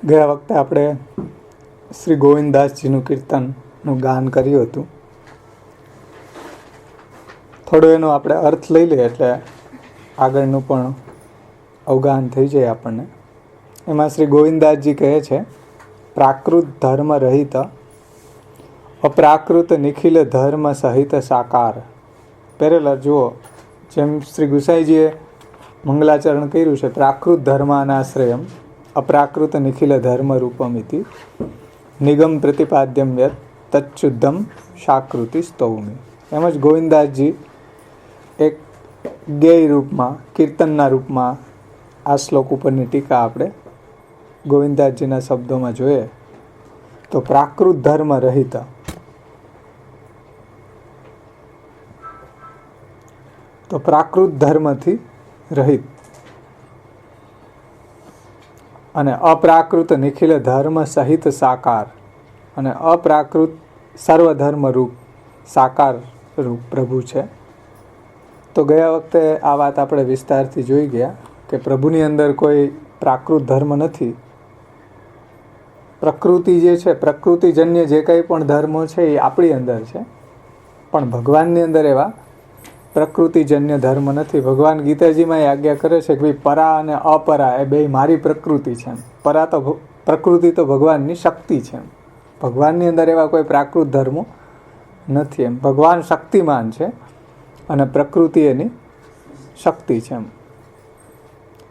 ગયા વખતે આપણે શ્રી ગોવિંદદાસજીનું કીર્તનનું ગાન કર્યું હતું. થોડો એનો આપણે અર્થ લઈ લઈએ એટલે આગળનું પણ અવગાહન થઈ જાય આપણને. એમાં શ્રી ગોવિંદદાસજી કહે છે, પ્રાકૃત ધર્મ રહિત અપ્રાકૃત નિખિલ ધર્મ સહિત સાકાર. પહેરેલા જુઓ, જેમ શ્રી ગુસાઈજીએ મંગલાચરણ કર્યું છે, પ્રાકૃત ધર્માનાશ્રયમ અપ્રાકૃત નિખિલ ધર્મ રૂપમિતિ નિગમ પ્રતિપાદ્યમ યત તચ્શુદ્ધમ શાકૃતિ સ્તૌમી. એમ જ ગોવિંદદાસજી એક ગેય રૂપમાં, કીર્તનના રૂપમાં આ શ્લોક ઉપરની ટીકા આપણે ગોવિંદદાસજીના શબ્દોમાં જોઈએ તો પ્રાકૃત ધર્મ રહિત, તો પ્રાકૃત ધર્મથી રહિત અને અપ્રાકૃત નિખિલ ધર્મ સહિત સાકાર અને અપ્રાકૃત સર્વધર્મ રૂપ સાકાર રૂપ પ્રભુ છે. તો ગયા વખતે આ વાત આપણે વિસ્તારથી જોઈ ગયા કે પ્રભુની અંદર કોઈ પ્રાકૃત ધર્મ નથી. પ્રકૃતિ જે છે, પ્રકૃતિજન્ય જે કંઈ પણ ધર્મો છે એ આપણી અંદર છે, પણ ભગવાનની અંદર એવા પ્રકૃતિજન્ય ધર્મ નથી. ભગવાન ગીતાજીમાં એ આજ્ઞા કરે છે કે ભાઈ પરા અને અપરા એ બે મારી પ્રકૃતિ છે. પરા તો પ્રકૃતિ તો ભગવાનની શક્તિ છે. ભગવાનની અંદર એવા કોઈ પ્રાકૃત ધર્મો નથી. એમ ભગવાન શક્તિમાન છે અને પ્રકૃતિ એની શક્તિ છે. એમ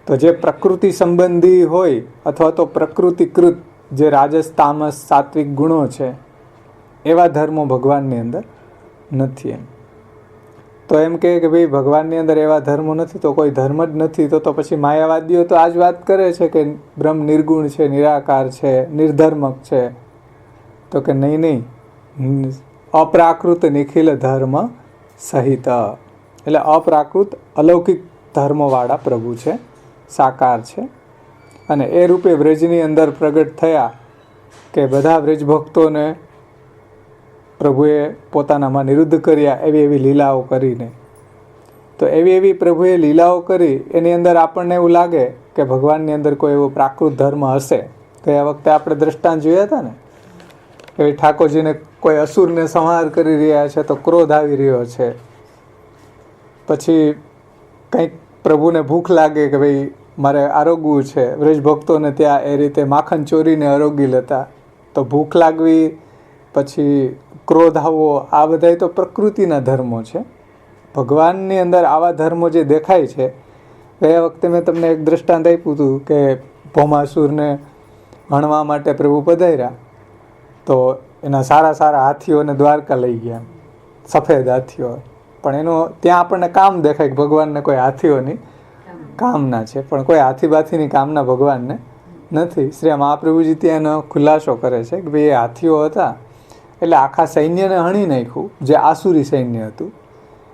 તો જે પ્રકૃતિ સંબંધી હોય અથવા તો પ્રકૃતિકૃત જે રાજસ તામસ સાત્વિક ગુણો છે એવા ધર્મો ભગવાનની અંદર નથી. એમ તો એમ કહે કે ભાઈ ભગવાનની અંદર એવા ધર્મો નથી તો કોઈ ધર્મ જ નથી. તો પછી માયાવાદીઓ તો આ જ વાત કરે છે કે બ્રહ્મ નિર્ગુણ છે, નિરાકાર છે, નિર્ધર્મક છે. તો કે નહીં, અપ્રાકૃત નિખિલ ધર્મ સહિત, એટલે અપ્રાકૃત અલૌકિક ધર્મવાળા પ્રભુ છે, સાકાર છે. અને એ રૂપે વ્રજની અંદર પ્રગટ થયા કે બધા વ્રજ ભક્તોને પ્રભુએ પોતાનામાં નિરુદ્ધ કર્યા એવી એવી લીલાઓ કરીને. તો એવી પ્રભુએ લીલાઓ કરી એની અંદર આપણને એવું લાગે કે ભગવાનની અંદર કોઈ એવો પ્રાકૃત ધર્મ હશે. ગયા વખતે આપણે દ્રષ્ટાંત જોયા હતા ને, કે ઠાકોરજીને કોઈ અસુરને સંહાર કરી રહ્યા છે તો ક્રોધ આવી રહ્યો છે. પછી કંઈક પ્રભુને ભૂખ લાગે કે ભાઈ મારે આરોગવું છે, વ્રજ ભક્તોને ત્યાં એ રીતે માખણ ચોરીને આરોગી લેતા. તો ભૂખ લાગવી, પછી ક્રોધ આવવો, આ બધા તો પ્રકૃતિના ધર્મો છે. ભગવાનની અંદર આવા ધર્મો જે દેખાય છે, ગયા વખતે મેં તમને એક દ્રષ્ટાંત આપ્યું હતું કે ભૌમાસુરને હણવા માટે પ્રભુ પધાર્યા તો એના સારા સારા હાથીઓને દ્વારકા લઈ ગયા, સફેદ હાથીઓ. પણ એનું ત્યાં આપણને કામ દેખાય કે ભગવાનને કોઈ હાથીઓની કામના છે, પણ કોઈ હાથી બાથીની કામના ભગવાનને નથી. શ્રી મહાપ્રભુજી ત્યાં એનો ખુલાસો કરે છે કે ભાઈ એ હાથીઓ હતા એટલે આખા સૈન્યને હણી નાખ્યું જે આસુરી સૈન્ય હતું.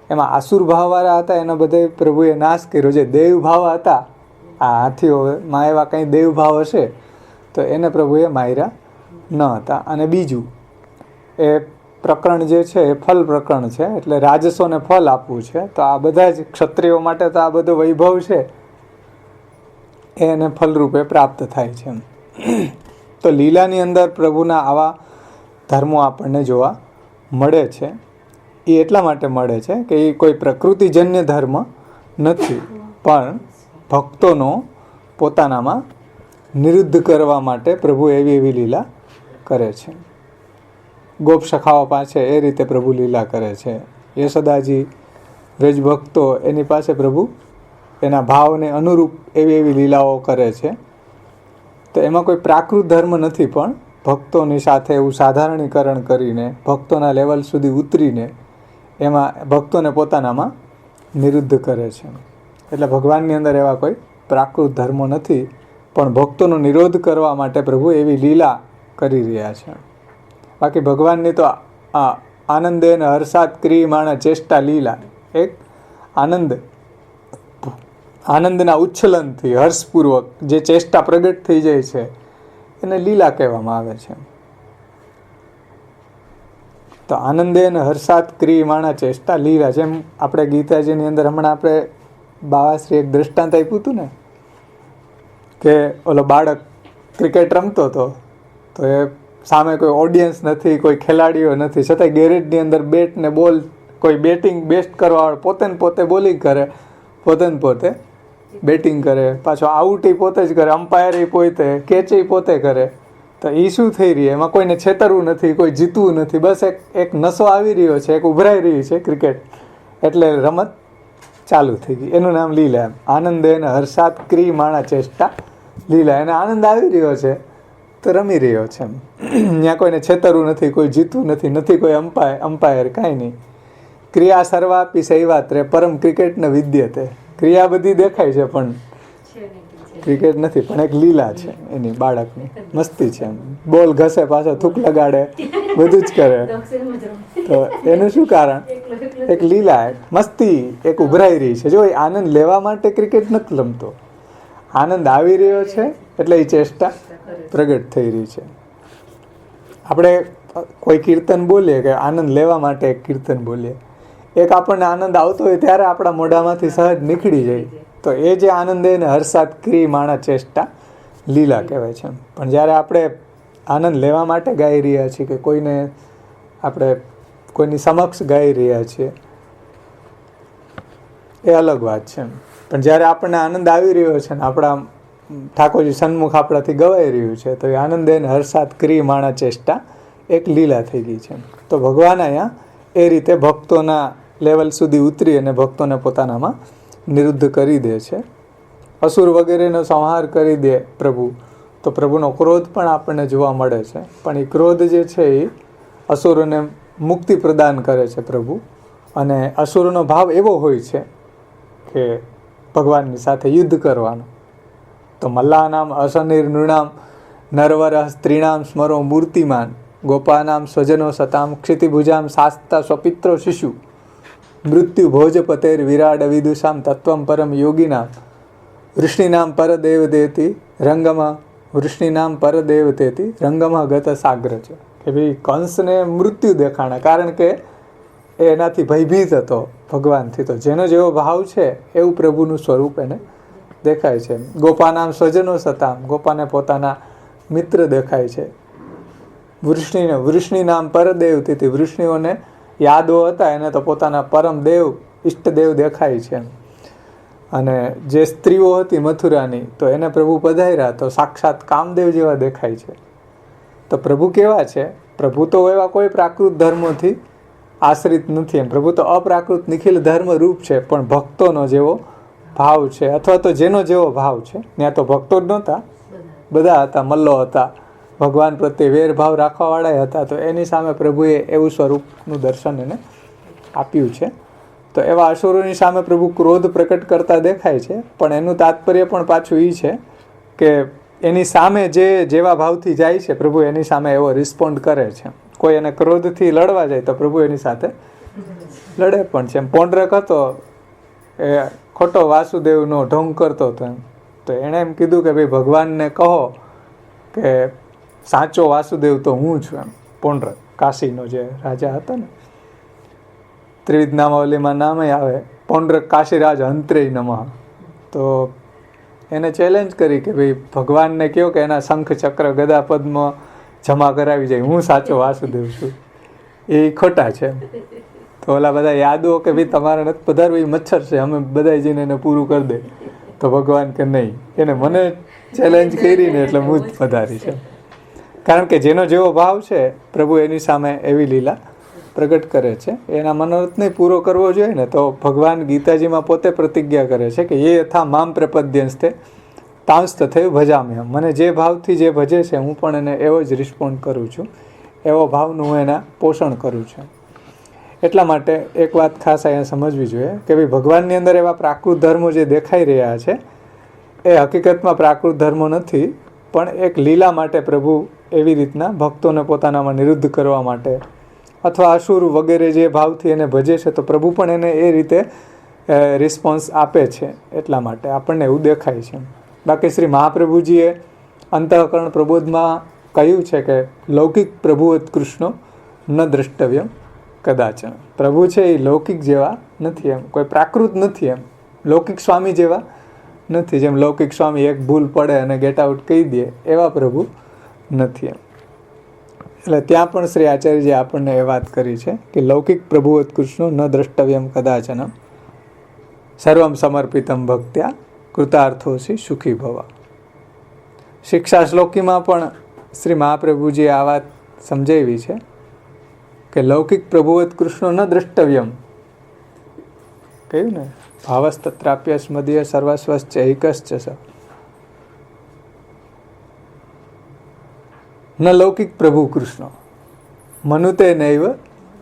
એમાં આસુર ભાવવાળા હતા એનો બધે પ્રભુએ નાશ કર્યો. જે દેવભાવ હતા આ હાથીઓમાં એવા કંઈ દેવભાવ હશે તો એને પ્રભુએ માર્યા ન હતા. અને બીજું એ પ્રકરણ જે છે એ ફલ પ્રકરણ છે, એટલે રાજસોને ફલ આપવું છે. તો આ બધા જ ક્ષત્રિયો માટે તો આ બધો વૈભવ છે એને ફલરૂપે પ્રાપ્ત થાય છે. તો લીલાની અંદર પ્રભુના આવા ધર્મો આપણને જોવા મળે છે. એ એટલા માટે મળે છે કે એ કોઈ પ્રકૃતિજન્ય ધર્મ નથી, પણ ભક્તોનો પોતાનામાં નિરુદ્ધ કરવા માટે પ્રભુ એવી એવી લીલા કરે છે. ગોપ સખાઓ પાસે એ રીતે પ્રભુ લીલા કરે છે. યશોદાજી વ્રજ ભક્તો એની પાસે પ્રભુ એના ભાવને અનુરૂપ એવી એવી લીલાઓ કરે છે. તો એમાં કોઈ પ્રાકૃત ધર્મ નથી, પણ ભક્તોની સાથે એવું સાધારણીકરણ કરીને ભક્તોના લેવલ સુધી ઉતરીને એમાં ભક્તોને પોતાનામાં નિરુદ્ધ કરે છે. એટલે ભગવાનની અંદર એવા કોઈ પ્રાકૃત ધર્મો નથી, પણ ભક્તોનો નિરોધ કરવા માટે પ્રભુ એવી લીલા કરી રહ્યા છે. બાકી ભગવાનની તો આનંદે ને હર્ષાત ક્રિયમાણ ચેષ્ટા લીલા, એક આનંદના ઉચ્છલનથી હર્ષપૂર્વક જે ચેષ્ટા પ્રગટ થઈ જાય છે એને લીલા કહેવામાં આવે છે. તો આનંદે ને હર્ષાત ક્રિયમાણ ચેષ્ટા લીલા. જેમ આપણે ગીતાજીની અંદર હમણાં આપણે બાવાશ્રી એક દ્રષ્ટાંત આપ્યું હતું ને કે ઓલો બાળક ક્રિકેટ રમતો હતો તો એ સામે કોઈ ઓડિયન્સ નથી, કોઈ ખેલાડીઓ નથી, છતાંય ગેરેજની અંદર બેટ ને બોલ, કોઈ બેટિંગ બેસ્ટ કરવાવાળો પોતે ને પોતે બોલિંગ કરે, પોતે ને પોતે બેટિંગ કરે, પાછો આઉટ પોતે જ કરે, અમ્પાયર પોતે, કેચ પોતે કરે. તો એ શું થઈ રહી? એમાં કોઈને છેતરવું નથી, કોઈ જીતવું નથી, બસ એક નશો આવી રહ્યો છે, એક ઉભરાઈ રહી છે ક્રિકેટ. એટલે રમત ચાલુ થઈ ગઈ. એનું નામ લીલા. આનંદ એને હર્ષાત ક્રી માણા ચેષ્ટા લીલા. એને આનંદ આવી રહ્યો છે તો રમી રહ્યો છે. ત્યાં કોઈને છેતરવું નથી, કોઈ જીતવું નથી, નથી કોઈ અમ્પાયર, કાંઈ નહીં. ક્રિયા સર્વાપી સૈવાત્રે પરમ ક્રિકેટ ને વિદ્યતે. ક્રિયા બધી દેખાય છે પણ ક્રિકેટ નથી, પણ એક લીલા છે એની બાળકની, મસ્તી છે. બોલ ઘસે, પાછો થૂક લગાડે, બધું જ કરે. તો એનું શું કારણ? એક લીલા, એક મસ્તી, એક ઉભરાઈ રહી છે. જો એ આનંદ લેવા માટે ક્રિકેટ નથી રમતો, આનંદ આવી રહ્યો છે એટલે એ ચેષ્ટા પ્રગટ થઈ રહી છે. આપણે કોઈ કીર્તન બોલીએ કે આનંદ લેવા માટે એક કીર્તન બોલીએ, એક આપણને આનંદ આવતો હોય ત્યારે આપણા મોઢામાંથી સહજ નીકળી જાય, તો એ જે આનંદ એને હર્ષાત ક્રી માણા ચેષ્ટા લીલા કહેવાય છે. પણ જ્યારે આપણે આનંદ લેવા માટે ગાઈ રહ્યા છીએ કે કોઈને આપણે કોઈની સમક્ષ ગાઈ રહ્યા છીએ, એ અલગ વાત છે. પણ જ્યારે આપણને આનંદ આવી રહ્યો છે ને આપણા ઠાકોરજી સન્મુખ આપણાથી ગવાઈ રહ્યું છે, તો એ આનંદ એને હર્ષાત ક્રી માણા ચેષ્ટા એક લીલા થઈ ગઈ છે. તો ભગવાન અહીંયા એ રીતે ભક્તોના લેવલ સુધી ઉતરી અને ભક્તોને પોતાનામાં નિરુદ્ધ કરી દે છે. અસુર વગેરેનો સંહાર કરી દે પ્રભુ, તો પ્રભુનો ક્રોધ પણ આપણને જોવા મળે છે. પણ એ ક્રોધ જે છે એ અસુરોને મુક્તિ પ્રદાન કરે છે પ્રભુ. અને અસુરોનો ભાવ એવો હોય છે કે ભગવાનની સાથે યુદ્ધ કરવાનો. તો મલ્લાનામ અસનિર નૃણામ નરવર સ્ત્રીણામ સ્મરો મૂર્તિમાન ગોપાનામ સ્વજનો સતામ ક્ષિતિભુજામ શાસ્તા સ્વપિત્રો શિશુ મૃત્યુ ભોજપતેર વિરાડ વિદુષામ તત્વમ પરમ યોગીનામ વૃષ્ણિનામ પરદેવ દેતી રંગમાં વૃષ્ણિનામ પરદેવ તેતી રંગમાં ગત સાગ્ર છે. કે ભાઈ કંસને મૃત્યુ દેખાણા, કારણ કે એનાથી ભયભીત હતો ભગવાનથી. તો જેનો જેવો ભાવ છે એવું પ્રભુનું સ્વરૂપ એને દેખાય છે. ગોપાનામ સ્વજનો સતામ, ગોપાને પોતાના મિત્ર દેખાય છે. વૃષ્ણિ નામ પરદેવ તેથી વૃષ્ણિઓને યાદો હતા એને તો પોતાના પરમ દેવ ઈષ્ટદેવ દેખાય છે. અને જે સ્ત્રીઓ હતી મથુરાની તો એને પ્રભુ પધાર્યા તો સાક્ષાત કામદેવ જેવા દેખાય છે. તો પ્રભુ કેવા છે? પ્રભુ તો એવા કોઈ પ્રાકૃત ધર્મોથી આશ્રિત નથી. એમ પ્રભુ તો અપ્રાકૃત નિખિલ ધર્મ રૂપ છે, પણ ભક્તોનો જેવો ભાવ છે, અથવા તો જેનો જેવો ભાવ છે. ત્યાં તો ભક્તો જ નહોતા, બધા હતા, મલ્લો હતા, ભગવાન પ્રત્યે વેરભાવ રાખવાવાળા હતા. તો એની સામે પ્રભુએ એવું સ્વરૂપનું દર્શન એને આપ્યું છે. તો એવા અસુરોની સામે પ્રભુ ક્રોધ પ્રકટ કરતા દેખાય છે. પણ એનું તાત્પર્ય પણ પાછું એ છે કે એની સામે જે જેવા ભાવથી જાય છે પ્રભુ એની સામે એવો રિસ્પોન્ડ કરે છે. કોઈ એને ક્રોધથી લડવા જાય તો પ્રભુ એની સાથે લડે પણ છે. એમ પૌંડરક હતો એ ખોટો વાસુદેવનો ઢોંગ કરતો હતો એમ, તો એણે એમ કીધું કે ભાઈ ભગવાનને કહો કે સાચો વાસુદેવ તો હું છું. એમ પૌંડરક કાશીનો જે રાજા હતો ને, ત્રિવિધ નામાવલીમાં નામે આવે પૌંડરક કાશીરાજ હંત્રેય નમઃ. તો એને ચેલેન્જ કરી કે ભાઈ ભગવાનને કહો કે એના શંખ ચક્ર ગદા પદ્મ જમા કરાવી જાય, હું સાચો વાસુદેવ છું. એ ખોટા છે. તો ઓલા બધા યાદો કે ભાઈ તમારે નથી પધારવું, એ મચ્છર છે, અમે બધા જઈને એને પૂરું કરી દે. તો ભગવાન કે નહીં, એને મને ચેલેન્જ કરીને એટલે હું જ પધારી છે. કારણ કે જેનો જેવો ભાવ છે પ્રભુ એની સામે એવી લીલા પ્રગટ કરે છે. એના મનોરથને પૂરો કરવો જોઈએ ને, તો ભગવાન ગીતાજીમાં પોતે પ્રતિજ્ઞા કરે છે કે એ યથા મામ પ્રપદ્યંસ્તે તાંસ્ત થયું ભજામ્ય. મને જે ભાવથી જે ભજે છે હું પણ એને એવો જ રિસ્પોન્ડ કરું છું, એવો ભાવનું હું એના પોષણ કરું છું. એટલા માટે એક વાત ખાસ અહીંયા સમજવી જોઈએ કે ભાઈ ભગવાનની અંદર એવા પ્રાકૃત ધર્મો જે દેખાઈ રહ્યા છે એ હકીકતમાં પ્રાકૃત ધર્મો નથી, પણ એક લીલા માટે પ્રભુ એવી રીતના ભક્તોને પોતાનામાં નિરુદ્ધ કરવા માટે, અથવા અસુર વગેરે જે ભાવથી એને ભજે છે તો પ્રભુ પણ એને એ રીતે રિસ્પોન્સ આપે છે. એટલા માટે આપણને એવું દેખાય છે. બાકી શ્રી મહાપ્રભુજીએ અંતઃકરણ પ્રબોધમાં કહ્યું છે કે લૌકિક પ્રભુવત કૃષ્ણો ન દ્રષ્ટવ્યમ કદાચન. પ્રભુ છે એ લૌકિક જેવા નથી, એમ કોઈ પ્રાકૃત નથી, એમ લૌકિક સ્વામી જેવા નથી. જેમ લૌકિક સ્વામી એક ભૂલ પડે અને ગેટ આઉટ કહી દે, એવા પ્રભુ નથી એમ. એટલે ત્યાં પણ શ્રી આચાર્યજી આપણને એ વાત કરી છે કે લૌકિક પ્રભુવત્કૃષ્ણો ન દ્રષ્ટવ્યમ કદાચન સર્વમ સમર્પિતમ ભક્ત્યા કૃતાર્થોસી સુખી ભવ. શિક્ષા શ્લોકીમાં પણ શ્રી મહાપ્રભુજીએ આ વાત સમજાવી છે કે લૌકિક પ્રભુવત્કૃષ્ણો ન દ્રષ્ટવ્યમ, કહ્યું ને, ભાવસ્તત્રાપ્ય સ્મદીય સર્વસ્વશ્ચ એકશ્ચ સ. ન લૌકિક પ્રભુ કૃષ્ણ મનુતે નૈવ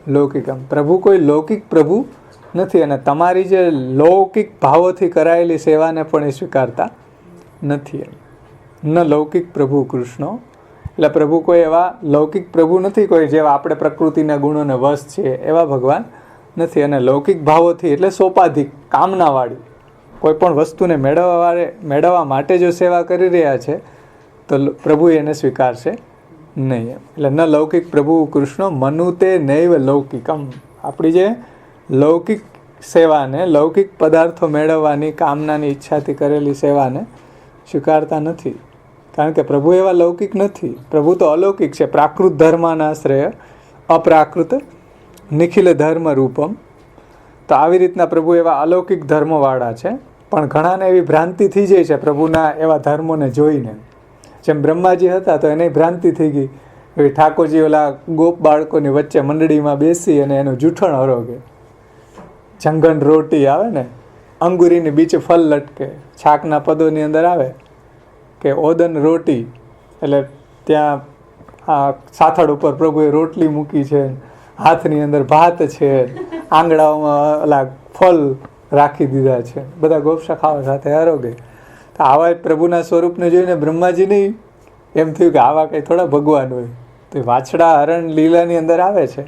લૌકિકમ. પ્રભુ કોઈ લૌકિક પ્રભુ નથી અને તમારી જે લૌકિક ભાવોથી કરાયેલી સેવાને પણ એ સ્વીકારતા નથી. ન લૌકિક પ્રભુ કૃષ્ણ એટલે પ્રભુ કોઈ એવા લૌકિક પ્રભુ નથી, કોઈ જેવા આપણે પ્રકૃતિના ગુણોને વશ છીએ એવા ભગવાન નથી. અને લૌકિક ભાવોથી એટલે સોપાધિક કામનાવાળી કોઈ પણ વસ્તુને મેળવવા માટે જો સેવા કરી રહ્યા છે તો પ્રભુ એને સ્વીકારશે નહીં. એટલે ન લૌકિક પ્રભુ કૃષ્ણ મનુતે નૈવ લૌકિકમ. આપણી જે લૌકિક સેવાને, લૌકિક પદાર્થો મેળવવાની કામનાની ઈચ્છાથી કરેલી સેવાને સ્વીકારતા નથી. કારણ કે પ્રભુ એવા લૌકિક નથી. પ્રભુ તો અલૌકિક છે. પ્રાકૃત ધર્માના શ્રેય અપ્રાકૃત નિખિલ ધર્મ રૂપમ. તો આવી રીતના પ્રભુ એવા અલૌકિક ધર્મવાળા છે. પણ ઘણાને એવી ભ્રાંતિ થઈ જાય છે પ્રભુના એવા ધર્મોને જોઈને. જેમ બ્રહ્માજી હતા તો એને ભ્રાંતિ થઈ ગઈ, એવી ઠાકોરજી ઓલા ગોપ બાળકોની વચ્ચે મંડળીમાં બેસી અને એનું જૂઠણ હરોગે. જંગન રોટી આવે ને, અંગુરીની બીચ ફલ લટકે, છાકના પદોની અંદર આવે કે ઓદન રોટી, એટલે ત્યાં આ સાથળ ઉપર પ્રભુએ રોટલી મૂકી છે, હાથની અંદર ભાત છે, આંગળાઓમાં ઓલા ફલ રાખી દીધા છે, બધા ગોપસખાઓ સાથે આરોગે. તો આવા પ્રભુના સ્વરૂપને જોઈને બ્રહ્માજી નહીં એમ થયું કે આવા કંઈ થોડા ભગવાન હોય. તો વાછડા હરણ લીલાની અંદર આવે છે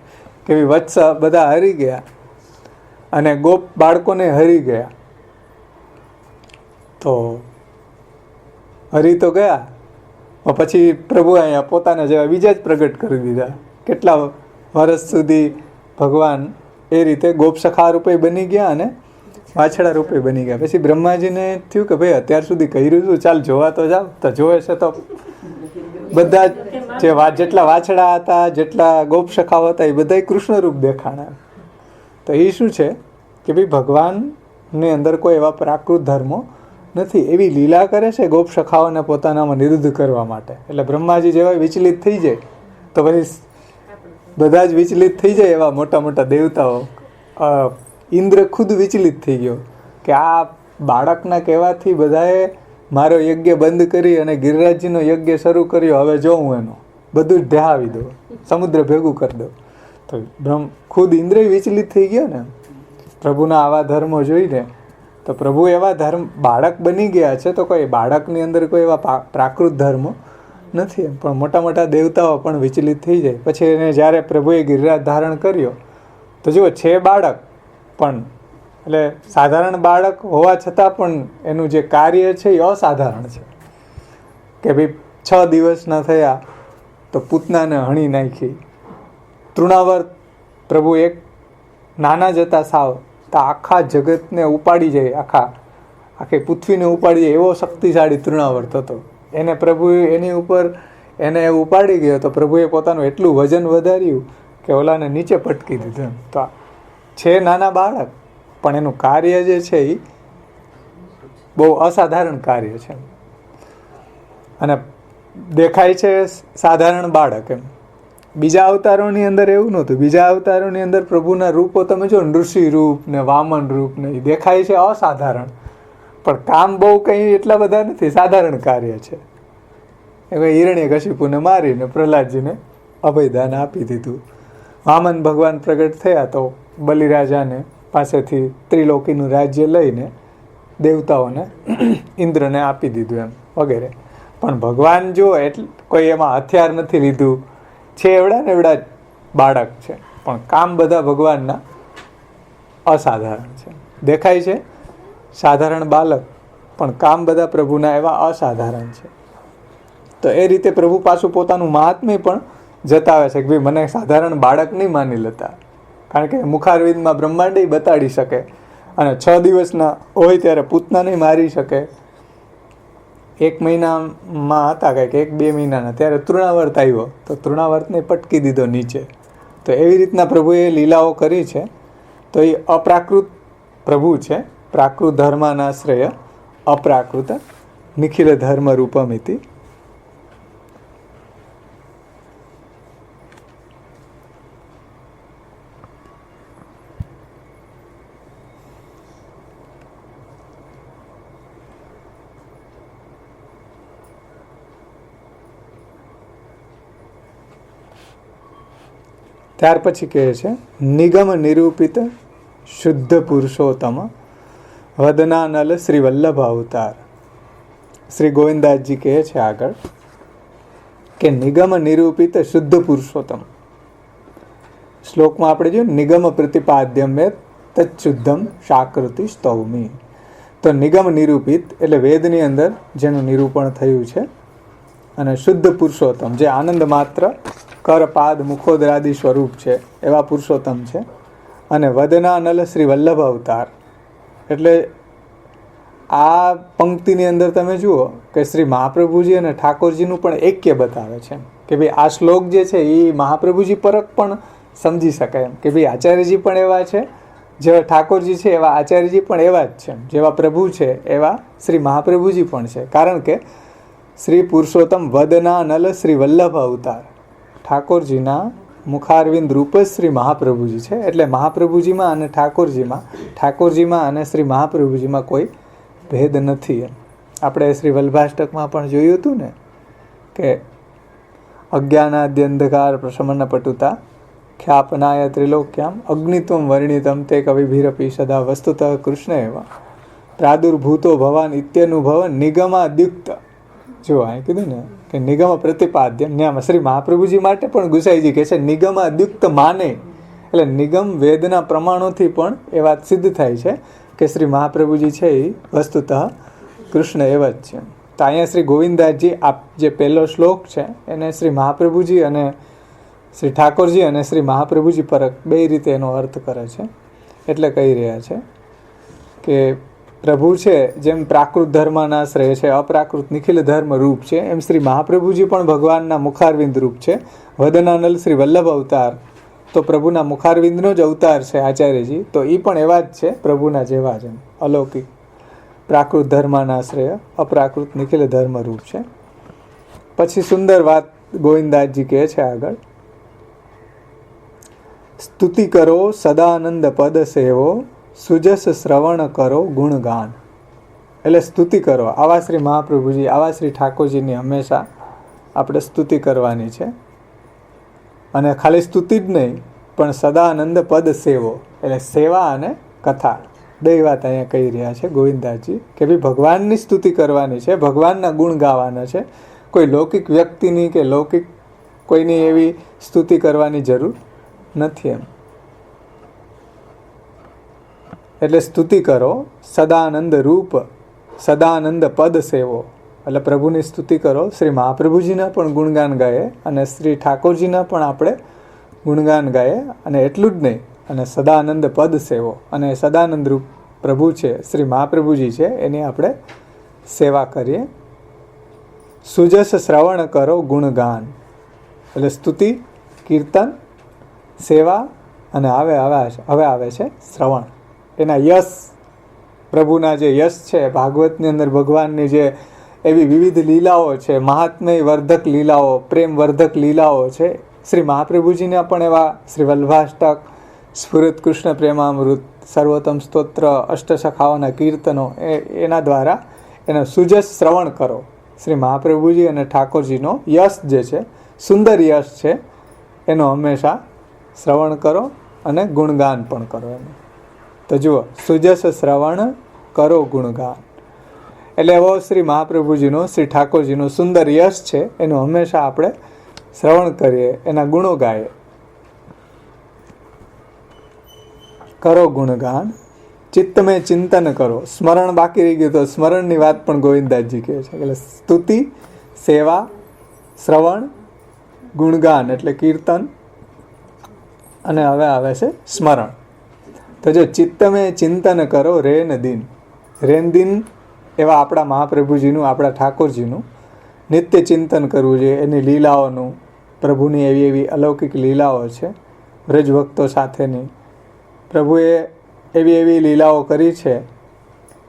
કે વત્સ બધા હરી ગયા અને ગોપ બાળકોને હરી ગયા. તો હરી તો ગયા, પછી પ્રભુ અહીંયા પોતાના જેવા બીજા જ પ્રગટ કરી દીધા. કેટલા વર્ષ સુધી ભગવાન એ રીતે ગોપસખા રૂપે બની ગયા અને વાછડા રૂપે બની ગયા. પછી બ્રહ્માજીને થયું કે ભાઈ અત્યાર સુધી કર્યું છું, ચાલ જોવા તો જાવ. તો જોવે છે તો બધા જે જેટલા વાછડા હતા, જેટલા ગોપસખાઓ હતા, એ બધા કૃષ્ણ રૂપ દેખાણા. તો એ શું છે કે ભાઈ ભગવાનની અંદર કોઈ એવા પ્રાકૃત ધર્મો નથી. એવી લીલા કરે છે ગોપસખાઓને પોતાનામાં નિરુદ્ધ કરવા માટે. એટલે બ્રહ્માજી જેવા વિચલિત થઈ જાય તો પછી બધા જ વિચલિત થઈ જાય. એવા મોટા મોટા દેવતાઓ, ઇન્દ્ર ખુદ વિચલિત થઈ ગયો કે આ બાળકના કહેવાથી બધાએ મારો યજ્ઞ બંધ કરી અને ગિરિરાજજીનો યજ્ઞ શરૂ કર્યો. હવે જો હું એનો બધું જ ઢહાવી દઉં, સમુદ્ર ભેગું કરી દઉં. તો ખુદ ઇન્દ્ર વિચલિત થઈ ગયો ને પ્રભુના આવા ધર્મો જોઈને. તો પ્રભુ એવા ધર્મ બાળક બની ગયા છે. તો કોઈ બાળકની અંદર કોઈ એવા પ્રાકૃત ધર્મો નથી. પણ મોટા મોટા દેવતાઓ પણ વિચલિત થઈ જાય. પછી એને જ્યારે પ્રભુએ ગિરિરાજ ધારણ કર્યો તો જુઓ છે બાળક, પણ એટલે સાધારણ બાળક હોવા છતાં પણ એનું જે કાર્ય છે એ અસાધારણ છે. કે ભાઈ 6 દિવસના થયા તો પૂતનાને હણી નાખી. તૃણાવર્ત પ્રભુ એક નાના જતા સાવ તો આખા જગતને ઉપાડી જાય, આખી પૃથ્વીને ઉપાડી જાય એવો શક્તિશાળી તૃણાવર્ત હતો. એને પ્રભુ એની ઉપર એને ઉપાડી ગયો તો પ્રભુએ પોતાનું એટલું વજન વધાર્યું કે ઓલાને નીચે પટકી દીધું. તો છે નાના બાળક, પણ એનું કાર્ય જે છે એ બહુ અસાધારણ કાર્ય છે. અને દેખાય છે સાધારણ બાળક એમ. બીજા અવતારોની અંદર એવું નહોતું. બીજા અવતારોની અંદર પ્રભુના રૂપો તમે જો, નૃષિ રૂપ ને વામન રૂપ ને, એ દેખાય છે અસાધારણ, પણ કામ બહુ કંઈ એટલા બધા નથી. સાધારણ કાર્ય છે. એ હિરણ્યકશિપુને મારીને પ્રહલાદજીને અભયદાન આપી દીધું. વામન ભગવાન પ્રગટ થયા તો બલિરાજાને પાસેથી ત્રિલોકીનું રાજ્ય લઈને દેવતાઓને ઇન્દ્રને આપી દીધું એમ વગેરે. પણ ભગવાન જો એટલે કોઈ એમાં હથિયાર નથી લીધું છે, એવડા ને એવડા બાળક છે, પણ કામ બધા ભગવાનના અસાધારણ છે. દેખાય છે સાધારણ બાળક, પણ કામ બધા પ્રભુના એવા અસાધારણ છે. તો એ રીતે પ્રભુ પાછું પોતાનું મહાત્મ્ય પણ જતાવે છે કે ભાઈ મને સાધારણ બાળક નહીં માની લેતા. કારણ કે મુખારવિંદમાં બ્રહ્માંડે બતાડી શકે અને 6 દિવસના હોય ત્યારે પૂતનાને મારી શકે, 1 મહિનામાં હતા કંઈક 1-2 મહિનાના, ત્યારે તૃણાવર્ત આવ્યો તો તૃણાવર્તને પટકી દીધો નીચે. તો એવી રીતના પ્રભુએ લીલાઓ કરી છે. તો એ અપ્રાકૃત પ્રભુ છે. પ્રાકૃત ધર્માનાશ્રય અપ્રાકૃત નિખિલ ધર્મ રૂપમિતિ. ત્યાર પછી કહે છે નિગમ નિરૂપિત શુદ્ધ પુરુષોત્તમ વદનાનલ શ્રી વલ્લભ અવતાર. શ્રી ગોવિંદાસજી કહે છે આગળ કે નિગમ નિરૂપિત શુદ્ધ પુરુષોત્તમ. શ્લોકમાં આપણે જોયું નિગમ પ્રતિપાદ્યમ મેં તચ્શુદ્ધમ શાકૃતિ સ્તૌમી. તો નિગમ નિરૂપિત એટલે વેદની અંદર જેનું નિરૂપણ થયું છે, અને શુદ્ધ પુરુષોત્તમ જે આનંદ માત્ર કરપાદ મુખોદરાદિ સ્વરૂપ છે એવા પુરુષોત્તમ છે. અને વદનાનલ શ્રી વલ્લભ અવતાર એટલે આ પંક્તિની અંદર તમે જુઓ કે શ્રી મહાપ્રભુજી અને ઠાકોરજીનું પણ એક્ય બતાવે છે કે ભાઈ આ શ્લોક જે છે એ મહાપ્રભુજી પરક પણ સમજી શકાય એમ કે ભાઈ આચાર્યજી પણ એવા છે, જેવા ઠાકોરજી છે એવા આચાર્યજી પણ એવા જ છે, જેવા પ્રભુ છે એવા શ્રી મહાપ્રભુજી પણ છે. કારણ કે શ્રી પુરુષોત્તમ વદનાનલ શ્રી વલ્લભ અવતાર ઠાકોરજીના મુખારવિંદ રૂપ જ શ્રી મહાપ્રભુજી છે. એટલે મહાપ્રભુજીમાં અને ઠાકોરજીમાં અને શ્રી મહાપ્રભુજીમાં કોઈ ભેદ નથી એમ. આપણે શ્રી વલ્ભાષ્ટકમાં પણ જોયું હતું ને કે અજ્ઞાનાદ્યંધકાર પ્રશમન પટુતા ખ્યાપનાય ત્રિલોક્યામ અગ્નિત્વમ વર્ણિતમ તે કવિભીરપી સદા વસ્તુતઃ કૃષ્ણ એવા પ્રાદુર્ભૂતો ભવાન ઇત્યનુભવન નિગમાદ્યુક્ત. જો અહીં કીધું ને કે નિગમ પ્રતિપાદ્ય, ન્યામાં શ્રી મહાપ્રભુજી માટે પણ ગુસાઈજી કહે છે નિગમાદ્યુક્ત માને. એટલે નિગમ વેદના પ્રમાણોથી પણ એ વાત સિદ્ધ થાય છે કે શ્રી મહાપ્રભુજી છે એ વસ્તુતઃ કૃષ્ણ એવા જ છે. તો અહીંયા શ્રી ગોવિંદાસજી આ જે પહેલો શ્લોક છે એને શ્રી મહાપ્રભુજી અને શ્રી ઠાકોરજી અને શ્રી મહાપ્રભુજી પરક બે રીતે એનો અર્થ કરે છે. એટલે કહી રહ્યા છે કે પ્રભુ છે જેમ પ્રાકૃત ધર્મનાશ્રય છે, અપ્રાકૃત નિખિલ ધર્મ રૂપ છે, એમ શ્રી મહાપ્રભુજી પણ ભગવાનના મુખારવિંદ રૂપ છે. વદનાનલ શ્રી વલ્લભ અવતાર તો પ્રભુના મુખારવિંદનો જ અવતાર છે આચાર્યજી, તો એ પણ એવા જ છે પ્રભુના જેવા જ, અલૌકિક પ્રાકૃત ધર્મનાશ્રય અપ્રાકૃત નિખિલ ધર્મ રૂપ છે. પછી સુંદર વાત ગોવિંદાસજી કહે છે આગળ, સ્તુતિ કરો સદાનંદ પદ સેવો સુજસ શ્રવણ કરો ગુણગાન. એટલે સ્તુતિ કરો આવા શ્રી મહાપ્રભુજી આવા શ્રી ઠાકોરજીની હંમેશા આપણે સ્તુતિ કરવાની છે. અને ખાલી સ્તુતિ જ નહીં પણ સદાનંદ પદ સેવો એટલે સેવા અને કથા બે વાત અહીંયા કહી રહ્યા છે ગોવિંદાસજી કે ભાઈ ભગવાનની સ્તુતિ કરવાની છે, ભગવાનના ગુણ ગાવાના છે. કોઈ લૌકિક વ્યક્તિની કે લૌકિક કોઈની એવી સ્તુતિ કરવાની જરૂર નથી એમ. એટલે સ્તુતિ કરો સદાનંદ રૂપ સદાનંદ પદ સેવો એટલે પ્રભુની સ્તુતિ કરો. શ્રી મહાપ્રભુજીના પણ ગુણગાન ગાય અને શ્રી ઠાકોરજીના પણ આપણે ગુણગાન ગાય. અને એટલું જ નહીં, અને સદાનંદ પદ સેવો અને સદાનંદ રૂપ પ્રભુ છે શ્રી મહાપ્રભુજી છે એની આપણે સેવા કરીએ. સુજસ શ્રવણ કરો ગુણગાન એટલે સ્તુતિ, કીર્તન, સેવા અને હવે આવે છે શ્રવણ. એના યશ, પ્રભુના જે યશ છે ભાગવતની અંદર ભગવાનની જે એવી વિવિધ લીલાઓ છે, મહાત્મ્ય વર્ધક લીલાઓ, પ્રેમ વર્ધક લીલાઓ છે. શ્રી મહાપ્રભુજીના પણ એવા શ્રી વલ્ભાષ્ટક, સ્ફુરત કૃષ્ણ પ્રેમામૃત, સર્વોત્તમ સ્તોત્ર, અષ્ટસખાઓના કીર્તનો એના દ્વારા એનો સુજસ શ્રવણ કરો. શ્રી મહાપ્રભુજી અને ઠાકોરજીનો યશ જે છે, સુંદર યશ છે, એનો હંમેશા શ્રવણ કરો અને ગુણગાન પણ કરો એનું. તો જુઓ, સુજસ શ્રવણ કરો ગુણગાન એટલે એવો શ્રી મહાપ્રભુજીનો શ્રી ઠાકોરજીનો સુંદર યશ છે એનું હંમેશા આપણે શ્રવણ કરીએ, એના ગુણો ગાઈએ. કરો ગુણગાન ચિત્તમે ચિંતન કરો. સ્મરણ બાકી રહી ગયું તો સ્મરણની વાત પણ ગોવિંદાસજી કહે છે. એટલે સ્તુતિ, સેવા, શ્રવણ, ગુણગાન એટલે કીર્તન અને હવે આવે છે સ્મરણ. તો જો ચિત્તમે ચિંતન કરો રેન દિન. રેન દિન એવા આપણા મહાપ્રભુજીનું, આપણા ઠાકોરજીનું નિત્ય ચિંતન કરવું જોઈએ. એની લીલાઓનું, પ્રભુની એવી એવી અલૌકિક લીલાઓ છે વ્રજભક્તો સાથેની. પ્રભુએ એવી એવી લીલાઓ કરી છે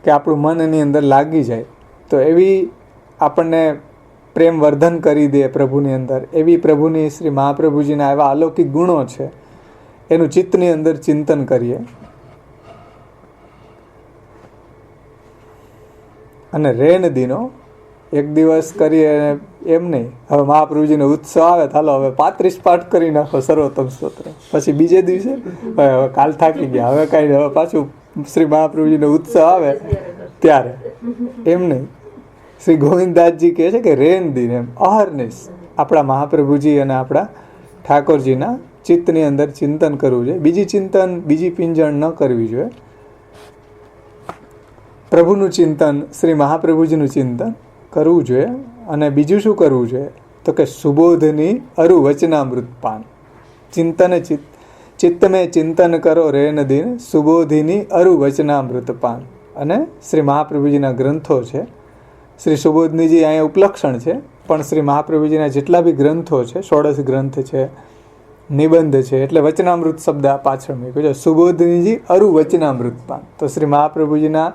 કે આપણું મન એની અંદર લાગી જાય. તો એવી આપણને પ્રેમ વર્ધન કરી દે પ્રભુની અંદર, એવી પ્રભુની, શ્રી મહાપ્રભુજીના એવા અલૌકિક ગુણો છે, એનું ચિત્તની અંદર ચિંતન કરીએ. અને રેન દિનો એક દિવસ કરીએ એમ નહીં. હવે મહાપ્રભુજીનો ઉત્સવ આવે, ચાલો હવે 35 પાઠ કરી નાખો સર્વોત્તમ સ્તોત્ર, પછી બીજે દિવસે હવે કાલ થાકી ગયા, હવે કાંઈ, હવે પાછું શ્રી મહાપ્રભુજીનો ઉત્સવ આવે ત્યારે. એમ નહીં. શ્રી ગોવિંદદાસજી કહે છે કે રેન દિન, એમ અહર્નિશ આપણા મહાપ્રભુજી અને આપણા ઠાકોરજીના ચિત્તની અંદર ચિંતન કરવું જોઈએ. બીજી પીંજણ ન કરવી જોઈએ. પ્રભુનું ચિંતન, શ્રી મહાપ્રભુજીનું ચિંતન કરવું જોઈએ. અને બીજું શું કરવું જોઈએ? તો કે સુબોધની અરુ વચનામૃત પાન. ચિત્તમે ચિંતન કરો રેન દિન, સુબોધિની અરુ વચનામૃત પાન. અને શ્રી મહાપ્રભુજીના ગ્રંથો છે, શ્રી સુબોધનીજી અહીંયા ઉપલક્ષણ છે, પણ શ્રી મહાપ્રભુજીના જેટલા બી ગ્રંથો છે, 16 ગ્રંથ છે, નિબંધ છે, એટલે વચનામૃત શબ્દ પાછળ મૂક્યો છે. સુબોધનીજી અરુ વચનામૃત પાન. તો શ્રી મહાપ્રભુજીના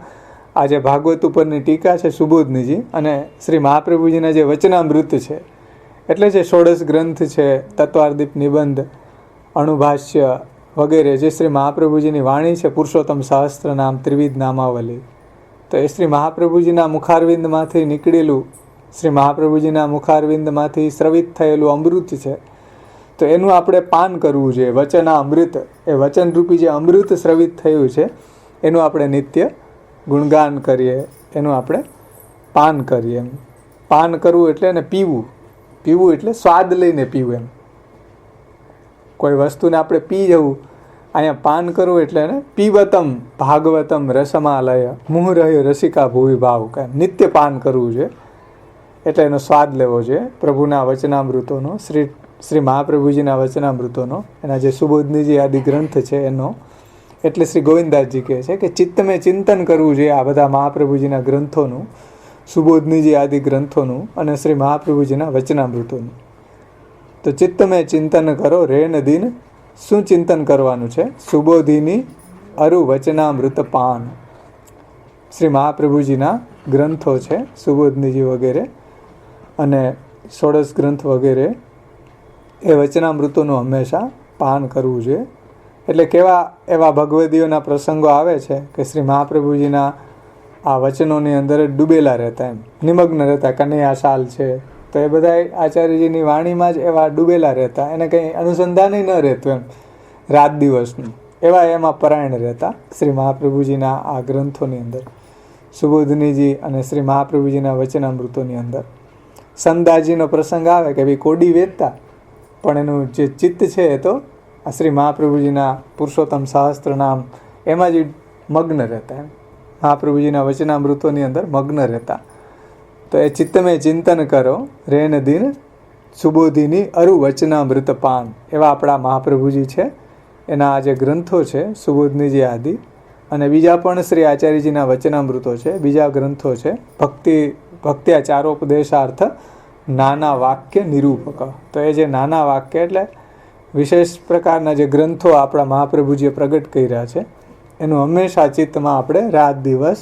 આ જે ભાગવત ઉપરની ટીકા છે સુબોધનીજી, અને શ્રી મહાપ્રભુજીના જે વચનામૃત છે, એટલે જે 16 ગ્રંથ છે, તત્વાર્દીપ નિબંધ, અણુભાષ્ય વગેરે, જે શ્રી મહાપ્રભુજીની વાણી છે, પુરુષોત્તમ સહસ્ત્ર નામ, ત્રિવિધ નામાવલી, તો એ શ્રી મહાપ્રભુજીના મુખારવિંદમાંથી નીકળેલું, શ્રી મહાપ્રભુજીના મુખારવિંદમાંથી સ્રવિત થયેલું અમૃત છે. તો એનું આપણે પાન કરવું જોઈએ. વચના અમૃત, એ વચનરૂપી જે અમૃત સ્રવિત થયું છે, એનું આપણે નિત્ય ગુણગાન કરીએ, એનું આપણે પાન કરીએ. એમ પાન કરવું એટલે એને પીવું. પીવું એટલે સ્વાદ લઈને પીવું. એમ કોઈ વસ્તુને આપણે પી જવું, અહીંયા પાન કરવું એટલે એને પીવતમ ભાગવતમ રસમાલય મુહરહ્ય રસિકા ભૂવિ ભાવ, કાંઈ નિત્ય પાન કરવું જોઈએ. એટલે એનો સ્વાદ લેવો જોઈએ પ્રભુના વચનામૃતોનો, શ્રી મહાપ્રભુજીના વચનામૃતોનો, એના જે સુબોધનીજી આદિ ગ્રંથ છે એનો. એટલે શ્રી ગોવિંદદાસજી કહે છે કે ચિત્તમે ચિંતન કરવું જોઈએ આ બધા મહાપ્રભુજીના ગ્રંથોનું, સુબોધનીજી આદિ ગ્રંથોનું અને શ્રી મહાપ્રભુજીના વચનામૃતોનું. તો ચિત્તમે ચિંતન કરો રેન દિન. શું ચિંતન કરવાનું છે? સુબોધિની અરુ વચનામૃત પાન. શ્રી મહાપ્રભુજીના ગ્રંથો છે, સુબોધનીજી વગેરે અને 16 ગ્રંથ વગેરે, એ વચનામૃતોનું હંમેશા પાન કરવું જોઈએ. એટલે કેવા એવા ભગવદીઓના પ્રસંગો આવે છે કે શ્રી મહાપ્રભુજીના આ વચનોની અંદર જ ડૂબેલા રહેતા, એમ નિમગ્ન રહેતા. કનૈયા શાલ છે, તો એ બધા આચાર્યજીની વાણીમાં જ એવા ડૂબેલા રહેતા, એને કંઈ અનુસંધાન ન રહેતું, એમ રાત દિવસનું. એવા એમાં પરાયણ રહેતા શ્રી મહાપ્રભુજીના આ ગ્રંથોની અંદર, સુબોધનીજી અને શ્રી મહાપ્રભુજીના વચનામૃતોની અંદર. સંદાજીનો પ્રસંગ આવે કે ભાઈ કોડી વેચતા, પણ એનું જે ચિત્ત છે એ તો આ શ્રી મહાપ્રભુજીના પુરુષોત્તમ સહસ્ત્ર નામ એમાં જ મગ્ન રહેતા, એમ મહાપ્રભુજીના વચનામૃતોની અંદર મગ્ન રહેતા. તો એ ચિત્તમે ચિંતન કરો રેન દિન, સુબોધિની અરુ વચનામૃત પાન. એવા આપણા મહાપ્રભુજી છે, એના આ જે ગ્રંથો છે સુબોધનીજી આદિ, અને બીજા પણ શ્રી આચાર્યજીના વચનામૃતો છે, બીજા ગ્રંથો છે. ભક્ત્યાચારોપદેશાર્થ નાના વાક્ય નિરૂપક. તો એ જે નાના વાક્ય એટલે વિશેષ પ્રકારના જે ગ્રંથો આપણા મહાપ્રભુજીએ પ્રગટ કર્યા છે, એનું હંમેશા ચિત્તમાં આપણે રાત દિવસ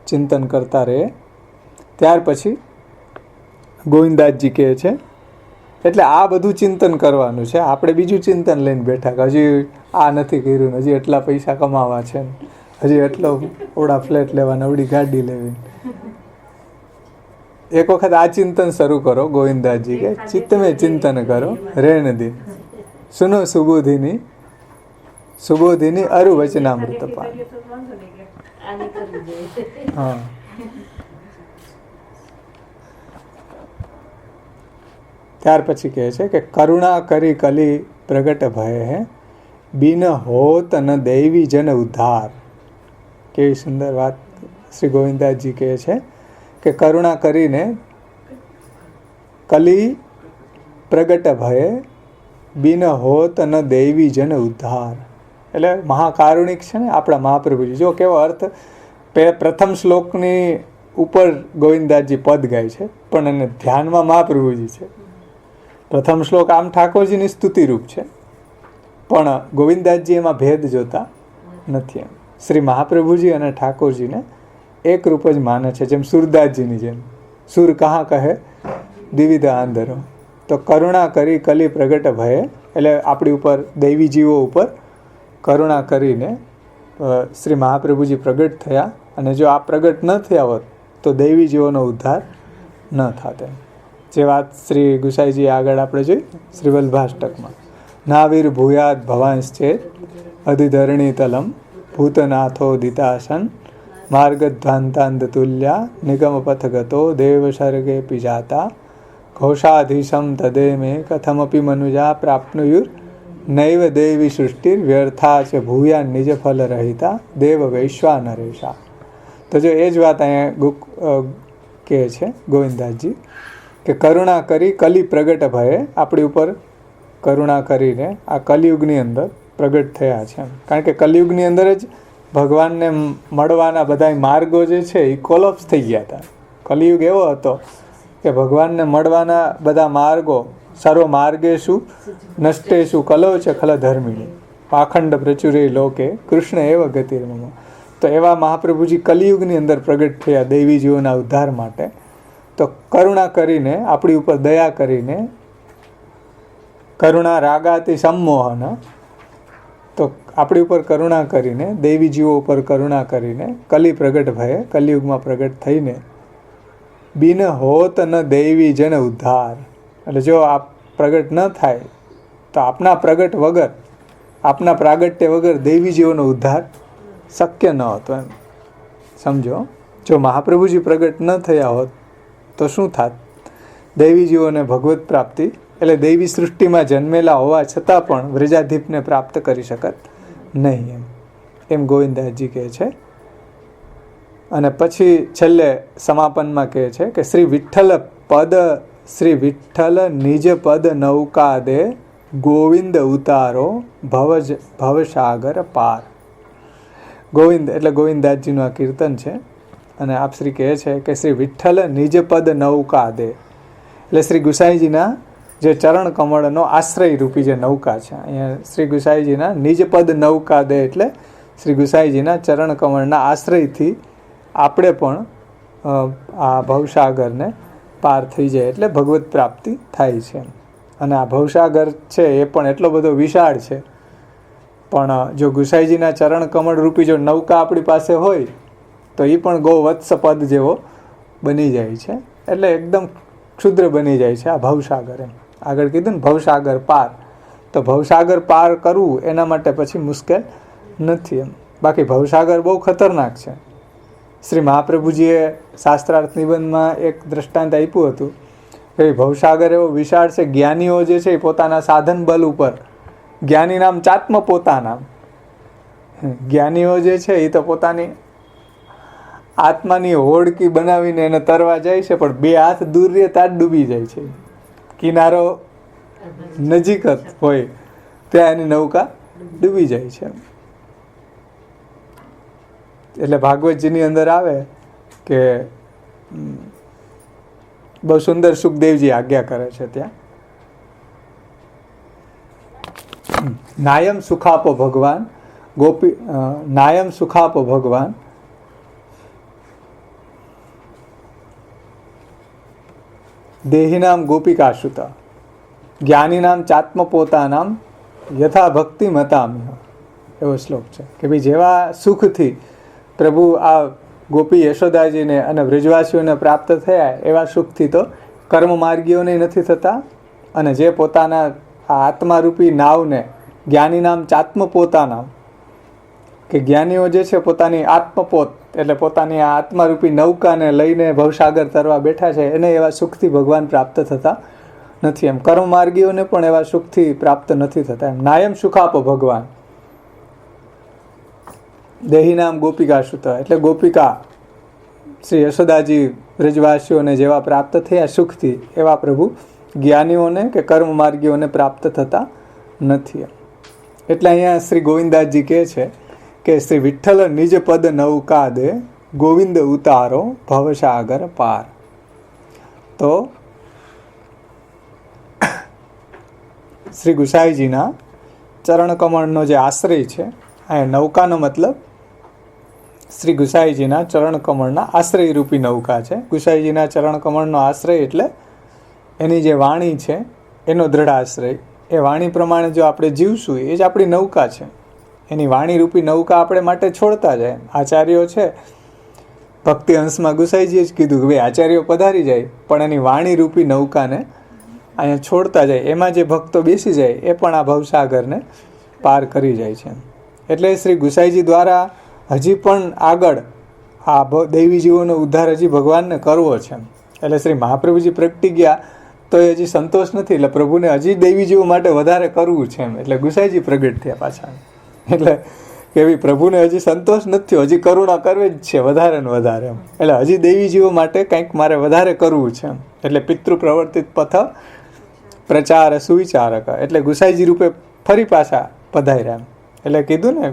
ચિંતન કરતા રહીએ. ત્યાર પછી ગોવિંદદાસજી કહે છે, એટલે આ બધું ચિંતન કરવાનું છે. આપણે બીજું ચિંતન લઈને બેઠા કે હજી આ નથી કર્યું, હજી એટલા પૈસા કમાવા છે, હજી એટલો ઓડા ફ્લેટ લેવાના, ઓડી ગાડી લેવી. એક વખત આ ચિંતન શરૂ કરો. ગોવિંદદાસજી કે ચિત્તમે ચિંતન કરો રેન દિન, સુનો સુબોધિની અરુ વચનામૃત પાન. હા, ત્યાર પછી કહે છે કે કરુણા કરી કલી પ્રગટ ભય હે, બિન હોત ન દૈવી જન ઉદ્ધાર. કેવી સુંદર વાત શ્રી ગોવિંદદાસજી કહે છે કે કરુણા કરીને કલી પ્રગટ ભય, બિન હોત ન દૈવી જન ઉદ્ધાર. એટલે મહાકારુણિક છે ને આપણા મહાપ્રભુજી. જો કેવો અર્થ, પ્રથમ શ્લોકની ઉપર ગોવિંદદાસજી પદ ગાય છે, પણ એને ધ્યાનમાં મહાપ્રભુજી છે. પ્રથમ શ્લોક આમ ઠાકોરજીની સ્તુતિ રૂપ છે, પણ ગોવિંદદાસજી એમાં ભેદ જોતા નથી. એમ શ્રી મહાપ્રભુજી અને ઠાકોરજીને એક રૂપ જ માને છે, જેમ સુરદાસજીની જેમ. સુર કહા કહે દ્વિવિધ આંધરો, તો કરુણા કરી કલી પ્રગટ ભયે, એટલે આપણી ઉપર દૈવી જીવો ઉપર કરુણા કરીને શ્રી મહાપ્રભુજી પ્રગટ થયા. અને જો આ પ્રગટ ન થયા હોત તો દૈવી જીવોનો ઉદ્ધાર ન થાત. જે વાત શ્રી ગુસાઈજી આગળ આપણે જોઈ શ્રી વલ્ભાષ્ટકમાં, નાવીર ભૂયાદ ભવાંશ્ચેત અધિધરણી તલમ ભૂતનાથો દિતાસન માર્ગધ્વાંતાંત તુલ્યા નિગમ પથગતો દેવ સર્ગે પિજાતા ઘોષાધીશમ તદે મે કથમપી મનુજા પ્રાપ્નુયુર નૈવ દેવી સૃષ્ટિર વ્યર્થા છે ભૂયા નિજ ફલ રહિતા દેવ વૈશ્વા નરેશા. તો જો એ જ વાત અહીંયા કહે છે ગોવિંદદાસજી કે કરુણા કરી કલી પ્રગટ ભયે, આપણી ઉપર કરુણા કરીને આ કલિયુગની અંદર પ્રગટ થયા છે. કારણ કે કલિયુગની અંદર જ ભગવાનને મળવાના બધા માર્ગો જે છે એ કોલોપ્સ થઈ ગયા હતા. કલિયુગ એવો હતો કે ભગવાનને મળવાના બધા માર્ગો સર્વ માર્ગેશુ નષ્ટેશુ કલો છે ખલ ધર્મિણી પાખંડ પ્રચુરે લોકે કૃષ્ણ એવ ગતિર્મમ. તો એવા મહાપ્રભુજી કલિયુગની અંદર પ્રગટ થયા દૈવી જીવોના ઉદ્ધાર માટે. તો કરુણા કરીને, આપણી ઉપર દયા કરીને, કરુણા રાગાથી સંમોહન, તો આપણી ઉપર કરુણા કરીને, દૈવી જીવો ઉપર કરુણા કરીને, કલી પ્રગટ ભયે, કલિયુગમાં પ્રગટ થઈને, બિન હોત ન દૈવી જન ઉદ્ધાર, એટલે જો આપ પ્રગટ ન થાય તો આપના પ્રગટ વગર, આપના પ્રાગટ્ય વગર દૈવી જીવોનો ઉદ્ધાર શક્ય ન હતો. એમ સમજો, જો મહાપ્રભુજી પ્રગટ ન થયા હોત તો શું થાત? દૈવી જીવોને ભગવત પ્રાપ્તિ, એટલે દૈવી સૃષ્ટિમાં જન્મેલા હોવા છતાં પણ વ્રજાધીપને પ્રાપ્ત કરી શકત નહીં. એમ ગોવિંદદાસજી કહે છે. અને પછી છેલ્લે સમાપનમાં કહે છે કે શ્રી વિઠ્ઠલ પદ, શ્રી વિઠ્ઠલ નિજ પદ નૌકા દે ગોવિંદ ઉતારો ભવસાગર પાર. ગોવિંદ એટલે ગોવિંદદાસજીનું આ કીર્તન છે. અને આપ શ્રી કહે છે કે શ્રી વિઠ્ઠલ નિજ પદ નૌકા દે, એટલે શ્રી ગુસાઈજીના જે ચરણ કમળનો આશ્રય રૂપી જે નૌકા છે, અહીંયા શ્રી ગુસાઈજીના નિજ પદ નૌકા દે એટલે શ્રી ગુસાઈજીના ચરણ કમળના આશ્રયથી આપણે પણ આ ભવસાગરને પાર થઈ જાય, એટલે ભગવત પ્રાપ્તિ થાય છે. અને આ ભવસાગર છે એ પણ એટલો બધો વિશાળ છે, પણ જો ગુસાઈજીના ચરણ કમળ રૂપી જો નૌકા આપણી પાસે હોય તો એ પણ ગોવત્સ પદ જેવો બની જાય છે. એટલે એકદમ ક્ષુદ્ર બની જાય છે આ ભવસાગર. એમ આગળ કીધું ને ભવસાગર પાર, તો ભવસાગર પાર કરવું એના માટે પછી મુશ્કેલ નથી. એમ બાકી ભવસાગર બહુ ખતરનાક છે. શ્રી મહાપ્રભુજીએ શાસ્ત્રાર્થ નિબંધમાં એક દ્રષ્ટાંત આપ્યું હતું કે ભવસાગર એવો વિશાળ છે, જ્ઞાનીઓ જે છે એ પોતાના સાધન બલ ઉપર, જ્ઞાની નામ ચાત્મ પોતાના, જ્ઞાનીઓ જે છે એ તો પોતાની આત્માની હોડકી બનાવીને એને તરવા જાય છે, પણ બે હાથ દૂર રહે ત્યાં જ ડૂબી જાય છે. કિનારો નજીક જ હોય ત્યાં એની નૌકા ડૂબી જાય છે. એટલે ભાગવતજીની અંદર આવે કે બહુ સુંદર સુખદેવજી આજ્ઞા કરે છે ત્યાં, નાયમ સુખાપો ભગવાન ગોપી, નાયમ સુખાપો ભગવાન દેહિનામ ગોપિકાશુતા જ્ઞાનીનામ ચાત્મપોતાનામ યથા ભક્તિ મતામ્ય. એવો શ્લોક છે કે ભાઈ જેવા સુખથી પ્રભુ આ ગોપી યશોદાજીને અને વ્રજવાસીઓને પ્રાપ્ત થયા એવા સુખથી તો કર્મ માર્ગીઓને નથી થતા. અને જે પોતાના આત્મારૂપી નાવને જ્ઞાની નામ ચાત્મપોતાનામ, કે જ્ઞાનીઓ જે છે પોતાની આત્મપોત એટલે પોતાની આ આત્મારૂપી નૌકાને લઈને ભવસાગર તરવા બેઠા છે, એને એવા સુખથી ભગવાન પ્રાપ્ત થતા નથી. એમ કર્મ માર્ગીઓને પણ એવા સુખથી પ્રાપ્ત નથી થતા. એમ નાયમ સુખાપો ભગવાન દેહિનામ ગોપિકાશુતા, એટલે ગોપિકા શ્રી યશોદાજી વ્રજવાસીઓને જેવા પ્રાપ્ત થયા સુખથી, એવા પ્રભુ જ્ઞાનીઓને કે કર્મ માર્ગીઓને પ્રાપ્ત થતા નથી. એટલે અહીંયા શ્રી ગોવિંદદાસજી કહે છે કે શ્રી વિઠ્ઠલ નિજ પદ નૌકા દે ગોવિંદ ઉતારો ભવસાગર પાર. તો શ્રી ગુસાઈજીના ચરણકમળનો જે આશ્રય છે, આ નૌકાનો મતલબ શ્રી ગુસાઈજીના ચરણકમળના આશ્રયરૂપી નૌકા છે. ગુસાઈજીના ચરણકમળનો આશ્રય એટલે એની જે વાણી છે એનો દ્રઢ આશ્રય. એ વાણી પ્રમાણે જો આપણે જીવશું એ જ આપણી નૌકા છે. એની વાણીરૂપી નૌકા આપણે માટે છોડતા જાય. આચાર્યો છે, ભક્તિ અંશમાં ગુસાઈજીએ જ કીધું કે ભાઈ આચાર્યો પધારી જાય પણ એની વાણીરૂપી નૌકાને અહીંયા છોડતા જાય. એમાં જે ભક્તો બેસી જાય એ પણ આ ભવસાગરને પાર કરી જાય છે. એટલે શ્રી ગુસાઈજી દ્વારા હજી પણ આગળ આ દૈવી જીવોનો ઉદ્ધાર હજી ભગવાનને કરવો છે. એટલે શ્રી મહાપ્રભુજી પ્રગટી ગયા તો એ હજી સંતોષ નથી, એટલે પ્રભુને હજી દૈવી જીવો માટે વધારે કરવું છે એમ. એટલે ગુસાઈજી પ્રગટ થયા પાછા. એટલે કે ભાઈ પ્રભુને હજી સંતોષ નથી થયો, હજી કરુણા કરવી જ છે વધારે ને વધારે એમ. એટલે હજી દૈવી જીવો માટે કંઈક મારે વધારે કરવું છે એમ. એટલે પિતૃ પ્રવર્તિત પથ પ્રચાર સુવિચારક, એટલે ગુસાઈજી રૂપે ફરી પાછા પધાર્યા એમ. એટલે કીધું ને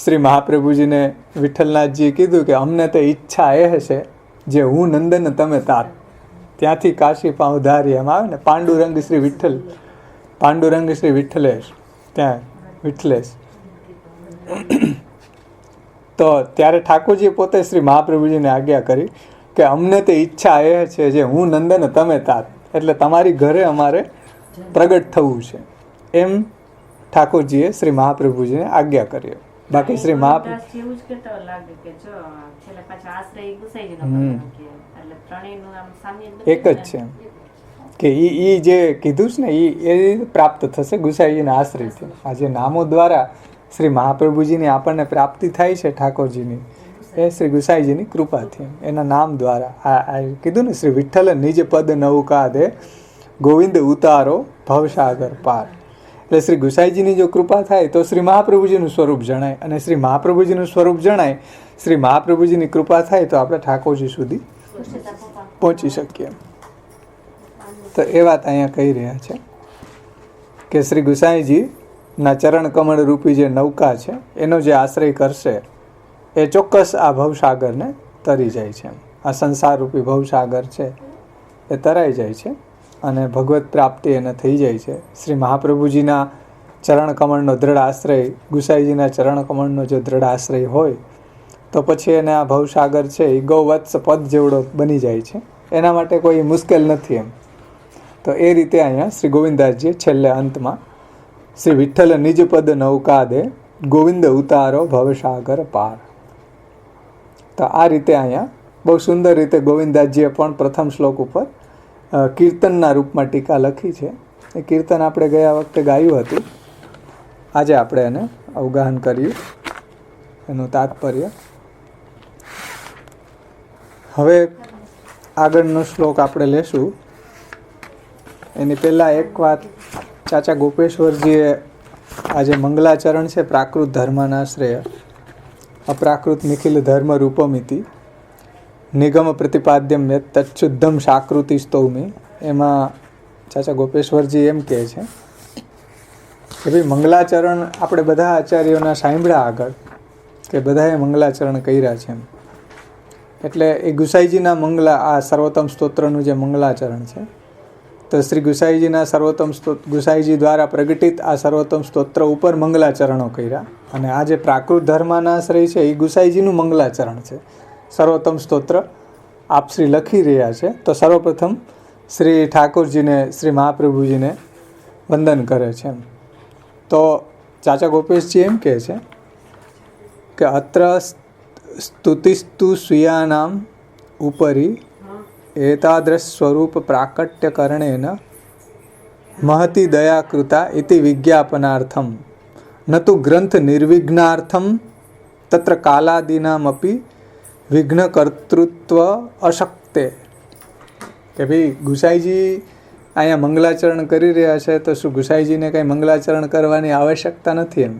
શ્રી મહાપ્રભુજીને વિઠ્ઠલનાથજીએ કીધું કે અમને તો ઈચ્છા એ હશે જે હું નંદન તમે તાત. ત્યાંથી કાશી પાઉં ધારી એમ આવે ને, પાંડુરંગ શ્રી વિઠ્ઠલ, પાંડુરંગ શ્રી વિઠ્ઠલેશ, ત્યાં વિઠ્ઠલેશ. તો ત્યારે ઠાકોરજી પોતે શ્રી મહાપ્રભુજીને આજ્ઞા કરી કે અમને તે ઈચ્છા એ છે જે હું નંદન તમે તાત, એટલે તમારી ઘરે અમારે પ્રગટ થવું છે એમ ઠાકોરજીએ શ્રી મહાપ્રભુજીને આજ્ઞા કરી. બાકી શ્રી મહાપ્રભુ એક જ છે કે ઈ જે કીધું છે ને એ પ્રાપ્ત થશે ગુસાઈજીના આશ્રયથી. આ જે નામો દ્વારા શ્રી મહાપ્રભુજીની આપણને પ્રાપ્તિ થાય છે ઠાકોરજીની, એ શ્રી ગુસાઈજીની કૃપાથી, એના નામ દ્વારા. આ કીધું ને શ્રી વિઠ્ઠલ નિજ પદ નૌકા દે ગોવિંદ ઉતારો ભવસાગર પાર. એટલે શ્રી ગુસાઈજીની જો કૃપા થાય તો શ્રી મહાપ્રભુજીનું સ્વરૂપ જણાય, અને શ્રી મહાપ્રભુજીનું સ્વરૂપ જણાય, શ્રી મહાપ્રભુજીની કૃપા થાય તો આપણે ઠાકોરજી સુધી પહોંચી શકીએ. તો એ વાત અહીંયા કહી રહ્યા છે કે શ્રી ગુસાઈજીના ચરણ કમળ રૂપી જે નૌકા છે એનો જે આશ્રય કરશે એ ચોક્કસ આ ભવસાગરને તરી જાય છે. આ સંસાર રૂપી ભવસાગર છે એ તરાઈ જાય છે અને ભગવત પ્રાપ્તિ એને થઈ જાય છે. શ્રી મહાપ્રભુજીના ચરણ કમળનો દ્રઢ આશ્રય, ગુસાઈજીના ચરણ કમળનો જો દ્રઢ આશ્રય હોય તો પછી એને આ ભવસાગર છે એ ગૌવત્સ પદ જેવડો બની જાય છે. એના માટે કોઈ મુશ્કેલ નથી એમ. તો એ રીતે અહીંયા શ્રી ગોવિંદાસજીએ છેલ્લે અંતમાં શ્રી વિઠ્ઠલ નિજ પદ નૌકા દે ગોવિંદ ઉતારો ભવસાગર પાર. તો આ રીતે અહીંયા બહુ સુંદર રીતે ગોવિંદાસજીએ પણ પ્રથમ શ્લોક ઉપર કીર્તનના રૂપમાં ટીકા લખી છે. એ કીર્તન આપણે ગયા વખતે ગાયું હતું, આજે આપણે એને અવગાહન કર્યું એનું તાત્પર્ય. હવે આગળનો શ્લોક આપણે લેશું. એની પહેલાં એક વાત, ચાચા ગોપેશ્વરજીએ આજે મંગલાચરણ છે પ્રાકૃત ધર્મના શ્રેય અપ્રાકૃત નિખિલ ધર્મ રૂપમિતિ નિગમ પ્રતિપાદ્યમ યત તચ્છુદ્ધમ શાકૃતિ સ્તૌમી, એમાં ચાચા ગોપેશ્વરજી એમ કહે છે કે ભાઈ મંગલાચરણ આપણે બધા આચાર્યોના સાંભળ્યા આગળ કે બધાએ મંગલાચરણ કર્યા છે એમ. એટલે એ ગુસાઈજીના આ સર્વોત્તમ સ્તોત્રનું જે મંગલાચરણ છે તો શ્રી ગુસાઈજીના સર્વોત્તમ ગુસાઈજી દ્વારા પ્રગટિત આ સર્વોત્તમ સ્તોત્ર ઉપર મંગલાચરણો કર્યા. અને આ જે પ્રાકૃત ધર્મના આશ્રય છે એ ગુસાઈજીનું મંગલાચરણ છે. સર્વોત્તમ સ્તોત્ર આપ શ્રી લખી રહ્યા છે તો સર્વપ્રથમ શ્રી ઠાકોરજીને શ્રી મહાપ્રભુજીને વંદન કરે છે. તો ચાચા ગોપેશજી એમ કહે છે કે અત્ર સ્તુતિસ્તુ સ્વીયાનામ ઉપરી એતાદૃશ સ્વરૂપ પ્રાકટ્યકરણેન મહતી દયાકૃતા ઇતિ વિજ્ઞાપનાર્થમ ન તુ ગ્રંથ નિર્વિઘ્નાર્થમ તત્ર કાલાદીનામપી વિઘ્નકર્તૃત્વ અશક્તે. કે ભાઈ ગુસાઈજી અહીંયા મંગલાચરણ કરી રહ્યા છે તો શું ગુસાઈજીને કંઈ મંગલાચરણ કરવાની આવશ્યકતા નથી એમ.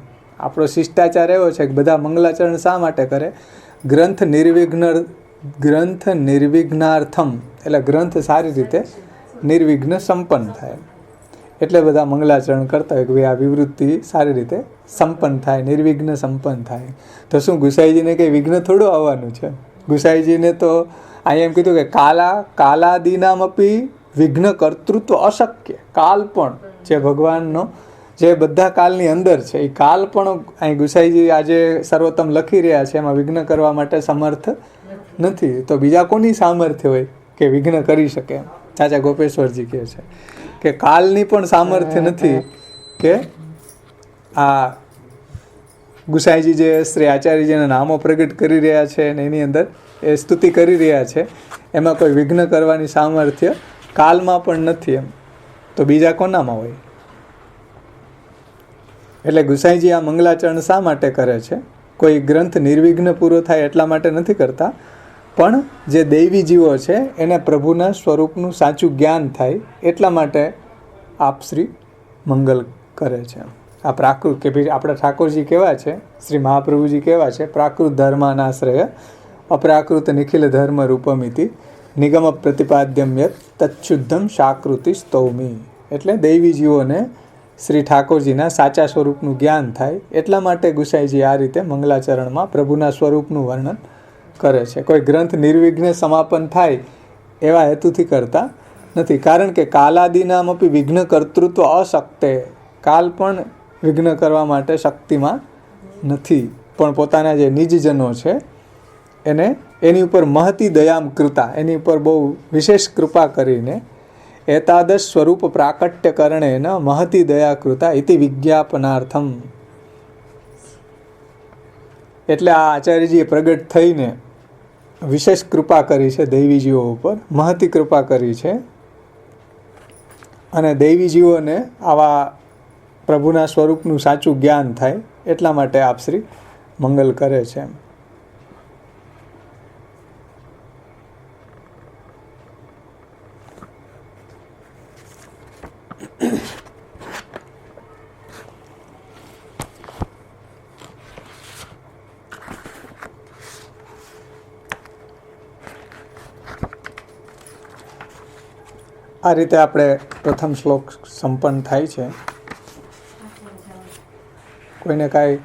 આપણો શિષ્ટાચાર એવો છે કે બધા મંગલાચરણ શા માટે કરે? ગ્રંથ નિર્વિઘ્નાર્થમ, એટલે ગ્રંથ સારી રીતે નિર્વિઘ્ન સંપન્ન થાય એટલે બધા મંગલાચરણ કરતા હોય કે ભાઈ આ વિવૃત્તિ સારી રીતે સંપન્ન થાય, નિર્વિઘ્ન સંપન્ન થાય. તો શું ગુસાઈજીને કંઈ વિઘ્ન થોડું આવવાનું છે? ગુસાઈજીને તો અહીંયા એમ કીધું કે કાલાદીનામપી વિઘ્ન કર્તૃત્વ અશક્ય. કાલ પણ જે ભગવાનનો જે બધા કાલની અંદર છે એ કાલ પણ અહીં ગુસાઈજી આજે સર્વોત્તમ લખી રહ્યા છે એમાં વિઘ્ન કરવા માટે સમર્થ નથી. તો બીજા કોની સામર્થ્ય હોય કે વિઘ્ન કરી શકે? ચાચા ગોપેશ્વરજી કહે છે કે કાલની પણ સામર્થ્ય નથી કે આ ગુસાઈજી જે શ્રી આચાર્યજીના નામો પ્રગટ કરી રહ્યા છે અને એની અંદર એ સ્તુતિ કરી રહ્યા છે એમાં કોઈ વિઘ્ન કરવાની સામર્થ્ય કાલમાં પણ નથી. એમ તો બીજા કોનામાં હોય? એટલે ગુસાઈજી આ મંગલાચરણ શા માટે કરે છે? કોઈ ગ્રંથ નિર્વિઘ્ન પૂરો થાય એટલા માટે નથી કરતા, પણ જે દૈવી જીવો છે એને પ્રભુના સ્વરૂપનું સાચું જ્ઞાન થાય એટલા માટે આપ શ્રી મંગલ કરે છે. આ પ્રાકૃત કે ભાઈ આપણા ઠાકોરજી કેવા છે, શ્રી મહાપ્રભુજી કેવા છે? પ્રાકૃત ધર્માનાશ્રય અપ્રાકૃત નિખિલ ધર્મ રૂપમિતિ નિગમ પ્રતિપાદ્યમ યત તચ્છુદ્ધમ શાકૃતિ સ્તૌમી. એટલે દૈવી જીવોને શ્રી ઠાકોરજીના સાચા સ્વરૂપનું જ્ઞાન થાય એટલા માટે ગુસાઈજી આ રીતે મંગલાચરણમાં પ્રભુના સ્વરૂપનું વર્ણન કરે છે. કોઈ ગ્રંથ નિર્વિઘ્ને સમાપન થાય એવા હેતુથી કરતા નથી. કારણ કે કાલાદીનામપી વિઘ્ન કર્તૃત્વ અશક્તે. કાલ પણ વિઘ્ન કરવા માટે શક્તિમાં નથી, પણ પોતાના જે નિજજનો છે એને એની ઉપર મહતી દયામ કૃતા, એની ઉપર બહુ વિશેષ કૃપા કરીને એતાદશ સ્વરૂપ પ્રાકટ્ય કરણેન મહતી દયા કૃતા ઇતિ વિજ્ઞાપનાર્થમ. એટલે આ આચાર્યજીએ પ્રગટ થઈને વિશેષ કૃપા કરી છે દૈવીજીઓ ઉપર, મહતી કૃપા કરી છે. અને દૈવીજીઓને આવા પ્રભુના સ્વરૂપનું સાચું જ્ઞાન થાય એટલા માટે આપશ્રી મંગલ કરે છે. આ રીતે આપણે પ્રથમ શ્લોક સંપન્ન થાય છે. કોઈને કાંઈ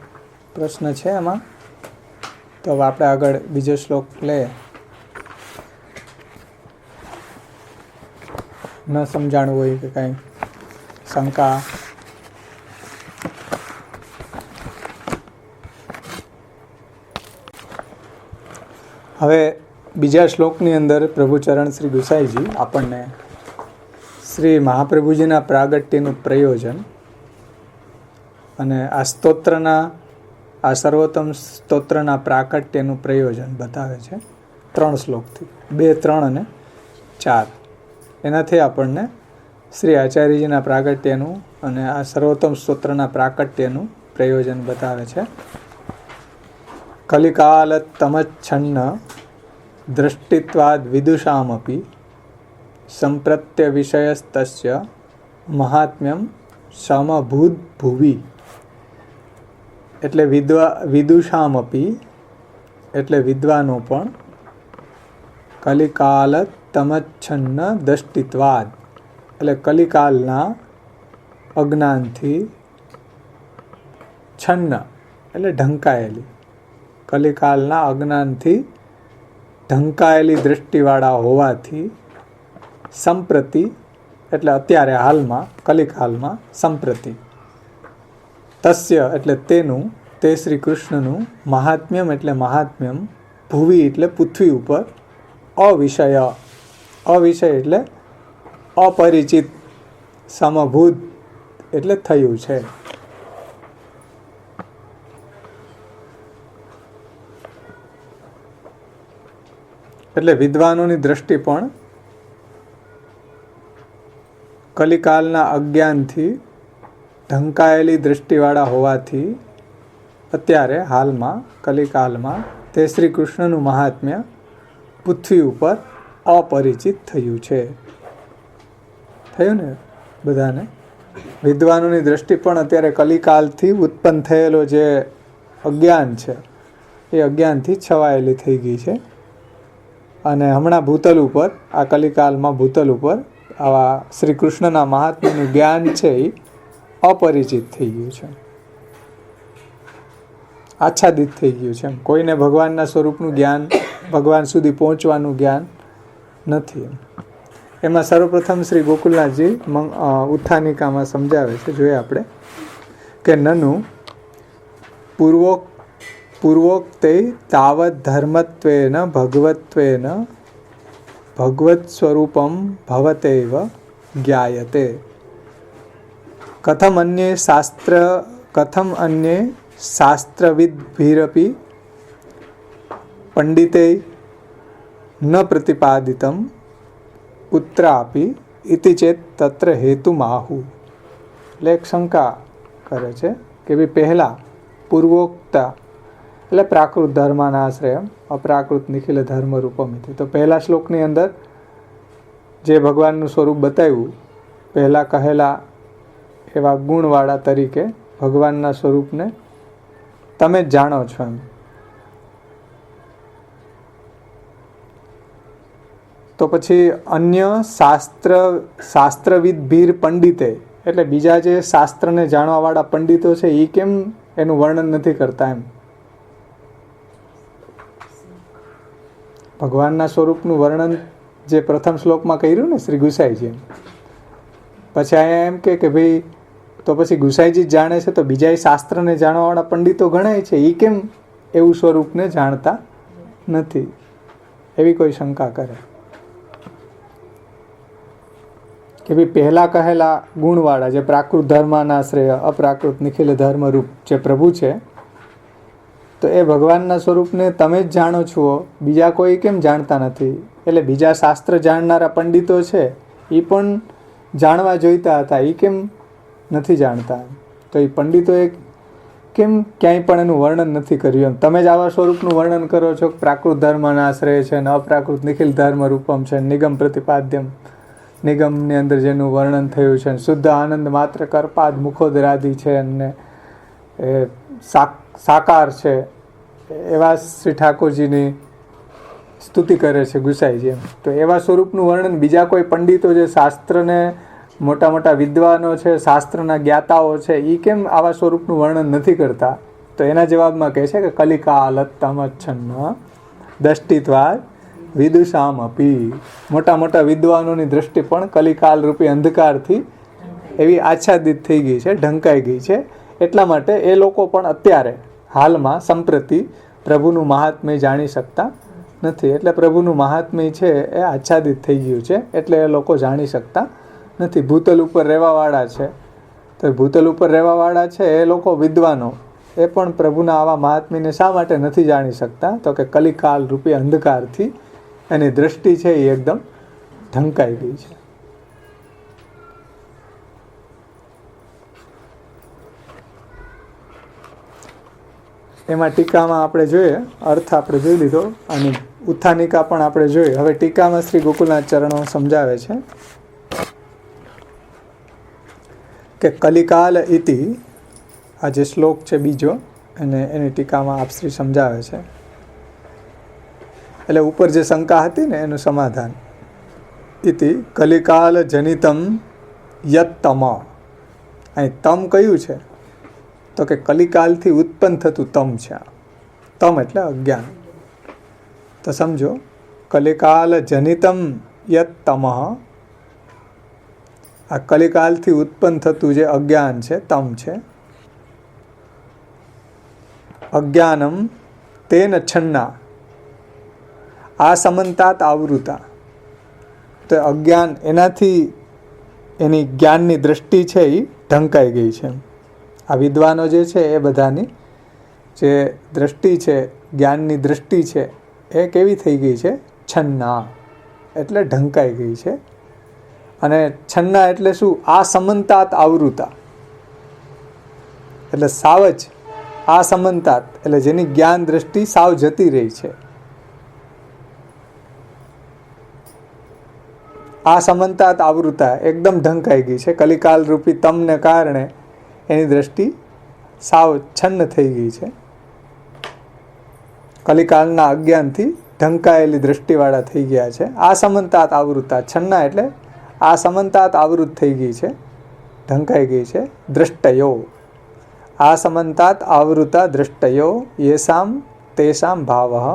પ્રશ્ન છે એમાં? તો હવે આપણે આગળ બીજો શ્લોક લે. ન સમજાણું હોય કે કાંઈ શંકા? હવે બીજા શ્લોકની અંદર પ્રભુચરણ શ્રી ગુસાઈજી આપણને શ્રી મહાપ્રભુજીના પ્રાગટ્યનું પ્રયોજન અને આ સ્તોત્રના, આ સર્વોત્તમ સ્તોત્રના પ્રાકટ્યનું પ્રયોજન બતાવે છે 3 શ્લોકથી, 2, 3 અને 4. એનાથી આપણને શ્રી આચાર્યજીના પ્રાગટ્યનું અને આ સર્વોત્તમ સ્તોત્રના પ્રાકટ્યનું પ્રયોજન બતાવે છે. કલિકાલ તમચ્છન્ન દ્રષ્ટિત્વાદ વિદુષામપી સંપ્રત્ય વિષયસ્તસ્ય મહાત્મ્યમ સમભૂત ભુવિ. એટલે વિદુષામપી એટલે વિદ્વાનો પણ, કલિકાલ તમચ્છન્ન દ્રષ્ટિત્વાદ એટલે કલિકાલના અજ્ઞાનથી, છન્ન એટલે ઢંકાયેલી, કલિકાલના અજ્ઞાનથી ઢંકાયેલી દૃષ્ટિવાળા હોવાથી, સંપ્રતિ એટલે અત્યારે હાલમાં, કલિકાલમાં સંપ્રતિ, તસ્ય એટલે તેનું, તે શ્રી કૃષ્ણનું, મહાત્મ્યમ એટલે મહાત્મ્યમ, ભુવિ એટલે પૃથ્વી ઉપર, અવિષય, અવિષય એટલે અપરિચિત, સમભૂત એટલે થયું છે. એટલે વિદ્વાનોની દ્રષ્ટિ પણ કલિકાલના અજ્ઞાનથી ઢંકાયેલી દૃષ્ટિવાળા હોવાથી અત્યારે હાલમાં કલિકાલમાં તે શ્રી કૃષ્ણનું મહાત્મ્ય પૃથ્વી ઉપર અપરિચિત થયું છે. થયું ને બધાને? વિદ્વાનોની દ્રષ્ટિ પણ અત્યારે કલિકાલથી ઉત્પન્ન થયેલો જે અજ્ઞાન છે એ અજ્ઞાનથી છવાયેલી થઈ ગઈ છે. અને હમણાં ભૂતલ ઉપર, આ કલિકાલમાં ભૂતલ ઉપર આવા શ્રી કૃષ્ણના મહાત્મ્યનું જ્ઞાન છે એ અપરિચિત થઈ ગયું છે, આચ્છાદિત થઈ ગયું છે. કોઈને ભગવાનના સ્વરૂપનું જ્ઞાન, ભગવાન સુધી પહોંચવાનું જ્ઞાન નથી. એમાં સર્વપ્રથમ શ્રી ગોકુલનાથજી ઉત્થાનિકામાં સમજાવે છે, જોઈએ આપણે કે નનુ પૂર્વોક્તે તાવત ધર્મત્વેન ભગવત્વેન ભગવત સ્વરૂપમ ભવતેવ જ્ઞાયતે કથમ અન્યે શાસ્ત્રવિદ્ભિરપી પંડિતે ન પ્રતિપાદિતમ કુત્રાપી ઇતિ ચેત તત્ર હેતુમાહુ. એટલે એક શંકા કરે છે કે ભાઈ પહેલાં પૂર્વોક્તા એટલે પ્રાકૃત ધર્માના આશ્રય અપ્રાકૃત નિખિલ ધર્મ રૂપમિતિ. તો પહેલા શ્લોકની અંદર જે ભગવાનનું સ્વરૂપ બતાવ્યું, પહેલાં કહેલા એવા ગુણવાળા તરીકે ભગવાનના સ્વરૂપને તમે જ જાણો છો એમ. તો પછી અન્ય શાસ્ત્રવિદ્ભીર પંડિતે એટલે બીજા જે શાસ્ત્રને જાણવાવાળા પંડિતો છે એ કેમ એનું વર્ણન નથી કરતા એમ. ભગવાનના સ્વરૂપનું વર્ણન જે પ્રથમ શ્લોકમાં કર્યું ને શ્રી ગુસાઈજી, પછી અહીંયા એમ કે ભાઈ તો પછી ગુસાઈજી જાણે છે તો બીજા શાસ્ત્રને જાણવાવાળા પંડિતો ગણાય છે, એ કેમ એવું સ્વરૂપને જાણતા નથી, એવી કોઈ શંકા કરે કે ભાઈ પહેલાં કહેલા ગુણવાળા જે પ્રાકૃત ધર્માના આશ્રય અપ્રાકૃત નિખિલ ધર્મરૂપ જે પ્રભુ છે, તો એ ભગવાનના સ્વરૂપને તમે જ જાણો છો, બીજા કોઈ કેમ જાણતા નથી. એટલે બીજા શાસ્ત્ર જાણનારા પંડિતો છે એ પણ જાણવા જોઈતા હતા, એ કેમ નથી જાણતા. તો એ પંડિતોએ કેમ ક્યાંય પણ એનું વર્ણન નથી કર્યું એમ. તમે જ આવા સ્વરૂપનું વર્ણન કરો છો, પ્રાકૃત ધર્મના આશ્રય છે ને અપ્રાકૃત નિખિલ ધર્મ રૂપમ છે, નિગમ પ્રતિપાદ્યમ, નિગમની અંદર જેનું વર્ણન થયું છે, શુદ્ધ આનંદ માત્ર કરપાદ મુખોદરાદિ છે અને એ સાકાર છે, એવા શ્રી ઠાકોરજીની સ્તુતિ કરે છે ગુસાઈજી એમ. તો એવા સ્વરૂપનું વર્ણન બીજા કોઈ પંડિતો જે શાસ્ત્રને મોટા મોટા વિદ્વાનો છે, શાસ્ત્રના જ્ઞાતાઓ છે, એ કેમ આવા સ્વરૂપનું વર્ણન નથી કરતા. તો એના જવાબમાં કહે છે કે કલિકાલત્તમચ્છન્ન દષ્ટિત્વાદ વિદુષામ અપી. મોટા મોટા વિદ્વાનોની દ્રષ્ટિ પણ કલિકાલ રૂપી અંધકારથી એવી આચ્છાદિત થઈ ગઈ છે, ઢંકાઈ ગઈ છે. એટલા માટે એ લોકો પણ અત્યારે હાલમાં સંપ્રતિ પ્રભુનું મહાત્મ્ય જાણી શકતા નથી. એટલે પ્રભુનું મહાત્મ્ય છે એ આચ્છાદિત થઈ ગયું છે, એટલે એ લોકો જાણી શકતા નથી. ભૂતલ ઉપર રહેવાવાળા છે, તો ભૂતલ ઉપર રહેવાવાળા છે એ લોકો વિદ્વાનો એ પણ પ્રભુના આવા મહાત્મ્યને શા માટે નથી જાણી શકતા? તો કે કલિકાલ રૂપી અંધકારથી એની દ્રષ્ટિ છે એ એકદમ ઢંકાઈ ગઈ છે. એમાં ટીકામાં આપણે જોઈએ, અર્થ આપણે જોઈ લીધો અને ઉત્થાનિકા પણ આપણે જોઈ. હવે ટીકામાં શ્રી ગોકુલનાથ ચરણો સમજાવે છે કે કલિકાલ ઇતિ, આ જે શ્લોક છે બીજો, અને એની ટીકામાં આપશ્રી સમજાવે છે. એટલે ઉપર જે શંકા હતી ને એનું સમાધાન. ઇતિ કલિકાલ જનિતમ યત તમ, અહીં તમ કયું છે? તો કે કલિકાલથી ઉત્પન્ન થતું તમ છે. તમ એટલે અજ્ઞાન. તો સમજો, કલિકાલ જનિતમ યત તમ, આ કલિકાલથી ઉત્પન્ન થતું જે અજ્ઞાન છે તમ છે. અજ્ઞાનમ તેન છન્ના આ સમંતાત આવૃતા. તો અજ્ઞાન એનાથી એની જ્ઞાનની દ્રષ્ટિ છે એ ઢંકાઈ ગઈ છે. આ વિદ્વાનો જે છે એ બધાની જે દ્રષ્ટિ છે, જ્ઞાનની દ્રષ્ટિ છે, એ કેવી થઈ ગઈ છે? છન્ના એટલે ઢંકાઈ ગઈ છે. અને છન્ના એટલે શું? આ સમંતાત આવૃતા એટલે સાવ જ આ સમંતાત એટલે જેની જ્ઞાન દ્રષ્ટિ સાવ જતી રહી છે. આ સમંતાત આવૃતા એકદમ ઢંકાઈ ગઈ છે. કલિકાલ રૂપી તમને કારણે એની દ્રષ્ટિ સાવ છન્ન થઈ ગઈ છે. કલિકાલના અજ્ઞાનથી ઢંકાયેલી દ્રષ્ટિવાળા થઈ ગયા છે. આ સમંતાત આવૃતા, છન્ના એટલે આ સમંતાત આવૃત થઈ ગઈ છે, ઢંકાઈ ગઈ છે. દ્રષ્ટયો, આ સમંતાત આવૃતા દ્રષ્ટયો યેસામ તેષામ ભાવઃ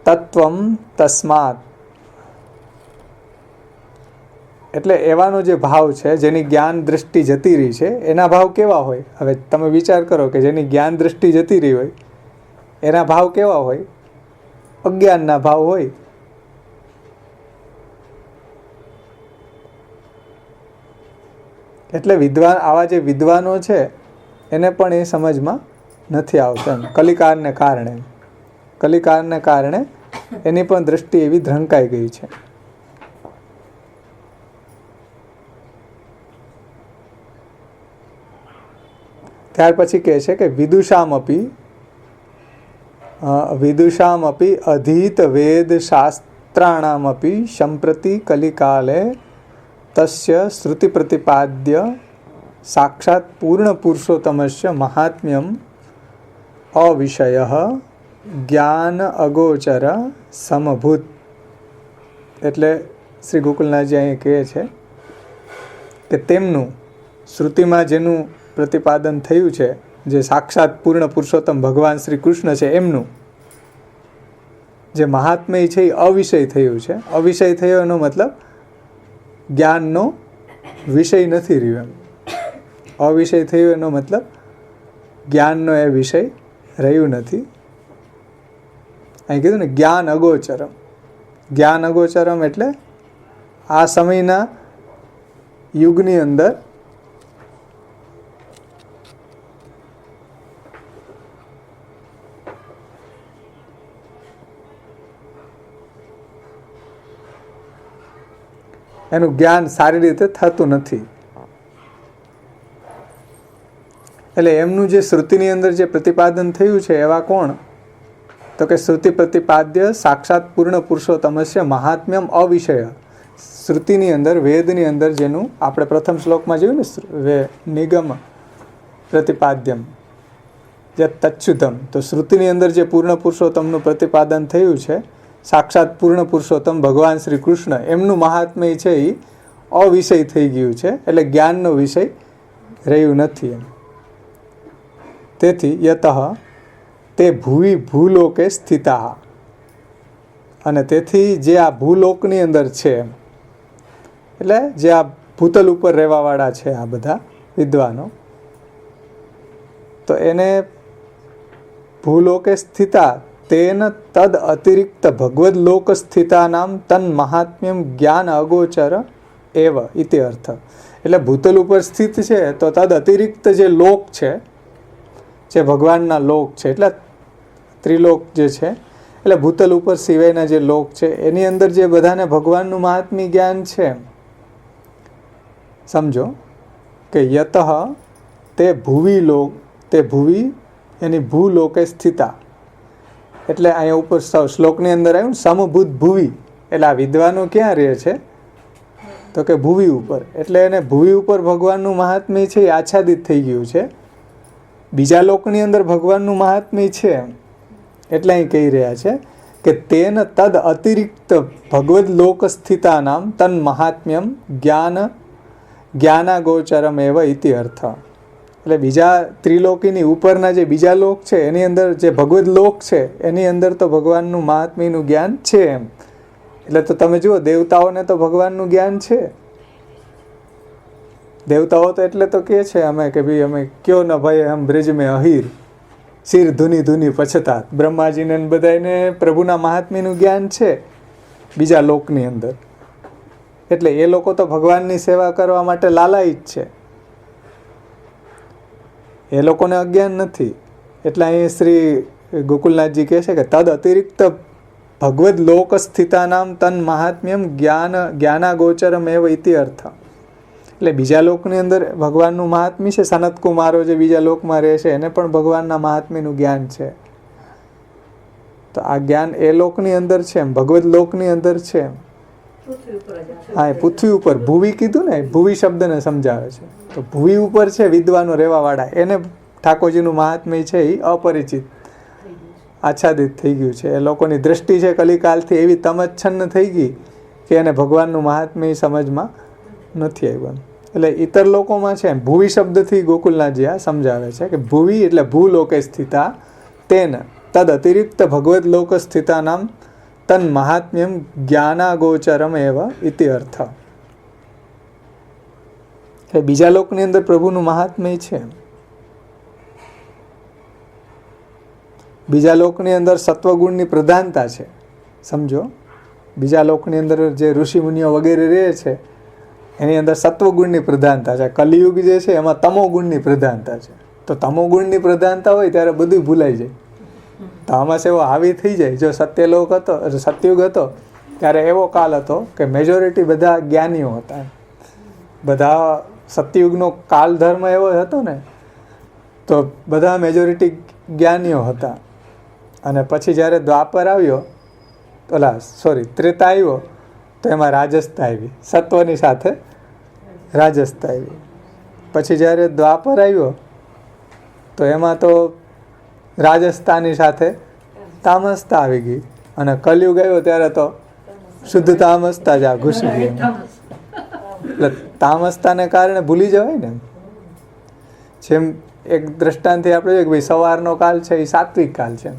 તત્વમ તસ્માત. એટલે એવાનો જે ભાવ છે, જેની જ્ઞાન દૃષ્ટિ જતી રહી છે, એના ભાવ કેવા હોય? હવે તમે વિચાર કરો કે જેની જ્ઞાન દૃષ્ટિ જતી રહી હોય એના ભાવ કેવા હોય? અજ્ઞાનના ભાવ હોય. એટલે વિદ્વાન, આવા જે વિદ્વાનો છે એને પણ એ સમજમાં નથી આવતા. કલિકારને કારણે એની પણ દૃષ્ટિ એવી ઢંકાઈ ગઈ છે. ત્યાર પછી કહે છે કે વિદુષામપી અધીત વેદ શાસ્ત્રાણામપી સંપ્રતિ કલિકાલે તસ્ય શ્રુતિ પ્રતિપાદ્ય સાક્ષાત પૂર્ણ પુરુષોત્તમસ્ય મહાત્મ્યમ અવિષય જ્ઞાન અગોચર સમભૂત. એટલે શ્રી ગોકુલનાથજી અહીં કહે છે કે તેમનું શ્રુતિમાં જેનું પ્રતિપાદન થયું છે, જે સાક્ષાત પૂર્ણ પુરુષોત્તમ ભગવાન શ્રી કૃષ્ણ છે, એમનું જે મહાત્મ્ય છે એ અવિષય થયું છે. અવિષય થયો એનો મતલબ જ્ઞાનનો વિષય નથી રહ્યો એમ. અવિષય થયો એનો મતલબ જ્ઞાનનો એ વિષય રહ્યું નથી. અહીં કીધું ને જ્ઞાન અગોચરમ. જ્ઞાન અગોચરમ એટલે આ સમયના યુગની અંદર એનું જ્ઞાન સારી રીતે થતું નથી. એટલે એમનું જે શ્રુતિની અંદર જે પ્રતિપાદન થયું છે એવા કોણ? તો કે શ્રુતિ પ્રતિપાદ્ય સાક્ષાત પૂર્ણ પુરુષોત્તમસ્ય મહાત્મ્યમ અવિષય. શ્રુતિની અંદર, વેદની અંદર જેનું આપણે પ્રથમ શ્લોકમાં જોયું ને, નિગમ પ્રતિપાદ્યમ જે તચ્છુતમ, તો શ્રુતિની અંદર જે પૂર્ણ પુરુષોત્તમનું પ્રતિપાદન થયું છે, સાક્ષાત પૂર્ણ પુરુષોત્તમ ભગવાન શ્રી કૃષ્ણ, એમનું મહાત્મ્ય છે એ અવિષય થઈ ગયું છે. એટલે જ્ઞાનનો વિષય રહ્યું નથી એમ. તેથી યતઃ તે ભૂવિ ભૂલોકે સ્થિતા. અને તેથી જે આ ભૂલોકની અંદર છે, એટલે જે આ ભૂતલ ઉપર રહેવાવાળા છે આ બધા વિદ્વાનો, તો એને ભૂલોકે સ્થિતા તેન તદ અતિરિક્ત ભગવદ લોક સ્થિતાનામ તન મહાત્મ્યમ જ્ઞાન અગોચર એવ ઇતિ અર્થ. એટલે ભૂતલ ઉપર સ્થિત છે તો તદ અતિરિક્ત જે લોક છે, જે ભગવાનના લોક છે, એટલે ત્રિલોક જે છે, એટલે ભૂતલ ઉપર સિવાયના જે લોક છે એની અંદર જે બધાને ભગવાનનું મહાત્મ્ય જ્ઞાન છે, સમજો કે યતઃ તે ભુવી લોક, તે ભુવી એની ભૂલોકે સ્થિતા. એટલે અહીંયા ઉપર શ્લોકની અંદર આવ્યું સમભૂત ભુવી. એટલે આ વિદ્વાનો ક્યાં રહે છે? તો કે ભુવી ઉપર. એટલે એને ભુવી ઉપર ભગવાનનું મહાત્મ્ય છે એ આચ્છાદિત થઈ ગયું છે. બીજા લોકની અંદર ભગવાનનું મહાત્મ્ય છે, એટલે અહીં કહી રહ્યા છે કે તેન તદ અતિરિક્ત ભગવદ લોક સ્થિતાનામ તન મહાત્મ્યમ જ્ઞાનાગોચરમ એવ ઇતિ અર્થ. એટલે બીજા ત્રિલોકીની ઉપરના જે બીજા લોક છે એની અંદર જે ભગવદ લોક છે એની અંદર તો ભગવાનનું મહાત્મ્યનું જ્ઞાન છે એમ. એટલે તો તમે જુઓ, દેવતાઓને તો ભગવાનનું જ્ઞાન છે. દેવતાઓ તો એટલે તો કહે છે અમે કે ભાઈ અમે ક્યો ન ભાઈ હમ બ્રિજ મેં અહીર શિર ધુની ધુની પછતાત. બ્રહ્માજીને બધાને પ્રભુના મહાત્મ્યનું જ્ઞાન છે બીજા લોકની અંદર. એટલે એ લોકો તો ભગવાનની સેવા કરવા માટે લાલાયિત છે, એ લોકોને અજ્ઞાન નથી. એટલે અહીં શ્રી ગોકુલનાથજી કહે છે કે તદ અતિરિક્ત ભગવદ લોક સ્થિતાનામ તન મહાત્મ્યમ જ્ઞાનાગોચરમ એવ ઇતિ અર્થ. એટલે બીજા લોકની અંદર ભગવાનનું મહાત્મ્ય છે. સનત કુમારો જે બીજા લોકમાં રહે છે એને પણ ભગવાનના મહાત્મ્યનું જ્ઞાન છે. તો આ જ્ઞાન એ લોકની અંદર છે, ભગવદ લોકની અંદર છે. હા, પૃથ્વી ઉપર ભુવી કીધું ને, ભુવી શબ્દને સમજાવે છે. તો ભુવી ઉપર છે વિદ્વાનો રહેવાવાળા, એને ઠાકોરજીનું મહાત્મ્ય છે એ અપરિચિત, આચ્છાદિત થઈ ગયું છે. એ લોકોની દ્રષ્ટિ છે કલિકાલથી એવી તમચ્છન્ન થઈ ગઈ કે એને ભગવાનનું મહાત્મ્ય સમજમાં નથી આવ્યું. એટલે ઇતર લોકોમાં છે ભુવી શબ્દથી ગોકુલનાથજી આ સમજાવે છે કે ભુવી એટલે ભૂલોકે સ્થિતા તેન તદ અતિરિક્ત ભગવદ લોક સ્થિતા નામ તન મહાત્મ્યમ જ્ઞાનાગોચરમ એવ ઇતિ અર્થ. એટલે બીજા લોકની અંદર પ્રભુનું મહાત્મ્ય છે. બીજા લોકની અંદર સત્વગુણની પ્રધાનતા છે. સમજો, બીજા લોકની અંદર જે ઋષિ મુનિઓ વગેરે રહે છે એની અંદર સત્વગુણની પ્રધાનતા છે. કલિયુગ જે છે એમાં તમોગુણની પ્રધાનતા છે. તો તમોગુણની પ્રધાનતા હોય ત્યારે બધું ભૂલાઈ જાય. તો આમાં એવો હાવી થઈ જાય. જો સત્યલોક હતો, સતયુગ હતો ત્યારે એવો કાલ હતો કે મેજોરિટી બધા જ્ઞાનીઓ હતા. બધા સતયુગનો કાલ ધર્મ એવો હતો ને, તો બધા મેજોરિટી જ્ઞાનીઓ હતા. અને પછી જ્યારે દ્વાપર આવ્યો, ત્રેતા આવ્યો, તો એમાં રાજસ્થા આવી, સત્વની સાથે રાજસ્થા આવી. પછી જ્યારે દ્વાપર આવ્યો તો એમાં તો રાજસ્થાની સાથે તામસતા આવી ગઈ. અને કલયુગ આવ્યો ત્યારે તો શુદ્ધ તામસતા જ આ ઘૂસી ગઈ. એટલે તામસતાને કારણે ભૂલી જવાય ને. જેમ એક દ્રષ્ટાંતથી આપણે જોઈએ કે ભાઈ સવારનો કાલ છે એ સાત્વિક કાલ છે,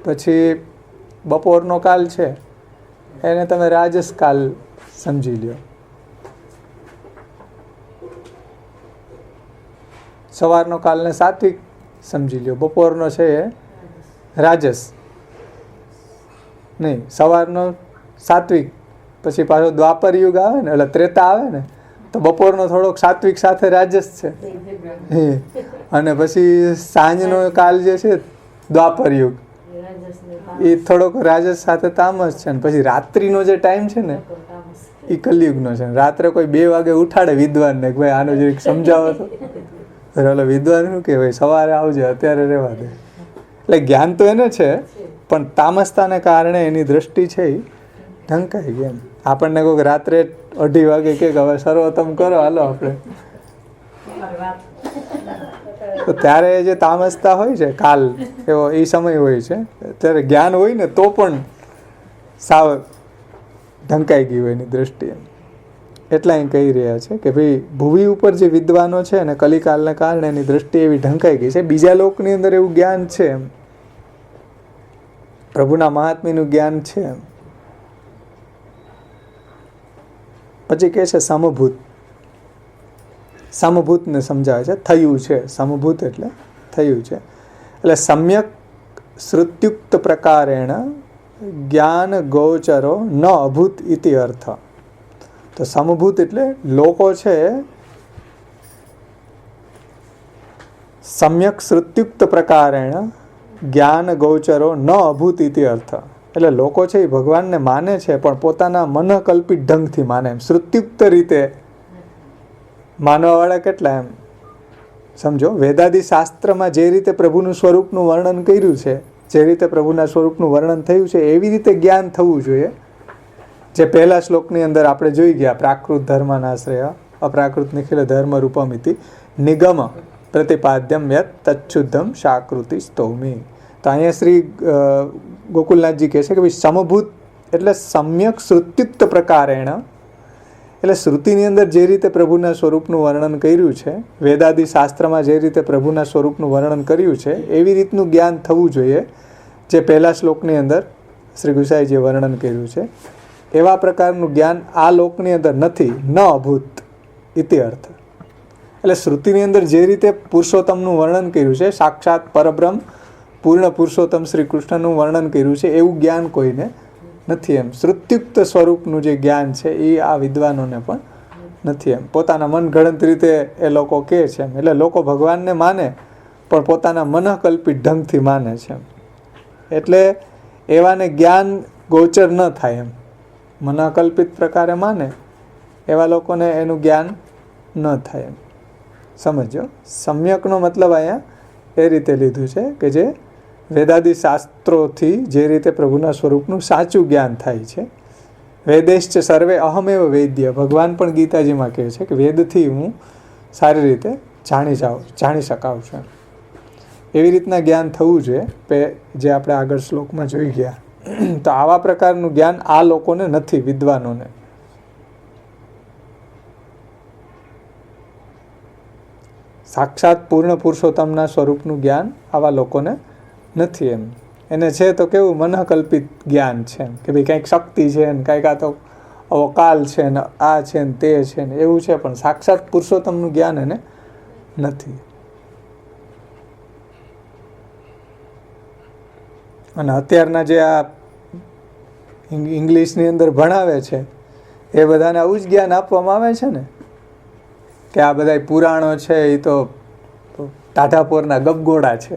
પછી બપોરનો કાલ છે એને તમે રાજસ કાલ સમજી લ્યો. સવારનો કાલને સાત્વિક સમજી લ્યો, બપોરનો છે એ રાજસ નહીં. સવારનો સાત્વિક, પછી પાછો દ્વાપર યુગ આવે ને એટલે ત્રેતા આવે ને તો બપોરનો થોડોક સાત્વિક સાથે રાજસ છે. અને પછી સાંજનો કાલ જે છે દ્વાપર યુગ એ થોડોક રાજસ સાથે તામસ છે. ને પછી રાત્રિનો જે ટાઈમ છે ને એ કલયુગનો છે. રાત્રે કોઈ 2 વાગે ઉઠાડે વિદ્વાનને કે ભાઈ આનો જરીક સમજાવો તો, એટલે વિદ્વાન શું કે ભાઈ સવારે આવજે, અત્યારે રહેવા દે. એટલે જ્ઞાન તો એને છે પણ તામસતાને કારણે એની દ્રષ્ટિ છે એ ઢંકાઈ ગઈ. આપણને કોઈક રાત્રે 2:30 વાગે કે હવે સર્વોત્તમ કરો હાલો આપણે, તો ત્યારે જે તામસતા હોય છે કાલ એવો એ સમય હોય છે ત્યારે જ્ઞાન હોય ને તો પણ સાવ ઢંકાઈ ગઈ હોય એની દ્રષ્ટિએ. એટલા અહીં કહી રહ્યા છે કે ભાઈ ભૂમિ ઉપર જે વિદ્વાનો છે અને કલિકાલને કારણે એની દ્રષ્ટિ એવી ઢંકાઈ ગઈ છે. બીજા લોકની અંદર એવું જ્ઞાન છે, પ્રભુના મહાત્મ્યનું જ્ઞાન છે. પછી કહે છે સમભૂત. સમભૂતને સમજાવે છે, થયું છે. સમભૂત એટલે થયું છે. એટલે સમ્યક શ્રુત્યુક્ત પ્રકારેણ જ્ઞાન ગોચરો ન અભૂત ઇતિ અર્થ. તો સમભૂત એટલે લોકો છે સમ્યક શ્રુત્યુક્ત પ્રકારેણ જ્ઞાન ગોચરો ન અભૂત ઇતિ અર્થ. એટલે લોકો છે એ ભગવાનને માને છે પણ પોતાના મનકલ્પિત ઢંગથી માને. એમ શ્રુત્યુક્ત રીતે માનવાવાળા કેટલા એમ સમજો. વેદાદી શાસ્ત્રમાં જે રીતે પ્રભુનું સ્વરૂપનું વર્ણન કર્યું છે, જે રીતે પ્રભુના સ્વરૂપનું વર્ણન થયું છે એવી રીતે જ્ઞાન થવું જોઈએ. જે પહેલા શ્લોકની અંદર આપણે જોઈ ગયા, પ્રાકૃત ધર્માનાશ્રય અપ્રાકૃત નિખિલ ધર્મ રૂપમિતિ નિગમ પ્રતિપાદ્યમ યત તચ્છુદ્ધમ શાકૃતિ સ્તૌમી. તો અહીંયા શ્રી ગોકુલનાથજી કહે છે કે ભાઈ સમભૂત એટલે સમ્યક શ્રુત્યુક્ત પ્રકારેણ, એટલે શ્રુતિની અંદર જે રીતે પ્રભુના સ્વરૂપનું વર્ણન કર્યું છે, વેદાદી શાસ્ત્રમાં જે રીતે પ્રભુના સ્વરૂપનું વર્ણન કર્યું છે એવી રીતનું જ્ઞાન થવું જોઈએ. જે પહેલા શ્લોકની અંદર શ્રી ગુસાઈજીએ વર્ણન કર્યું છે એવા પ્રકારનું જ્ઞાન આ લોકની અંદર નથી. ન અભૂત ઇતિ અર્થ. એટલે શ્રુતિની અંદર જે રીતે પુરુષોત્તમનું વર્ણન કર્યું છે, સાક્ષાત પરબ્રહ્મ પૂર્ણ પુરુષોત્તમ શ્રી કૃષ્ણનું વર્ણન કર્યું છે એવું જ્ઞાન કોઈને નથી. એમ શ્રુત્યુક્ત સ્વરૂપનું જે જ્ઞાન છે એ આ વિદ્વાનોને પણ નથી. એમ પોતાના મનગણત રીતે એ લોકો કહે છે. એમ એટલે લોકો ભગવાનને માને પણ પોતાના મનકલ્પિત ઢંગથી માને છે. એટલે એવાને જ્ઞાન ગોચર ન થાય. એમ મનકલ્પિત પ્રકારે માને એવા લોકોને એનું જ્ઞાન ન થાય. એમ સમજો. સમ્યકનો મતલબ અહીંયા એ રીતે લીધું છે કે જે વેદાદી શાસ્ત્રોથી જે રીતે પ્રભુના સ્વરૂપનું સાચું જ્ઞાન થાય છે. વેદેશ્ચ સર્વે અહમેવ વેદ્ય. ભગવાન પણ ગીતાજીમાં કહે છે કે વેદથી હું સારી રીતે જાણી શકાવું છું. એવી રીતના જ્ઞાન થવું જોઈએ જે આપણે આગળ શ્લોકમાં જોઈ ગયા. તો આવા પ્રકારનું જ્ઞાન આ લોકોને નથી, વિદ્વાનોને. સાક્ષાત પૂર્ણ પુરુષોત્તમના સ્વરૂપનું જ્ઞાન આવા લોકોને નથી. એમ એને છે તો કેવું મનઃકલ્પિત જ્ઞાન છે, કે ભાઈ કંઈક શક્તિ છે ને કંઈક આ તો અવકાલ છે ને આ છે ને તે છે ને એવું છે, પણ સાક્ષાત પુરુષોત્તમનું જ્ઞાન એને નથી. અને અત્યારના જે આ ઇંગ્લિશની અંદર ભણાવે છે એ બધાને આવું જ જ્ઞાન આપવામાં આવે છે ને, કે આ બધા પુરાણો છે એ તો ટાઢાપોરના ગપગોળા છે.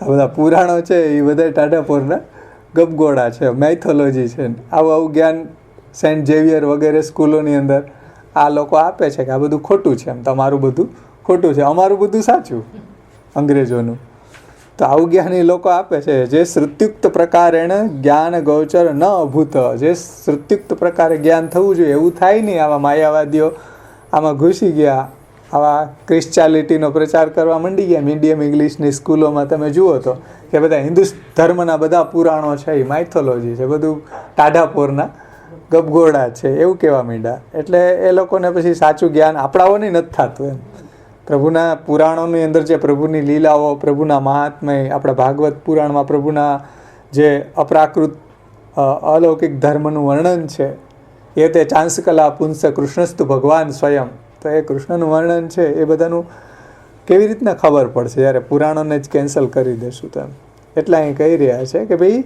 આ બધા પુરાણો છે એ બધા ટાઢાપોરના ગપગોળા છે, માઇથોલોજી છે. આવું જ્ઞાન સેન્ટ ઝેવિયર વગેરે સ્કૂલોની અંદર આ લોકો આપે છે કે આ બધું ખોટું છે, એમ તમારું બધું ખોટું છે, અમારું બધું સાચું, અંગ્રેજોનું. તો આવું જ્ઞાન એ લોકો આપે છે. જે શ્રુત્યુક્ત પ્રકારેણ જ્ઞાન ગોચર ન અભૂત, જે શ્રુત્યુક્ત પ્રકારે જ્ઞાન થવું જોઈએ એવું થાય નહીં. આવા માયાવાદીઓ આમાં ઘૂસી ગયા, આવા ક્રિશ્ચાલિટીનો પ્રચાર કરવા માંડી ગયા. મીડિયમ ઇંગ્લિશની સ્કૂલોમાં તમે જુઓ તો કે બધા હિન્દુ ધર્મના બધા પુરાણો છે એ માઇથોલોજી છે, બધું ટાઢાપોરના ગપગોળા છે એવું કહેવા માંડ્યા. એટલે એ લોકોને પછી સાચું જ્ઞાન આપણાઓને નથી થતું. એમ પ્રભુના પુરાણોની અંદર જે પ્રભુની લીલાઓ, પ્રભુના મહાત્મય, આપણા ભાગવત પુરાણમાં પ્રભુના જે અપ્રાકૃત અલૌકિક ધર્મનું વર્ણન છે એ તે ચાંસકલા પુંસ કૃષ્ણસ્તુ ભગવાન સ્વયં, તો એ કૃષ્ણનું વર્ણન છે એ બધાનું કેવી રીતના ખબર પડશે જ્યારે પુરાણોને જ કેન્સલ કરી દેશું તો. એટલે અહીં કહી રહ્યા છે કે ભાઈ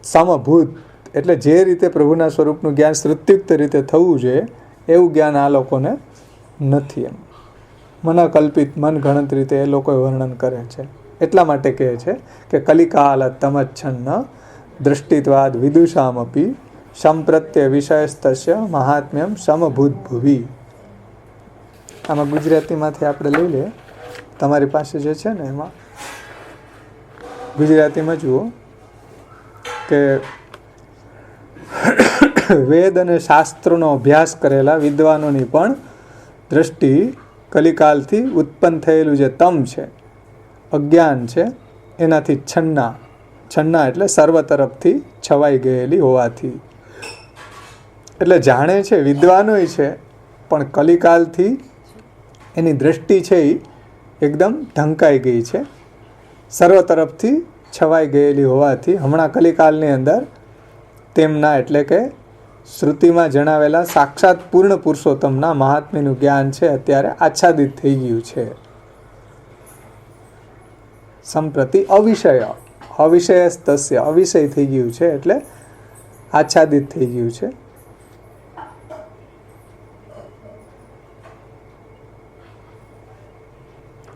સમભૂત એટલે જે રીતે પ્રભુના સ્વરૂપનું જ્ઞાન શ્રુત્યુક્ત રીતે થવું જોઈએ એવું જ્ઞાન આ લોકોને નથી. એમ મનકલ્પિત મનગણત રીતે એ લોકો વર્ણન કરે છે. એટલા માટે કહે છે કે કલિકાલ તમચ્છન્ન દૃષ્ટિત્વાદ વિદુષામપી સંપ્રત્ય વિષયસ્તસ્ય મહાત્મ્યમ સમભૂત ભુવિ. આમાં ગુજરાતીમાંથી આપણે લઈ લઈએ, તમારી પાસે જે છે ને એમાં ગુજરાતીમાં જુઓ કે વેદ અને શાસ્ત્રોનો અભ્યાસ કરેલા વિદ્વાનોની પણ દ્રષ્ટિ કલિકાલથી ઉત્પન્ન થયેલું જે તમ છે, અજ્ઞાન છે, એનાથી છન્ના એટલે સર્વ તરફથી છવાઈ ગયેલી હોવાથી. એટલે જાણે છે વિદ્વાનોય છે, પણ કલિકાલથી એની દ્રષ્ટિ છે એ એકદમ ઢંકાઈ ગઈ છે, સર્વ તરફથી છવાઈ ગયેલી હોવાથી હમણાં કલિકાલની અંદર તેમના એટલે કે શ્રુતિમાં જણાવેલા સાક્ષાત પૂર્ણ પુરુષોત્તમના મહાત્મ્યનું જ્ઞાન છે અત્યારે આચ્છાદિત થઈ ગયું છે. સંપ્રતિ અવિષયસ્તસ્ય અવિષય થઈ ગયું છે એટલે આચ્છાદિત થઈ ગયું છે.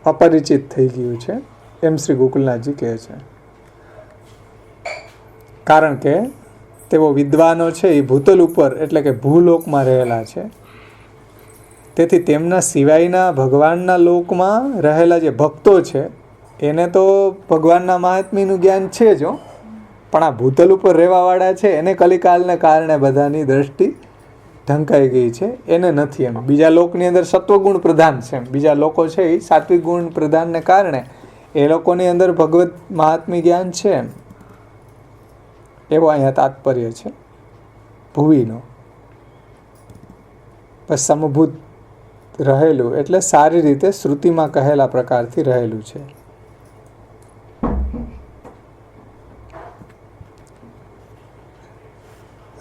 અપરિચિત થઈ ગયું છે એમ શ્રી ગોકુલનાથજી કહે છે. કારણ કે તેઓ વિદ્વાનો છે એ ભૂતલ ઉપર એટલે કે ભૂલોકમાં રહેલા છે. તેથી તેમના સિવાયના ભગવાનના લોકમાં રહેલા જે ભક્તો છે એને તો ભગવાનના મહાત્મ્યનું જ્ઞાન છે જ, પણ આ ભૂતલ ઉપર રહેવાવાળા છે એને કલિકાલને કારણે બધાની દ્રષ્ટિ ઢંકાઈ ગઈ છે, એને નથી. એમ બીજા લોકની અંદર સત્વગુણ પ્રધાન છે, એમ બીજા લોકો છે એ સાત્વિક ગુણ પ્રધાનને કારણે એ લોકોની અંદર ભગવત મહાત્મ્ય જ્ઞાન છે. એમ એવો અહીંયા તાત્પર્ય છે ભુવિનો. બસ સમભૂત રહેલું એટલે સારી રીતે શ્રુતિમાં કહેલા પ્રકારથી રહેલું છે.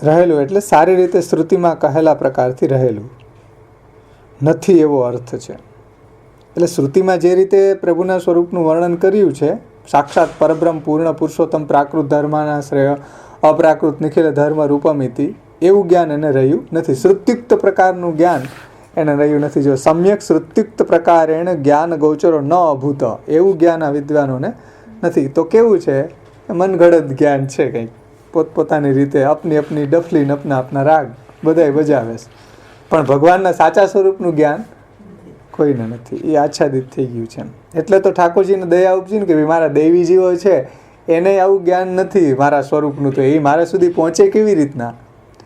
રહેલું એટલે સારી રીતે શ્રુતિમાં કહેલા પ્રકારથી રહેલું નથી એવો અર્થ છે. એટલે શ્રુતિમાં જે રીતે પ્રભુના સ્વરૂપનું વર્ણન કર્યું છે, સાક્ષાત પરબ્રહ્મ પૂર્ણ પુરુષોત્તમ પ્રાકૃત ધર્મના શ્રેય અપ્રાકૃત નિખિલ ધર્મ રૂપમિતિ એવું જ્ઞાન એને રહ્યું નથી. શ્રુત્યુક્ત પ્રકારનું જ્ઞાન એને રહ્યું નથી. જો સમ્યક શ્રુત્યુક્ત પ્રકારેણ જ્ઞાન ગોચરો ન અભૂત એવું જ્ઞાન આ વિદ્વાનોને નથી. તો કેવું છે, મનગઢત જ્ઞાન છે, કંઈક પોતપોતાની રીતે અપની અપની ડફલી ને અપના રાગ બધાય બજાવે છે, પણ ભગવાનના સાચા સ્વરૂપનું જ્ઞાન કોઈને નથી. એ આચ્છાદિત થઈ ગયું છે. એટલે તો ઠાકોરજીને દયા ઉપજી ને કે ભાઈ મારા દૈવી જીવો છે એને આવું જ્ઞાન નથી મારા સ્વરૂપનું, તો એ મારા સુધી પહોંચે કેવી રીતના?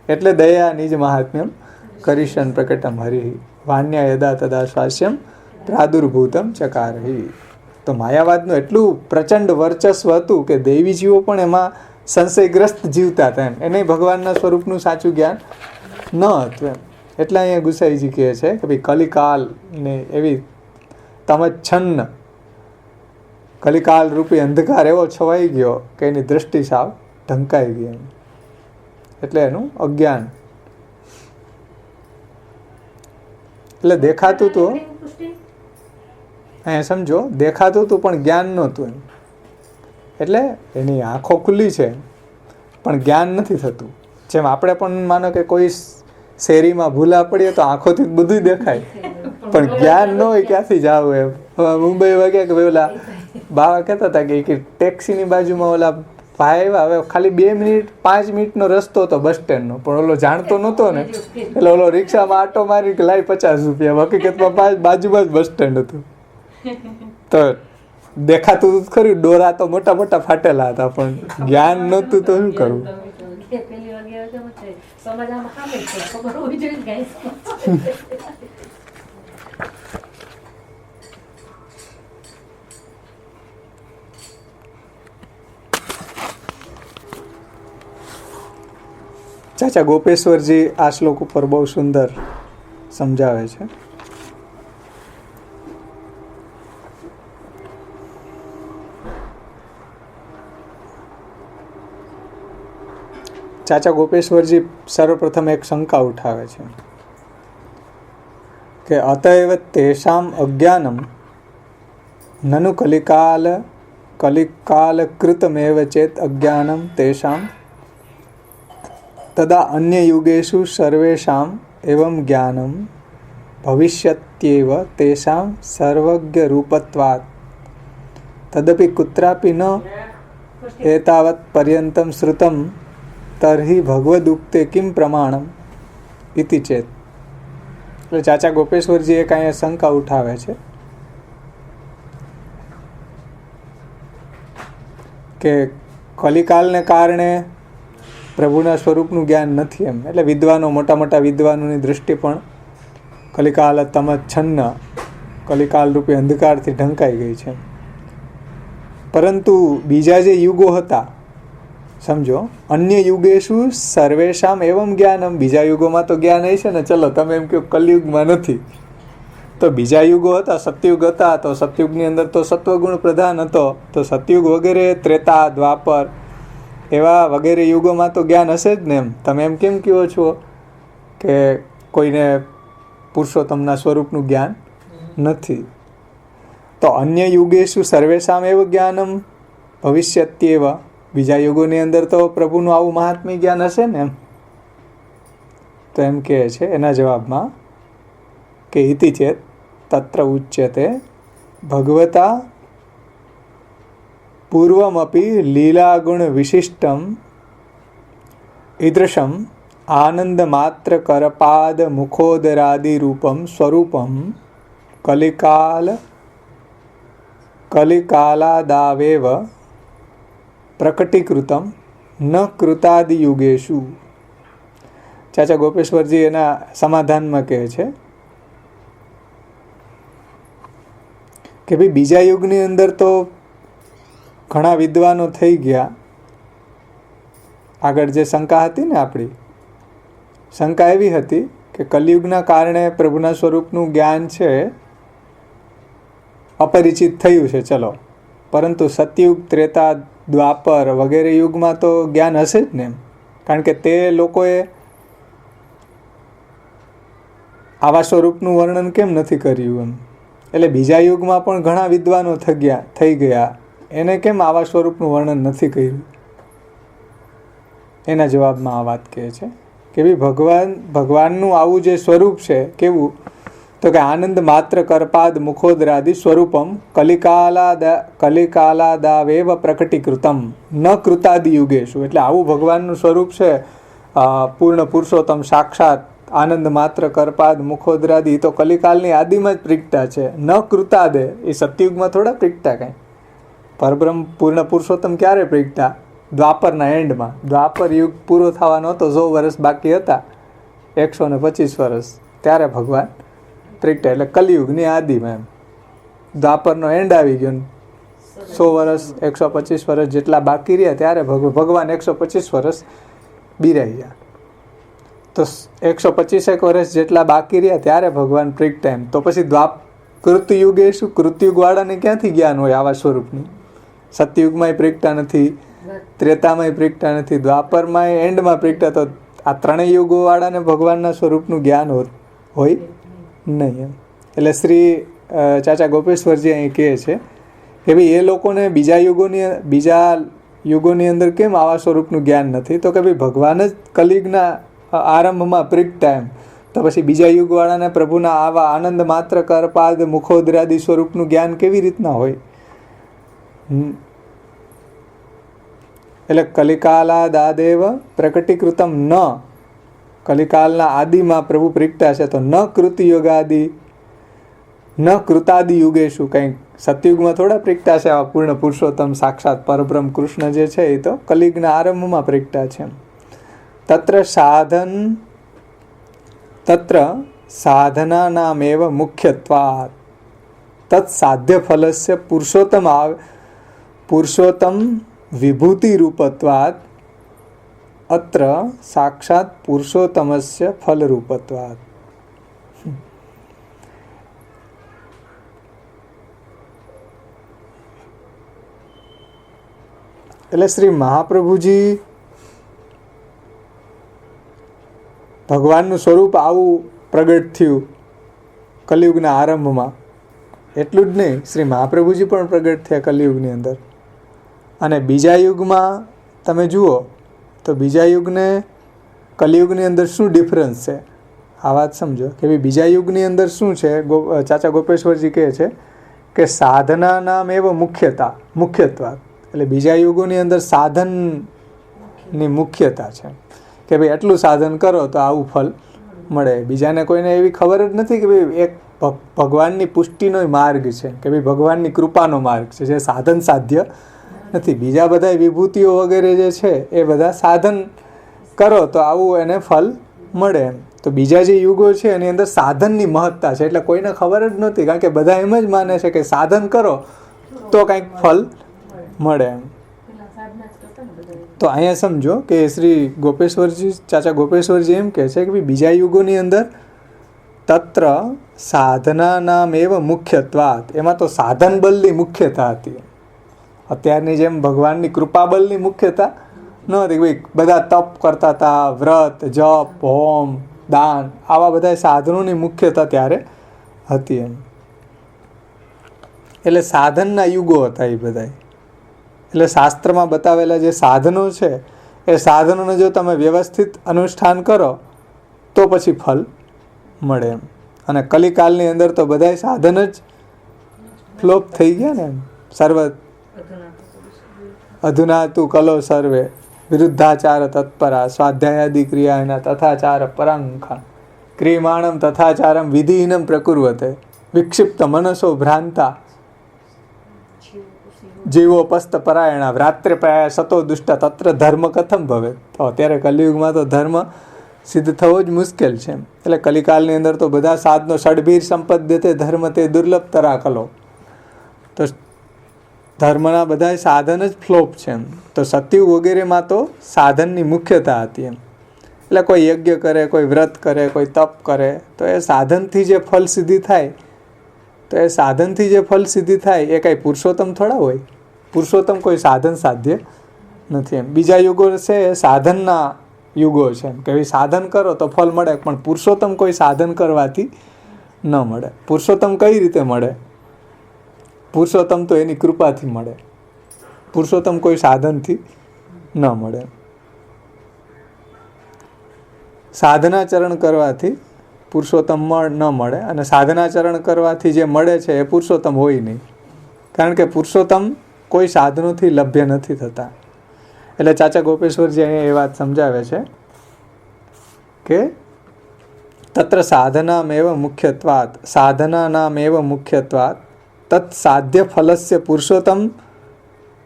એટલે દયા નિજ મહાત્મ્યમ કરીશન પ્રકટમ હરિ વાણ્યા યદા તદા સ્વાસ્યમ પ્રાદુર્ભૂતમ ચકારહિ. તો માયાવાદનું એટલું પ્રચંડ વર્ચસ્વ હતું કે દૈવી જીવો પણ એમાં સંશયગ્રસ્ત જીવતા હતા એમ. એને ભગવાનના સ્વરૂપનું સાચું જ્ઞાન ન હતું એમ. એટલે અહીંયા ગુસાઈજી કહે છે કે ભાઈ કલિકાલ ને એવી તમચ્છન્ન કલિકાલ રૂપી અંધકાર એવો છવાઈ ગયો કે એની દ્રષ્ટિ સાવ ઢંકાઈ ગઈ એમ. એટલે એનું અજ્ઞાન. એટલે દેખાતું તો અહીંયા સમજો, દેખાતું હતું પણ જ્ઞાન નહોતું એમ. એટલે એની આંખો ખુલ્લી છે પણ જ્ઞાન નથી થતું. જેમ આપણે પણ માનો કે કોઈ શેરીમાં ભૂલા પડીએ તો આંખોથી બધું દેખાય પણ જ્ઞાન ન હોય ક્યાંથી જાવ એમ. મુંબઈ વાગ્યા કે ભાઈ ઓલા બાવા કહેતા હતા કે ટેક્સીની બાજુમાં ઓલા ભાઈ હવે ખાલી 2 મિનિટ 5 મિનિટનો રસ્તો હતો બસ સ્ટેન્ડનો, પણ ઓલો જાણતો નહોતો ને એટલે ઓલો રિક્ષામાં આટો મારી કે લાઈ 50 રૂપિયા. હકીકતમાં બાજુમાં જ બસ સ્ટેન્ડ હતું. તો દેખાતું ખરું, ડોરા તો મોટા મોટા ફાટેલા હતા પણ જ્ઞાન નહોતું તો શું કરવું. ચાચા ગોપેશ્વરજી આ શ્લોક ઉપર બહુ સુંદર સમજાવે છે. ચાચા ગોપેશ્વરજી સર્વપ્રથમ એક શંકા ઉઠાવે છે કે અતએવ તેષામ અજ્ઞાનમ નનુ કલિકાલ કૃતમેવ ચેત અજ્ઞાનમ તેષામ તદા અન્ય યુગેષુ સર્વેષામ એવં જ્ઞાનમ ભવિષ્યત્યેવ તેષામ સર્વજ્ઞ રૂપત્વાत् તદપિ કુત્રાપી ન એતાવત પર્યંતમ શ્રુતમ તર્હિ ભગવદુક્તે કિમ પ્રમાણમ ઇતિ ચેત. એટલે ચાચા ગોપેશ્વરજી એક અહીંયા શંકા ઉઠાવે છે કે કલિકાલને કારણે પ્રભુના સ્વરૂપનું જ્ઞાન નથી એમ. એટલે વિદ્વાનો, મોટા મોટા વિદ્વાનોની દૃષ્ટિ પણ કલિકાલ તમચ્છન્ન કલિકાલ રૂપી અંધકારથી ઢંકાઈ ગઈ છે. પરંતુ બીજા જે યુગો હતા, સમજો, અન્ય યુગેશુ સર્વેશામ એવમ જ્ઞાનમ, બીજા યુગોમાં તો જ્ઞાન હશે ને. ચલો તમે એમ કહો કલયુગમાં નથી, તો બીજા યુગો હતા, સતયુગ હતા, તો સતયુગની અંદર તો સત્વગુણ પ્રધાન હતો, તો સતયુગ વગેરે, ત્રેતા, દ્વાપર એવા વગેરે યુગોમાં તો જ્ઞાન હશે જ ને એમ. તમે એમ કેમ કહો છો કે કોઈને પુરુષોત્તમના સ્વરૂપનું જ્ઞાન નથી? તો અન્ય યુગેશુ સર્વેશામ એવ જ્ઞાનમ ભવિષ્યત્યેવ, બીજા યુગોની અંદર તો પ્રભુનું આવું મહાત્મ્ય જ્ઞાન હશે ને એમ. તો એમ કહે છે એના જવાબમાં કે ઇતિ ચેત તત્ર ઉચ્યતે ભગવતા પૂર્વમપી લીલાગુણ વિશિષ્ટમ ઈદૃશમ આનંદ માત્ર કરપાદ મુખોદરાદિ રૂપમ સ્વરૂપમ કલિકાલાદાવેવ પ્રકટીકૃતમ ન કૃતાદિ યુગેશુ. ચાચા ગોપેશ્વરજી એના સમાધાનમાં કહે છે કે ભાઈ બીજા યુગની અંદર તો ઘણા વિદ્વાનો થઈ ગયા. આગળ જે શંકા હતી ને, આપણી શંકા એવી હતી કે કલિયુગના કારણે પ્રભુના સ્વરૂપનું જ્ઞાન છે અપરિચિત થયું છે, ચલો, પરંતુ સતયુગ, ત્રેતા, દ્વાપર વગેરે યુગમાં તો જ્ઞાન હશે જ ને એમ. કારણ કે તે લોકોએ આવા સ્વરૂપનું વર્ણન કેમ નથી કર્યું એમ. એટલે બીજા યુગમાં પણ ઘણા વિદ્વાનો થઈ ગયા, એને કેમ આવા સ્વરૂપનું વર્ણન નથી કર્યું? એના જવાબમાં આ વાત કહે છે કે ભાઈ ભગવાનનું આવું જે સ્વરૂપ છે, કેવું? તો કે આનંદ માત્ર કરપાદ મુખોદરાદિ સ્વરૂપમ કલિકાલાદાવેવ પ્રકટીકૃતમ ન કૃતાદિ યુગેશુ. એટલે આવું ભગવાનનું સ્વરૂપ છે, પૂર્ણ પુરુષોત્તમ સાક્ષાત આનંદ માત્ર કરપાદ મુખોદરાદિ, તો કલિકાલની આદિમાં જ પ્રગટા છે. ન કૃતાદે, એ સતયુગમાં થોડા પ્રગટા કાંઈ. પરબ્રહ્મ પૂર્ણ પુરુષોત્તમ ક્યારે પ્રગટા? દ્વાપરના એન્ડમાં. દ્વાપર યુગ પૂરો થવાનો હતો, 100 વર્ષ બાકી હતા, 125 વર્ષ, ત્યારે ભગવાન પ્રગટા. એટલે કલિયુગની આદિમાં એમ. દ્વાપરનો એન્ડ આવી ગયો, 100 વર્ષ 125 વર્ષ જેટલા બાકી રહ્યા ત્યારે ભગવાન 125 વર્ષ બિરાઈ ગયા. તો 125 વર્ષ જેટલા બાકી રહ્યા ત્યારે ભગવાન પ્રગટ્યા એમ. તો પછી કૃતયુગે શું? કૃતયુગવાળાને ક્યાંથી જ્ઞાન હોય આવા સ્વરૂપનું? સતયુગમાંય પ્રગટા નથી, ત્રેતામાંય પ્રગટા નથી, દ્વાપરમાંય એન્ડમાં પ્રગટા. તો આ ત્રણેય યુગોવાળાને ભગવાનના સ્વરૂપનું જ્ઞાન હોય નહીં એમ. એટલે શ્રી ચાચા ગોપેશ્વરજી અહીં કહે છે કે ભાઈ એ લોકોને બીજા યુગોની અંદર કેમ આવા સ્વરૂપનું જ્ઞાન નથી? તો કે ભાઈ ભગવાન જ કલિયુગના આરંભમાં પ્રગટા એમ. તો પછી બીજા યુગવાળાને પ્રભુના આવા આનંદ માત્ર કરપાદ મુખોદરાદિ સ્વરૂપનું જ્ઞાન કેવી રીતના હોય? એટલે કલિકાલાદાદેવ પ્રકટીકૃતમ ન, કલિકાલના આદિમાં પ્રભુ પ્રગટા છે. તો ન કૃતયુગાદિ ન કૃતાદિ યુગેશું, કંઈક સતયુગમાં થોડા પ્રગટા છે આવા પૂર્ણ પુરુષોત્તમ સાક્ષાત પરબ્રહ્મ કૃષ્ણ જે છે એ તો કલિયુગના આરંભમાં પ્રગટા છે. તત્ર સાધનાનામેવ મુખ્યત્વાत् તત્ સાધ્ય ફલસ્ય પુરુષોત્તમ વિભૂતિ રૂપત્વાत् અત્ર સાક્ષાત પુરુષોત્તમસ્ય ફલ રૂપત્વાत्. એટલે શ્રી મહાપ્રભુજી ભગવાનનું સ્વરૂપ આવું પ્રગટ થયું કલિયુગના આરંભમાં. એટલું જ નહીં, શ્રી મહાપ્રભુજી પણ પ્રગટ થયા કલિયુગની અંદર. અને બીજા યુગમાં તમે જુઓ તો બીજા યુગને કલિયુગની અંદર શું ડિફરન્સ છે? આ વાત સમજો કે ભાઈ બીજા યુગની અંદર શું છે. ચાચા ગોપેશ્વરજી કહે છે કે સાધનાનામ એવ મુખ્યત્વાत्. એટલે બીજા યુગોની અંદર સાધનની મુખ્યતા છે કે ભાઈ એટલું સાધન કરો તો આવું ફલ મળે. બીજાને કોઈને એવી ખબર જ નથી કે ભાઈ એક ભગવાનની પુષ્ટિનો માર્ગ છે, કે ભાઈ ભગવાનની કૃપાનો માર્ગ છે જે સાધન સાધ્ય નથી. બીજા બધા વિભૂતિઓ વગેરે જે છે એ બધા સાધન કરો તો આવું એને ફલ મળે એમ. તો બીજા જે યુગો છે એની અંદર સાધનની મહત્તા છે એટલે કોઈને ખબર જ નહોતી, કારણ કે બધા એમ જ માને છે કે સાધન કરો તો કંઈક ફલ મળે એમ. તો અહીંયા સમજો કે શ્રી ગોપેશ્વરજી ચાચા ગોપેશ્વરજી એમ કહે છે કે ભાઈ બીજા યુગોની અંદર તત્ર સાધનાનામેવ મુખ્યત્વાत्, એમાં તો સાધન બલની મુખ્યતા હતી. અત્યારની જેમ ભગવાનની કૃપા બલની મુખ્યતા ન હતી. ભાઈ બધા તપ કરતા હતા, વ્રત, જપ, હોમ, દાન, આવા બધા સાધનોની મુખ્યતા ત્યારે હતી એમ. એટલે સાધનના યુગો હતા એ બધા. એટલે શાસ્ત્રમાં બતાવેલા જે સાધનો છે એ સાધનોને જો તમે વ્યવસ્થિત અનુષ્ઠાન કરો તો પછી ફલ મળે એમ. અને કલિકાલની અંદર તો બધા સાધન જ ફ્લોપ થઈ ગયા ને એમ. સર્વ અધુના તું કલો સર્વે વિરુદ્ધાચાર તત્પરા સ્વાધ્યાયાદિ ક્રિયાના તથાચાર પરાંખા ક્રિયમાણમ તથાચારમ વિધિહીનમ પ્રકુર્વતે વિક્ષિપ્ત મનસો ભ્રાંતા જીવો પસ્ત પરાયણા રાત્રે પ્રાય સતો દુષ્ટ તત્ર ધર્મ કથમ ભવે. તો અત્યારે કલિયુગમાં તો ધર્મ સિદ્ધ થવો જ મુશ્કેલ છે. એટલે કલિકાલની અંદર તો બધા સાધનો ષડભીર સંપદ તે ધર્મ તે દુર્લભ તરા કલો. તો ધર્મના બધા સાધન જ ફ્લોપ છે એમ. તો સતયુગ વગેરેમાં તો સાધનની મુખ્યતા હતી એમ. એટલે કોઈ યજ્ઞ કરે, કોઈ વ્રત કરે, કોઈ તપ કરે તો એ સાધનથી જે ફલ સિદ્ધિ થાય, તો એ સાધનથી જે ફલ સિદ્ધિ થાય એ કાંઈ પુરુષોત્તમ થોડા હોય. પુરુષોત્તમ કોઈ સાધન સાધ્ય નથી એમ. બીજા યુગો છે એ સાધનના યુગો છે એમ, કે ભાઈ સાધન કરો તો ફલ મળે, પણ પુરુષોત્તમ કોઈ સાધન કરવાથી ન મળે. પુરુષોત્તમ કઈ રીતે મળે? પુરુષોત્તમ તો એની કૃપાથી મળે. પુરુષોત્તમ કોઈ સાધનથી ન મળે. સાધનાચરણ કરવાથી પુરુષોત્તમ ન મળે, અને સાધનાચરણ કરવાથી જે મળે છે એ પુરુષોત્તમ હોય નહીં, કારણ કે પુરુષોત્તમ કોઈ સાધનોથી લભ્ય નથી થતા. એટલે ચાચા ગોપેશ્વરજી અહીંયા એ વાત સમજાવે છે કે તત્ર સાધનામેવ મુખ્યત્વાत् સાધનાનામેવ મુખ્યત્વાत् તત્ સાધ્ય ફલસ્ય પુરુષોત્તમ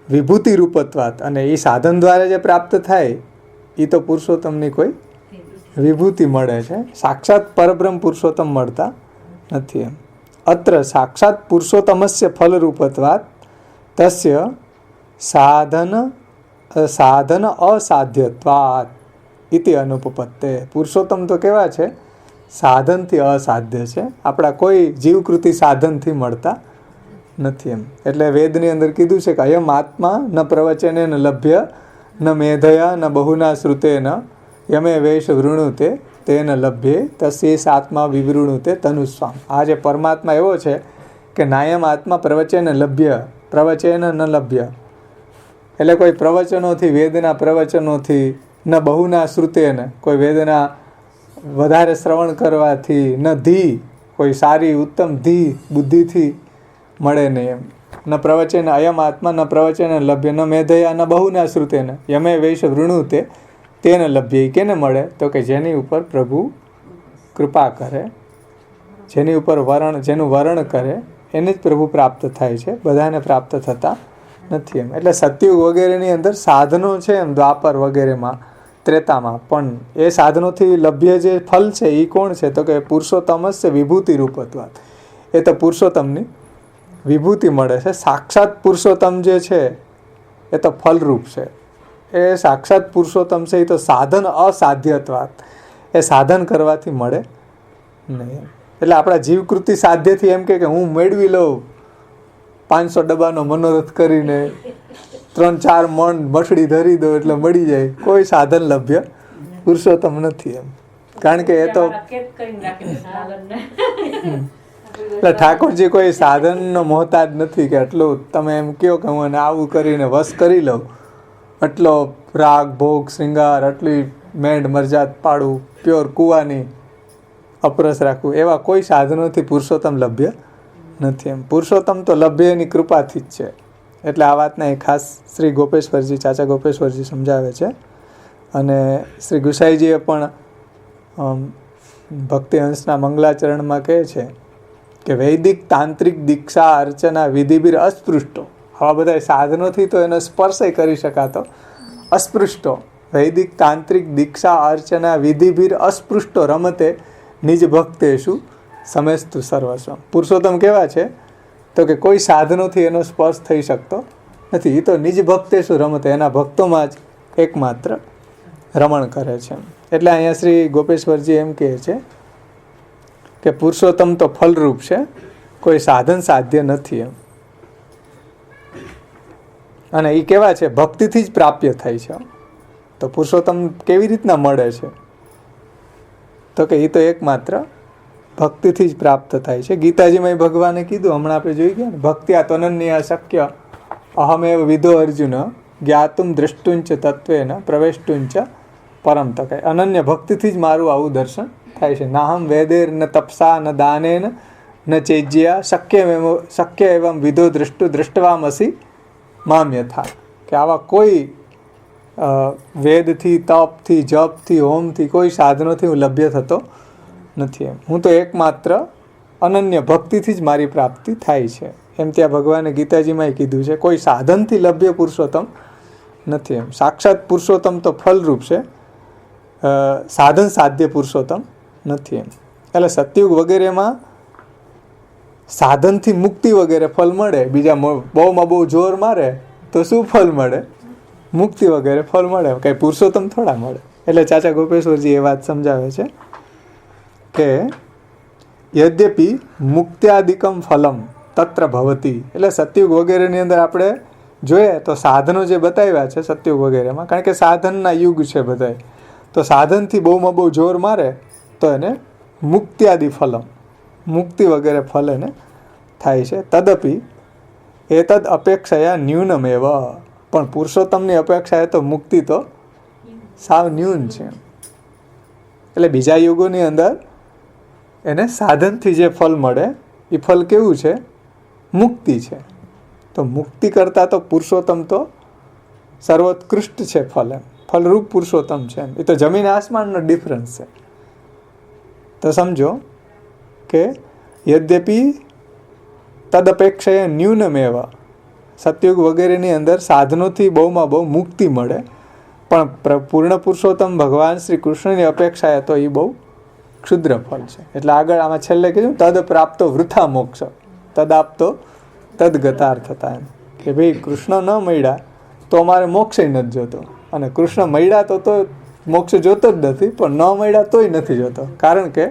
વિભૂતિ રૂપત્વાत्. અને એ સાધન દ્વારા જે પ્રાપ્ત થાય એ તો પુરુષોત્તમની કોઈ વિભૂતિ મળે છે. સાક્ષાત પરબ્રહ્મ પુરુષોત્તમ મળતા નથી એમ. અત્ર સાક્ષાત પુરુષોત્તમસ્ય ફલ રૂપત્વાत् તસ્ય સાધન અસાધ્યત્વાत् ઇતિ અનુપપત્તે. પુરુષોત્તમ તો કેવા છે? સાધનથી અસાધ્ય છે. આપણા કોઈ જીવકૃતિ સાધનથી મળતા નથી એમ. એટલે વેદની અંદર કીધું છે કે અયમ આત્મા ન પ્રવચને ન લભ્ય ન મેધયા ન બહુના શ્રુતેન યમે વૈશ વૃણુતે તેન લભ્યે તસ્યેસ આત્મા વિવૃણુતે તનુસ્વામ. આ જે પરમાત્મા એવો છે કે નાયમ આત્મા પ્રવચન લભ્ય પ્રવચન ન લભ્ય. એટલે કોઈ પ્રવચનોથી, વેદના પ્રવચનોથી, ન બહુના શ્રુતેન કોઈ વેદના વધારે શ્રવણ કરવાથી, ન ધી કોઈ સારી ઉત્તમ ધી બુદ્ધિથી મળે નહીં એમ. ન પ્રવચન અયમ આત્મા ન પ્રવચન લભ્ય ન મેધયા ન બહુના શ્રુતેન યમે વૈશ વૃણુતે તેને લભ્ય. એ કેને મળે? તો કે જેની ઉપર પ્રભુ કૃપા કરે, જેની ઉપર જેનું વરણ કરે એને જ પ્રભુ પ્રાપ્ત થાય છે, બધાને પ્રાપ્ત થતા નથી એમ. એટલે સતયુગ વગેરેની અંદર સાધનો છે એમ, દ્વાપર વગેરેમાં, ત્રેતામાં, પણ એ સાધનોથી લભ્ય જે ફલ છે એ કોણ છે? તો કે પુરુષોત્તમ જ છે, વિભૂતિ રૂપત્વાત. એ તો પુરુષોત્તમની વિભૂતિ મળે છે. સાક્ષાત પુરુષોત્તમ જે છે એ તો ફલરૂપ છે. એ સાક્ષાત પુરુષોત્તમ છે એ તો સાધન અસાધ્યત્વાત, એ સાધન કરવાથી મળે નહીં. એટલે આપણા જીવકૃતિ સાધ્યથી એમ કે હું મેળવી લઉં 500 ડબ્બાનો મનોરથ કરીને 3-4 મણ મઠડી ધરી દો એટલે મળી જાય. કોઈ સાધન લભ્ય પુરુષોત્તમ નથી એમ. કારણ કે એ તો એટલે ઠાકોરજી કોઈ સાધનનો મોહતાજ નથી કે આટલું તમે એમ કહો કે હું એને આવું કરીને વશ કરી લઉં, આટલો રાગ ભોગ શ્રૃંગાર, આટલી મેંડ મરજાત પાડું, પ્યોર કૂવાની અપરસ રાખવું, એવા કોઈ સાધનોથી પુરુષોત્તમ લભ્ય નથી એમ. પુરુષોત્તમ તો લભ્ય એની કૃપાથી જ છે. એટલે આ વાતને એ ખાસ શ્રી ગોપેશ્વરજી, ચાચા ગોપેશ્વરજી સમજાવે છે. અને શ્રી ગુસાઈજીએ પણ ભક્તિ હંસના મંગલાચરણમાં કહે છે કે વૈદિક તાંત્રિક દીક્ષા અર્ચના વિધિબીર અસ્પૃષ્ટો. આવા બધા સાધનોથી તો એનો સ્પર્શ કરી શકાતો, અસ્પૃષ્ટો વૈદિક તાંત્રિક દીક્ષા અર્ચના વિધિબીર અસ્પૃષ્ટો રમતે નિજ ભક્તેશુ સમેસ્તુ સર્વસ્વ. પુરુષોત્તમ કેવા છે? તો કે કોઈ સાધનોથી એનો સ્પર્શ થઈ શકતો નથી. એ તો નિજ ભક્તેશુ રમતે, એના ભક્તોમાં જ એકમાત્ર રમણ કરે છે. એટલે અહીંયા શ્રી ગોપેશ્વરજી એમ કહે છે કે પુરુષોત્તમ તો ફલરૂપ છે, કોઈ સાધન સાધ્ય નથી એમ. અને એ કેવા છે? ભક્તિથી જ પ્રાપ્ય થાય છે. તો પુરુષોત્તમ કેવી રીતના મળે છે? તો કે એ તો એકમાત્ર ભક્તિથી જ પ્રાપ્ત થાય છે. ગીતાજીમાં ભગવાને કીધું, હમણાં આપણે જોઈ ગયા ને, ભક્ત્યા ત્વનન્ય શક્ય અહમેવ વિદો અર્જુન જ્ઞાતુમ દ્રષ્ટુંચ તત્વેન પ્રવેષ્ટુંચ પરમ તકે. અનન્ય ભક્તિથી જ મારું આવું દર્શન થાય છે. નાહમ વેદેર ન તપસા ન દાનેન ન ચેજ્યા શક્ય એવમ વિદો દ્રષ્ટવામસી મામ્યથા. કે આવા કોઈ વેદથી, તપથી, જપથી, હોમથી, કોઈ સાધનોથી હું લભ્ય થતો નથી એમ. હું તો એકમાત્ર અનન્ય ભક્તિથી જ મારી પ્રાપ્તિ થાય છે એમ. ત્યાં ભગવાને ગીતાજીમાં કીધું છે કોઈ સાધનથી લભ્ય પુરુષોત્તમ નથી એમ. સાક્ષાત પુરુષોત્તમ તો ફલરૂપ છે, સાધન સાધ્ય પુરુષોત્તમ નથી એમ. એટલે સતયુગ વગેરેમાં સાધનથી મુક્તિ વગેરે ફલ મળે. બીજા બહુમાં બહુ જોર મારે તો શું ફલ મળે? મુક્તિ વગેરે ફલ મળે, કંઈ પુરુષોત્તમ થોડા મળે. એટલે ચાચા ગોપેશ્વરજી એ વાત સમજાવે છે કે યદ્યપિ મુક્ત્યાદિકમ ફલમ તત્ર ભવતી. એટલે સતયુગ વગેરેની અંદર આપણે જોઈએ તો સાધનો જે બતાવ્યા છે સતયુગ વગેરેમાં, કારણ કે સાધનના યુગ છે બધાય, તો સાધનથી બહુમાં બહુ જોર મારે તો એને મુક્ત્યાદિ ફલમ, મુક્તિ વગેરે ફલ એને થાય છે. તદપિ એતદ અપેક્ષાયા ન્યૂનમેવ. પણ પુરુષોત્તમની અપેક્ષાએ તો મુક્તિ તો સાવ ન્યૂન છે. એટલે બીજા યુગોની અંદર એને સાધનથી જે ફલ મળે એ ફલ કેવું છે? મુક્તિ છે. તો મુક્તિ કરતાં તો પુરુષોત્તમ તો સર્વોત્કૃષ્ટ છે ફલ એમ. ફલરૂપ પુરુષોત્તમ છે એમ. એ તો જમીન આસમાનનો ડિફરન્સ છે. તો સમજો કે યદ્યપિ તદપેક્ષાએ ન્યૂનમેવ, સતયુગ વગેરેની અંદર સાધનોથી બહુમાં બહુ મુક્તિ મળે, પણ પૂર્ણ પુરુષોત્તમ ભગવાન શ્રી કૃષ્ણની અપેક્ષાએ તો એ બહુ ક્ષુદ્ર ફલ છે. એટલે આગળ આમાં છેલ્લે કીધું તદ પ્રાપ્તો વૃથા મોક્ષ, તદ આપતો તદ ગતાર્થતા એમ. કે ભાઈ કૃષ્ણ ન મળ્યા તો અમારે મોક્ષ નથી જોતો, અને કૃષ્ણ મળ્યા તો મોક્ષ જોતો જ નથી, પણ ન મળ્યા તોય નથી જોતો. કારણ કે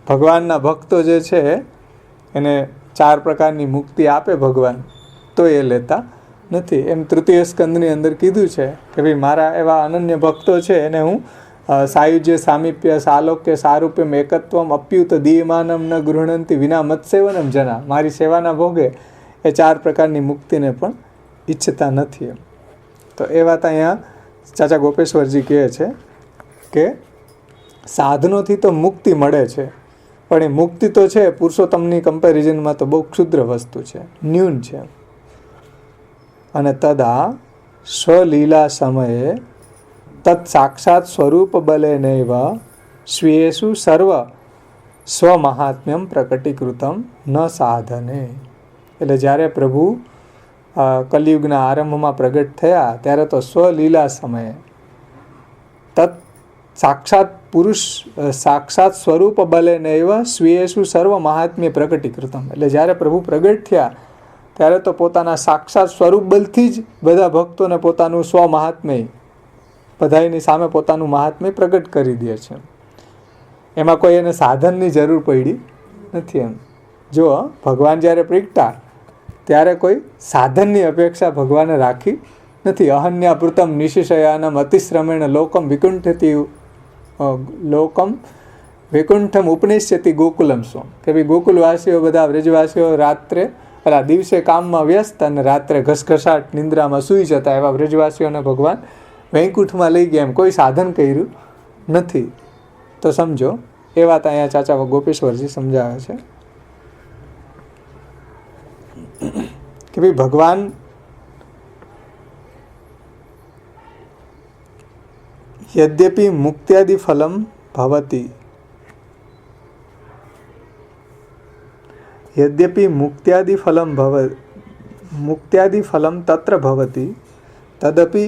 ભગવાનના ભક્તો જે છે એને 4 પ્રકારની મુક્તિ આપે ભગવાન, તો એ લેતા નથી. એમ તૃતીય સ્કંદની અંદર કીધું છે કે ભાઈ મારા એવા અનન્ય ભક્તો છે એને હું સાયુજ્ય સામીપ્ય સાલોક્ય સારૂપ્યમ એકત્વમ અપ્યુત દીયમાનમ ન ગૃહણંતી વિના મત્સેવનમ જના, મારી સેવાના ભોગે એ 4 પ્રકારની મુક્તિને પણ ઈચ્છતા નથી. એમ તો એ વાત અહીંયા ચાચા ગોપેશ્વરજી કહે છે કે સાધનોથી તો મુક્તિ મળે છે, પણ એ મુક્તિ તો છે પુરુષોત્તમની કમ્પેરિઝનમાં તો બહુ ક્ષુદ્ર વસ્તુ છે, ન્યૂન છે. અને તદા સ્વલીલા સમયે તત્ સાક્ષાત સ્વરૂપ બલે નૈવ સ્વીયેષુ સર્વ સ્વમહાત્મ્યમ પ્રકટીકૃતમ ન સાધને. એટલે જ્યારે પ્રભુ કલિયુગના આરંભમાં પ્રગટ થયા ત્યારે તો સ્વલીલા સમયે તત્ સાક્ષાત સ્વરૂપ બલે નૈવ સ્વીયેષુ સર્વ મહાત્મ્ય પ્રકટીકૃતમ. એટલે જ્યારે પ્રભુ પ્રગટ થયા ત્યારે તો પોતાના સાક્ષાત સ્વરૂપ બલથી જ બધા ભક્તોને પોતાનું સ્વ મહાત્મ્ય, બધાની સામે પોતાનું મહાત્મ્ય પ્રગટ કરી દે છે. એમાં કોઈ એને સાધનની જરૂર પડી નથી. એમ જો ભગવાન જ્યારે પ્રગટ્યા ત્યારે કોઈ સાધનની અપેક્ષા ભગવાને રાખી નથી. અહન્યાપૃતમ નિશિશયાનમ અતિશ્રમેણ લોકમ વિકુંઠમ ઉપનિશ્યતિ ગોકુલમ સ્વમ. કે ભાઈ ગોકુલવાસીઓ બધા વ્રજવાસીઓ દિવસે કામમાં વ્યસ્ત અને રાત્રે ઘસઘસાટ નિંદ્રામાં સૂઈ જતા એવા વ્રજવાસીઓને ભગવાન વૈકુંઠમાં લઈ ગયા. એમ કોઈ સાધન કર્યું નથી. તો સમજો એ વાત અહીંયા ચાચા ગોપેશ્વરજી સમજાવે છે કે ભાઈ ભગવાન યદ્યપિ મુક્ત્યાદિ ફલમ ભવતી, યદ્યપિ મુક્ત્યાદિ ફલમ તત્ર ભવતી તદપિ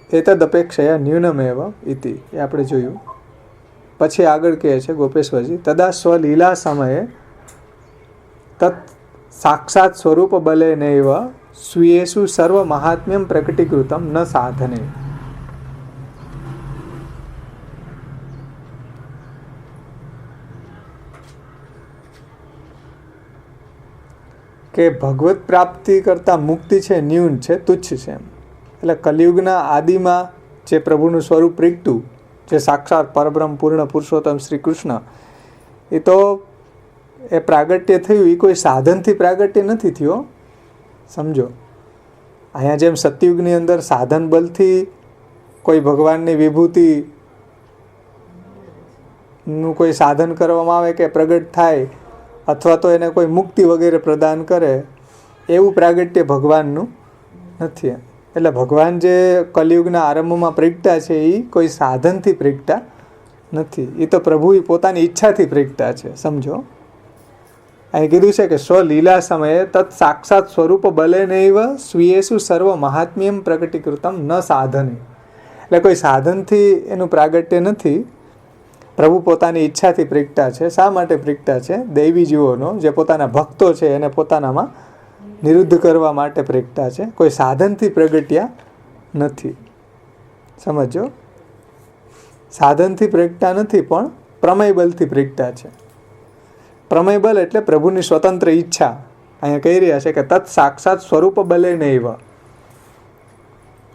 એતદપેક્ષયા ન્યૂનમેવ ઇતિ. એ આપણે જોયું. પછી આગળ કહે છે ગોપેશ્વરજી તદા સ્વલીલા સમયે તત્ સાક્ષાત સ્વરૂપ બલે નૈવ સ્વીયેષુ સર્વ મહાત્મ્યમ પ્રકટીકૃતમ ન સાધને. કે ભગવત પ્રાપ્તિ કરતાં મુક્તિ છે ન્યૂન છે, તુચ્છ છે. એટલે કલિયુગના આદિમાં જે પ્રભુનું સ્વરૂપ પ્રગટ્યું, જે સાક્ષાત પરબ્રહ્મ પૂર્ણ પુરુષોત્તમ શ્રી કૃષ્ણ, એ તો એ પ્રાગટ્ય થયું એ કોઈ સાધનથી પ્રાગટ્ય નથી થયો. સમજો અહીંયા જેમ સતયુગની અંદર સાધન બલથી કોઈ ભગવાનની વિભૂતિનું કોઈ સાધન કરવામાં આવે કે પ્રગટ થાય અથવા તો એને કોઈ મુક્તિ વગેરે પ્રદાન કરે, એવું પ્રાગટ્ય ભગવાનનું નથી. એટલે ભગવાન જે કલિયુગના આરંભમાં પ્રગટ્યા છે એ કોઈ સાધનથી પ્રગટ્યા નથી. એ તો પ્રભુ પોતાની ઈચ્છાથી પ્રગટ્યા છે. સમજો અહીં કીધું છે કે સ્વલીલા સમયે તત્ સાક્ષાત સ્વરૂપ બલે નૈવ સ્વીયેષુ સર્વ મહાત્મ્યમ પ્રકટીકૃતમ ન સાધને. એટલે કોઈ સાધનથી એનું પ્રાગટ્ય નથી. પ્રભુ પોતાની ઈચ્છાથી પ્રગટ્યા છે. શા માટે પ્રગટ્યા છે? દૈવી જીવોનો જે પોતાના ભક્તો છે એને પોતાનામાં નિરુદ્ધ કરવા માટે પ્રગટ્યા છે. કોઈ સાધનથી પ્રગટ્યા નથી. સમજો, સાધનથી પ્રગટ્યા નથી પણ પ્રમેય બલથી પ્રગટ્યા છે. પ્રમેય બલ એટલે પ્રભુની સ્વતંત્ર ઈચ્છા. અહીંયા કહી રહ્યા છે કે તત્ સાક્ષાત સ્વરૂપ બલે નૈવ.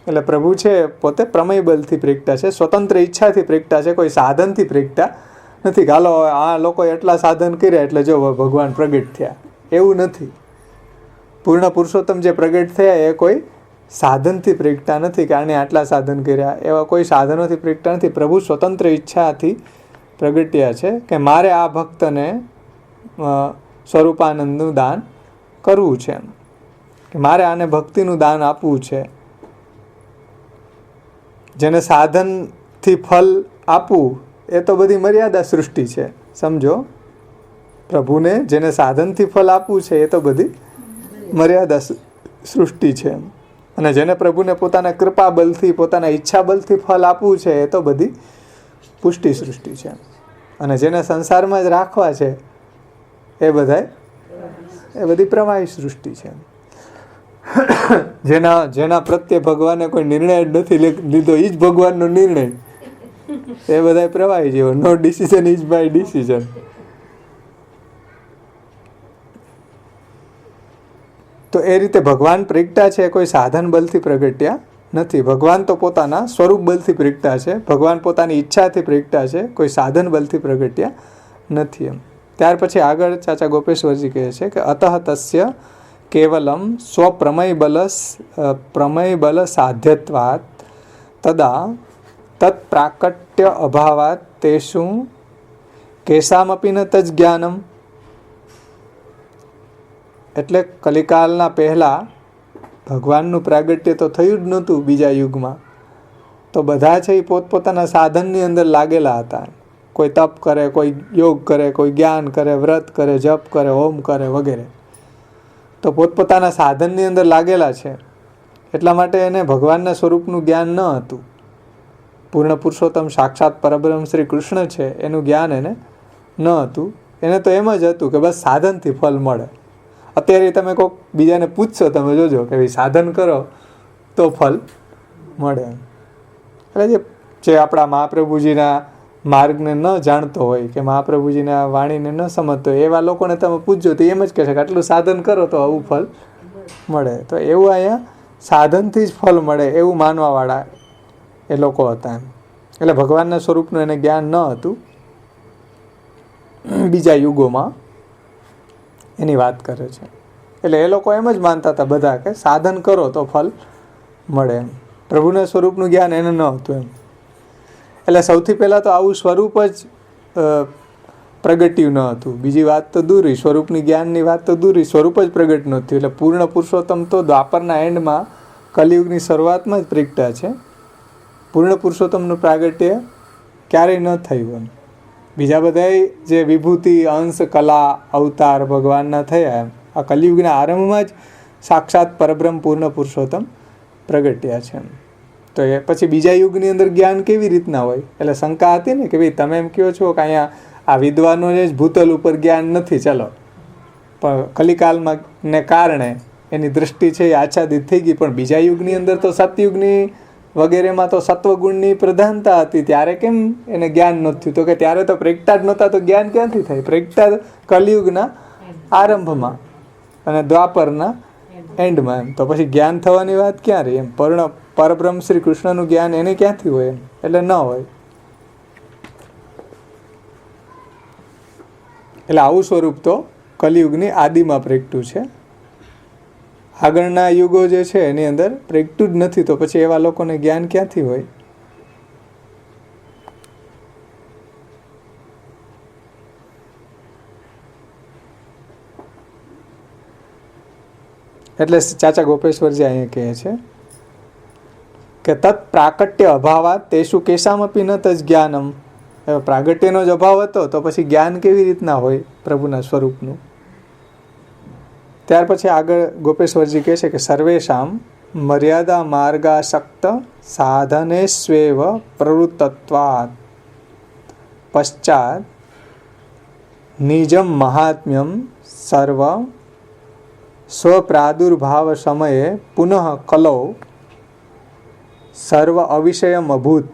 એટલે પ્રભુ છે પોતે પ્રમેય બલથી પ્રગટ્યા છે, સ્વતંત્ર ઈચ્છાથી પ્રગટ્યા છે, કોઈ સાધનથી પ્રગટ્યા નથી. ગાલો આ લોકોએ એટલા સાધન કર્યા એટલે જો ભગવાન પ્રગટ થયા, એવું નથી. પૂર્ણ પુરુષોત્તમ જે પ્રગટ થયા એ કોઈ સાધનથી પ્રગટ્યા નથી કે આને આટલા સાધન કર્યા, એવા કોઈ સાધનોથી પ્રગટ્યા નથી. પ્રભુ સ્વતંત્ર ઈચ્છાથી પ્રગટ્યા છે કે મારે આ ભક્તને સ્વરૂપાનંદનું દાન કરવું છે, કે મારે આને ભક્તિનું દાન આપવું છે. જેને સાધનથી ફલ આપવું એ તો બધી મર્યાદા સૃષ્ટિ છે. સમજો, પ્રભુને જેને સાધનથી ફલ આપવું છે એ તો બધી મર્યાદા સૃષ્ટિ છે. અને જેને પ્રભુને પોતાના કૃપા બલથી પોતાના ઈચ્છા બલથી ફલ આપવું છે એ તો બધી પુષ્ટિ સૃષ્ટિ છે. અને જેને સંસારમાં જ રાખવા છે એ બધી પ્રવાહી સૃષ્ટિ છે. જેના પ્રત્યે ભગવાને કોઈ નિર્ણય જ નથી લીધો, એ જ ભગવાનનો નિર્ણય, એ બધા પ્રવાહી જેવો. નો ડિસિઝન ઇઝ માય ડિસિઝન. તો એ રીતે ભગવાન પ્રગટ્યા છે, કોઈ સાધન બલથી પ્રગટ્યા નથી. ભગવાન તો પોતાના સ્વરૂપ બલથી પ્રગટ્યા છે, ભગવાન પોતાની ઈચ્છાથી પ્રગટ્યા છે, કોઈ સાધન બલથી પ્રગટ્યા નથી. એમ ત્યાર પછી આગળ ચાચા ગોપેશ્વરજી કહે છે કે અતઃ તસ્ય કેવલમ પ્રમેય બલ સાધ્યત્વાત તદા તત્ પ્રાકટ્ય અભાવાત તેષુ કેશામપી ન તજ જ્ઞાનમ. એટલે કલિકાલના પહેલા ભગવાનનું પ્રાગટ્ય તો થયું જ નહોતું. બીજા યુગમાં તો બધા છે એ પોતપોતાના સાધનની અંદર લાગેલા હતા. કોઈ તપ કરે, કોઈ યોગ કરે, કોઈ જ્ઞાન કરે, વ્રત કરે, જપ કરે, હોમ કરે વગેરે. તો પોતપોતાના સાધનની અંદર લાગેલા છે. એટલા માટે એને ભગવાનના સ્વરૂપનું જ્ઞાન ન હતું. પૂર્ણ પુરુષોત્તમ સાક્ષાત પરબ્રહ્મ શ્રી કૃષ્ણ છે એનું જ્ઞાન એને ન હતું. એને તો એમ જ હતું કે બસ સાધનથી ફળ મળે. અત્યારે તમે કોઈક બીજાને પૂછશો, તમે જોજો કે ભાઈ સાધન કરો તો ફળ મળે. એટલે જે આપણા મહાપ્રભુજીના માર્ગને ન જાણતો હોય કે મહાપ્રભુજીના વાણીને ન સમજતો હોય એવા લોકોને તમે પૂછજો તો એમ જ કહેશે કે આટલું સાધન કરો તો આવું ફળ મળે. તો એવું અહીંયા સાધનથી જ ફળ મળે એવું માનવાવાળા એ લોકો હતા. એટલે ભગવાનના સ્વરૂપનું એને જ્ઞાન ન હતું. બીજા યુગોમાં એની વાત કરે છે. એટલે એ લોકો એમ જ માનતા હતા બધા કે સાધન કરો તો ફળ મળે એમ. પ્રભુના સ્વરૂપનું જ્ઞાન એને ન હતું એમ. એટલે સૌથી પહેલાં તો આવું સ્વરૂપ જ પ્રગટ્યું ન હતું. બીજી વાત તો દૂરી, સ્વરૂપની જ્ઞાનની વાત તો દૂરી, સ્વરૂપ જ પ્રગટ ન થયું. એટલે પૂર્ણ પુરુષોત્તમ તો દ્વાપરના એન્ડમાં કલિયુગની શરૂઆતમાં જ પ્રગટ્યા છે. પૂર્ણ પુરુષોત્તમનું પ્રાગટ્ય ક્યારેય ન થયું એમ. બીજા બધાય જે વિભૂતિ, અંશ, કલા, અવતાર ભગવાનના થયા એમ આ કલિયુગના આરંભમાં જ સાક્ષાત પરબ્રહ્મ પૂર્ણ પુરુષોત્તમ પ્રગટ્યા છે એમ. તો એ પછી બીજા યુગની અંદર જ્ઞાન કેવી રીતના હોય? એટલે શંકા હતી ને કે ભાઈ તમે એમ કહો છો કે અહીંયા આ વિદ્વાનોને જ ભૂતલ ઉપર જ્ઞાન નથી, ચાલો પણ કલિકાલમાં ને કારણે એની દૃષ્ટિ છે એ આચ્છાદિત થઈ ગઈ. પણ બીજા યુગની અંદર તો સતયુગની વગેરેમાં તો સત્વગુણની પ્રધાનતા હતી, ત્યારે કેમ એને જ્ઞાન નહોતું? તો કે ત્યારે તો પ્રગટા જ નહોતા, તો જ્ઞાન ક્યાંથી થાય? પ્રગટા કલિયુગના આરંભમાં અને દ્વાપરના એન્ડમાં એમ. તો પછી જ્ઞાન થવાની વાત ક્યાં રહી એમ? પરબ્રહ્મ શ્રી કૃષ્ણનું જ્ઞાન એને ક્યાંથી હોય એમ? એટલે ન હોય. એટલે આવું સ્વરૂપ તો કલિયુગની આદિમાં પ્રગટ્યું છે. આગળના યુગો જે છે એની અંદર પ્રગટ્યું જ નથી. તો પછી એવા લોકોને જ્ઞાન ક્યાંથી હોય? એટલે ચાચા ગોપેશ્વરજી અહીંયા કહે છે કે તત્ પ્રાકટ્ય અભાવાત તેષુ કેશામપી ન તજ જ્ઞાનમ. પ્રાગટ્યનો જ અભાવ હતો તો પછી જ્ઞાન કેવી રીતના હોય પ્રભુના સ્વરૂપનું? ત્યાર પછી આગળ ગોપેશ્વરજી કહે છે કે સર્વેષામ મર્યાદા માર્ગાસક્ત સાધનેસ્વેવ પ્રવૃત્તત્વાત પશ્ચાત નિજમ મહાત્મ્યમ સર્વ સ્વપ્રાદુર્ભાવ સમયે પુનઃ કલૌ સર્વ અવિષયમ અભૂત.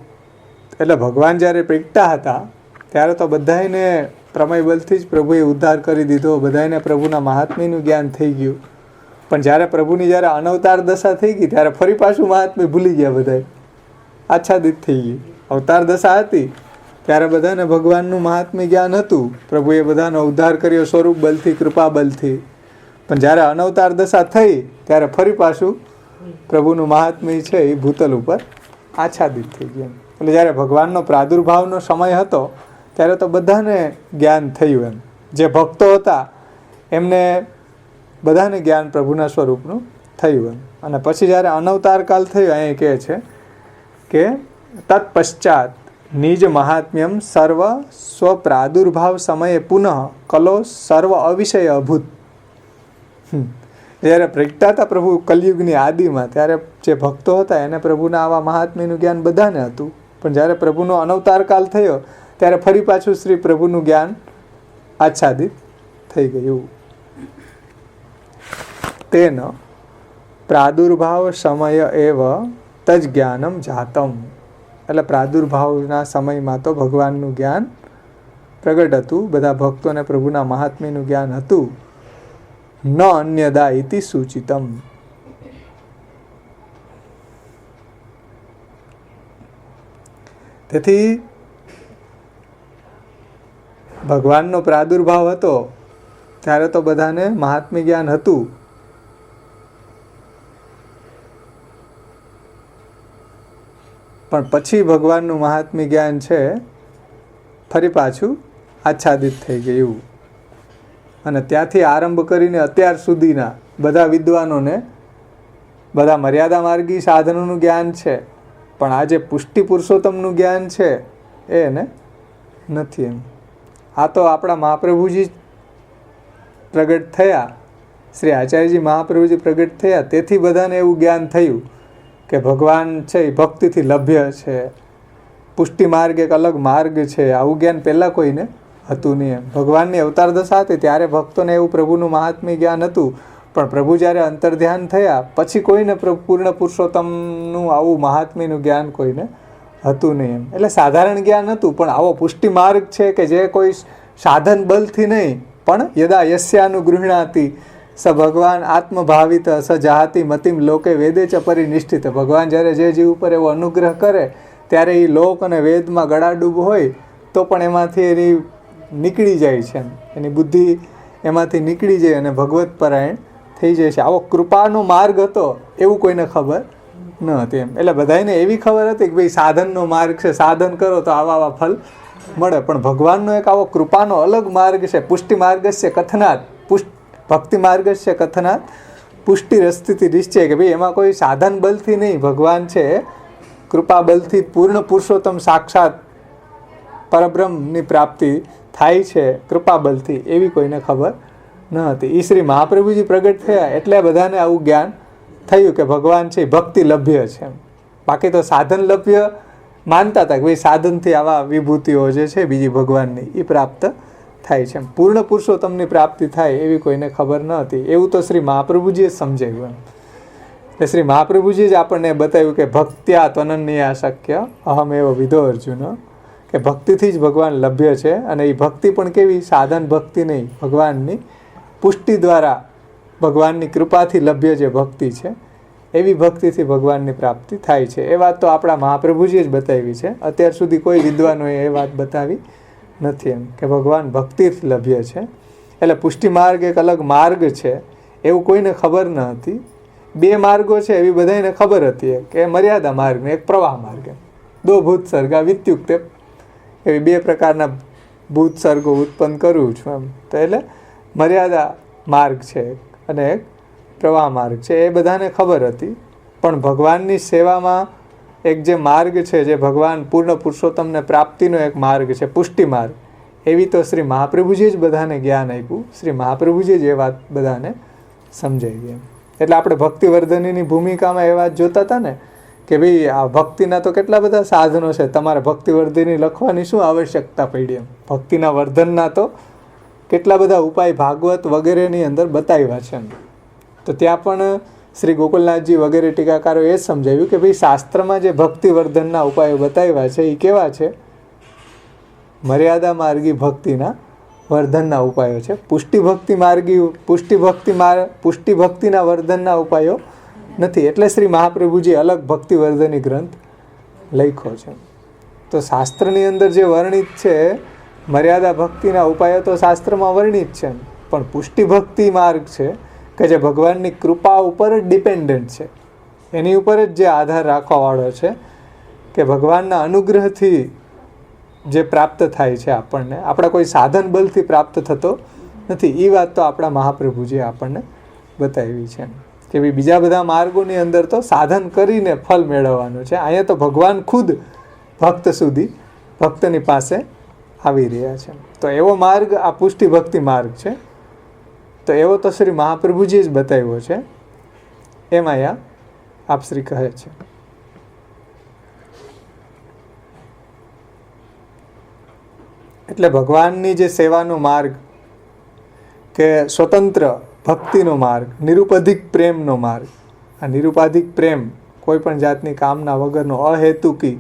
એટલે ભગવાન જ્યારે પ્રગટા હતા ત્યારે તો બધાને પ્રમેય બલથી જ પ્રભુએ ઉદ્ધાર કરી દીધો, બધાને પ્રભુના મહાત્મ્યનું જ્ઞાન થઈ ગયું. પણ જ્યારે પ્રભુની જ્યારે અનવતાર દશા થઈ ગઈ ત્યારે ફરી પાછું મહાત્મ્ય ભૂલી ગયા, બધા આચ્છાદિત થઈ ગઈ. અવતાર દશા હતી ત્યારે બધાને ભગવાનનું મહાત્મ્ય જ્ઞાન હતું, પ્રભુએ બધાનો ઉદ્ધાર કર્યો સ્વરૂપ બલથી, કૃપા બલથી. પણ જ્યારે અનવતાર દશા થઈ ત્યારે ફરી પાછું પ્રભુનું મહાત્મ્ય છે એ ભૂતલ ઉપર આચ્છાદિત થઈ ગયા. એટલે જ્યારે ભગવાનનો પ્રાદુર્ભાવનો સમય હતો ત્યારે તો બધાને જ્ઞાન થયું એમ. જે ભક્તો હતા એમને બધાને જ્ઞાન પ્રભુના સ્વરૂપનું થયું એમ. અને પછી જ્યારે અનવતાર કાલ થયો અહીં કહે છે કે તત્પશ્ચાત નિજ મહાત્મ્યમ સર્વ સ્વપ્રાદુર્ભાવ સમયે પુનઃ કલો સર્વ અવિષય અભૂત. જ્યારે પ્રગટા હતા પ્રભુ કલિયુગની આદિમાં ત્યારે જે ભક્તો હતા એને પ્રભુના આવા મહાત્મ્યનું જ્ઞાન બધાને હતું. પણ જ્યારે પ્રભુનો અનવતાર કાલ થયો ત્યારે ફરી પાછું શ્રી પ્રભુનું જ્ઞાન આચ્છાદિત થઈ ગયું. તેન પ્રાદુર્ભાવ સમય એવ તજ જ્ઞાનમ જાતમ. એટલે પ્રાદુર્ભાવના સમયમાં તો ભગવાનનું જ્ઞાન પ્રગટ હતું, બધા ભક્તોને પ્રભુના મહાત્મ્યનું જ્ઞાન હતું. ન અન્યદા ઇતિ સૂચિતમ. તેથી ભગવાનનો પ્રાદુર્ભાવ હતો ત્યારે તો બધાને મહાત્મ્ય જ્ઞાન હતું, પણ પછી ભગવાનનું મહાત્મ્ય જ્ઞાન છે ફરી પાછું આચ્છાદિત થઈ ગયું. અને ત્યાંથી આરંભ કરીને અત્યાર સુધીના બધા વિદ્વાનોને બધા મર્યાદા માર્ગી સાધનોનું જ્ઞાન છે, પણ આજે પુષ્ટિ પુરુષોત્તમનું જ્ઞાન છે એ એને નથી. એમ આ તો આપણા મહાપ્રભુજી પ્રગટ થયા, શ્રી આચાર્યજી મહાપ્રભુજી પ્રગટ થયા, તેથી બધાને એવું જ્ઞાન થયું કે ભગવાન છે એ ભક્તિથી લભ્ય છે, પુષ્ટિ માર્ગ એક અલગ માર્ગ છે. આવું જ્ઞાન પહેલાં કોઈને હતું નહીં. એમ ભગવાનની અવતાર દશા હતી ત્યારે ભક્તોને એવું પ્રભુનું મહાત્મ્ય જ્ઞાન હતું, પણ પ્રભુ જ્યારે અંતર્ધ્યાન થયા પછી કોઈને પૂર્ણ પુરુષોત્તમનું આવું મહાત્મ્યનું જ્ઞાન કોઈને હતું નહીં. એમ એટલે સાધારણ જ્ઞાન હતું, પણ આવો પુષ્ટિ માર્ગ છે કે જે કોઈ સાધન બલથી નહીં, પણ યદા યસ્યાનુગૃહણાતિ સ ભગવાન આત્મભાવિત સ જાતિ મતિમ લોકે વેદે ચ પરિનિષ્ઠિત. ભગવાન જ્યારે જે જીવ ઉપર એવો અનુગ્રહ કરે ત્યારે એ લોક અને વેદમાં ગળાડૂબ હોય તો પણ એમાંથી એની નીકળી જાય છે, એની બુદ્ધિ એમાંથી નીકળી જાય અને ભગવત પરાયણ થઈ જાય છે. આવો કૃપાનો માર્ગ હતો એવું કોઈને ખબર ન હતી. એમ એટલે બધાને એવી ખબર હતી કે ભાઈ સાધનનો માર્ગ છે, સાધન કરો તો આવા આવા ફલ મળે, પણ ભગવાનનો એક આવો કૃપાનો અલગ માર્ગ છે. પુષ્ટિ માર્ગ છે કથનાત, ભક્તિ માર્ગ છે કથનાત, પુષ્ટિ રસ્તિથી નિશ્ચય, કે ભાઈ એમાં કોઈ સાધન બલથી નહીં, ભગવાન છે કૃપા બલથી પૂર્ણ પુરુષોત્તમ સાક્ષાત પરબ્રહ્મની પ્રાપ્તિ થાય છે કૃપા બલથી, એવી કોઈને ખબર ન હતી. એ શ્રી મહાપ્રભુજી પ્રગટ થયા એટલે બધાને આવું જ્ઞાન થયું કે ભગવાન છે ભક્તિ લભ્ય છે. બાકી તો સાધન લભ્ય માનતા હતા કે ભાઈ સાધનથી આવા વિભૂતિઓ જે છે બીજી ભગવાનની એ પ્રાપ્ત થાય છે. પૂર્ણ પુરુષોત્તમની પ્રાપ્તિ થાય એવી કોઈને ખબર ન હતી. એવું તો શ્રી મહાપ્રભુજીએ સમજાવ્યું. એમ શ્રી મહાપ્રભુજી જ આપણને બતાવ્યું કે ભક્ત્યા ત્વનન્યા શક્ય અહમ એવ વિદો અર્જુન, કે ભક્તિથી જ ભગવાન લભ્ય છે. અને એ ભક્તિ પણ કેવી, સાધન ભક્તિ નહીં, ભગવાનની પુષ્ટિ દ્વારા ભગવાનની કૃપાથી લભ્ય જે ભક્તિ છે એવી ભક્તિથી ભગવાનની પ્રાપ્તિ થાય છે. એ વાત તો આપણા મહાપ્રભુજીએ જ બતાવી છે. અત્યાર સુધી કોઈ વિદ્વાનોએ એ વાત બતાવી નથી, એમ કે ભગવાન ભક્તિથી લભ્ય છે. એટલે પુષ્ટિ માર્ગ એક અલગ માર્ગ છે એવું કોઈને ખબર ન હતી. બે માર્ગો છે એવી બધાને ખબર હતી, કે મર્યાદા માર્ગ ને એક પ્રવાહ માર્ગ. દો ભૂત સર્ગા વિત્યુક્તે, એવી બે પ્રકારના ભૂત સર્ગો ઉત્પન્ન કરું છું. એમ તો એટલે મર્યાદા માર્ગ છે અને એક પ્રવાહ માર્ગ છે, એ બધાને ખબર હતી. પણ ભગવાનની સેવામાં એક જે માર્ગ છે, જે ભગવાન પૂર્ણ પુરુષોત્તમને પ્રાપ્તિનો એક માર્ગ છે, પુષ્ટિ માર્ગ, એવી તો શ્રી મહાપ્રભુજી જ બધાને જ્ઞાન આપ્યું. શ્રી મહાપ્રભુજી જ એ વાત બધાને સમજાવી. એમ એટલે આપણે ભક્તિવર્ધનીની ભૂમિકામાં એ વાત જોતા હતા ને કે ભાઈ આ ભક્તિના તો કેટલા બધા સાધનો છે, તમારે ભક્તિવર્ધની લખવાની શું આવશ્યકતા પડી. એમ ભક્તિના વર્ધનના તો કેટલા બધા ઉપાય ભાગવત વગેરેની અંદર બતાવ્યા છે. તો ત્યાં પણ શ્રી ગોકુલનાથજી વગેરે ટીકાકારો એ જ સમજાવ્યું કે ભાઈ શાસ્ત્રમાં જે ભક્તિવર્ધનના ઉપાયો બતાવ્યા છે એ કેવા છે, મર્યાદા માર્ગી ભક્તિના વર્ધનના ઉપાયો છે. પુષ્ટિ ભક્તિના વર્ધનના ઉપાયો નથી. એટલે શ્રી મહાપ્રભુજી અલગ ભક્તિવર્ધની ગ્રંથ લખ્યો છે. તો શાસ્ત્રની અંદર જે વર્ણિત છે મર્યાદા ભક્તિના ઉપાયો તો શાસ્ત્રમાં વર્ણિત છે, પણ પુષ્ટિ ભક્તિ માર્ગ છે કે જે ભગવાનની કૃપા ઉપર જ ડિપેન્ડન્ટ છે, એની ઉપર જ જે આધાર રાખવાવાળો છે, કે ભગવાનના અનુગ્રહથી જે પ્રાપ્ત થાય છે આપણને, આપણા કોઈ સાધન બલથી પ્રાપ્ત થતો નથી. એ વાત તો આપણા મહાપ્રભુજીએ આપણને બતાવી છે કે ભાઈ બીજા બધા માર્ગોની અંદર તો સાધન કરીને ફલ મેળવવાનું છે. અહીંયા તો ભગવાન ખુદ ભક્ત સુધી, ભક્તની પાસે આવી રહ્યા છે. તો એવો માર્ગ આ પુષ્ટિ ભક્તિ માર્ગ છે. તો એવો તો શ્રી મહાપ્રભુજીએ જ બતાવ્યો છે, એમ અહીંયા આપ શ્રી કહે છે. એટલે ભગવાનની જે સેવાનો માર્ગ, કે સ્વતંત્ર ભક્તિનો માર્ગ, નિરુપધિક પ્રેમનો માર્ગ, આ નિરુપાધિક પ્રેમ, કોઈ પણ જાતની કામના વગરનો અહેતુકી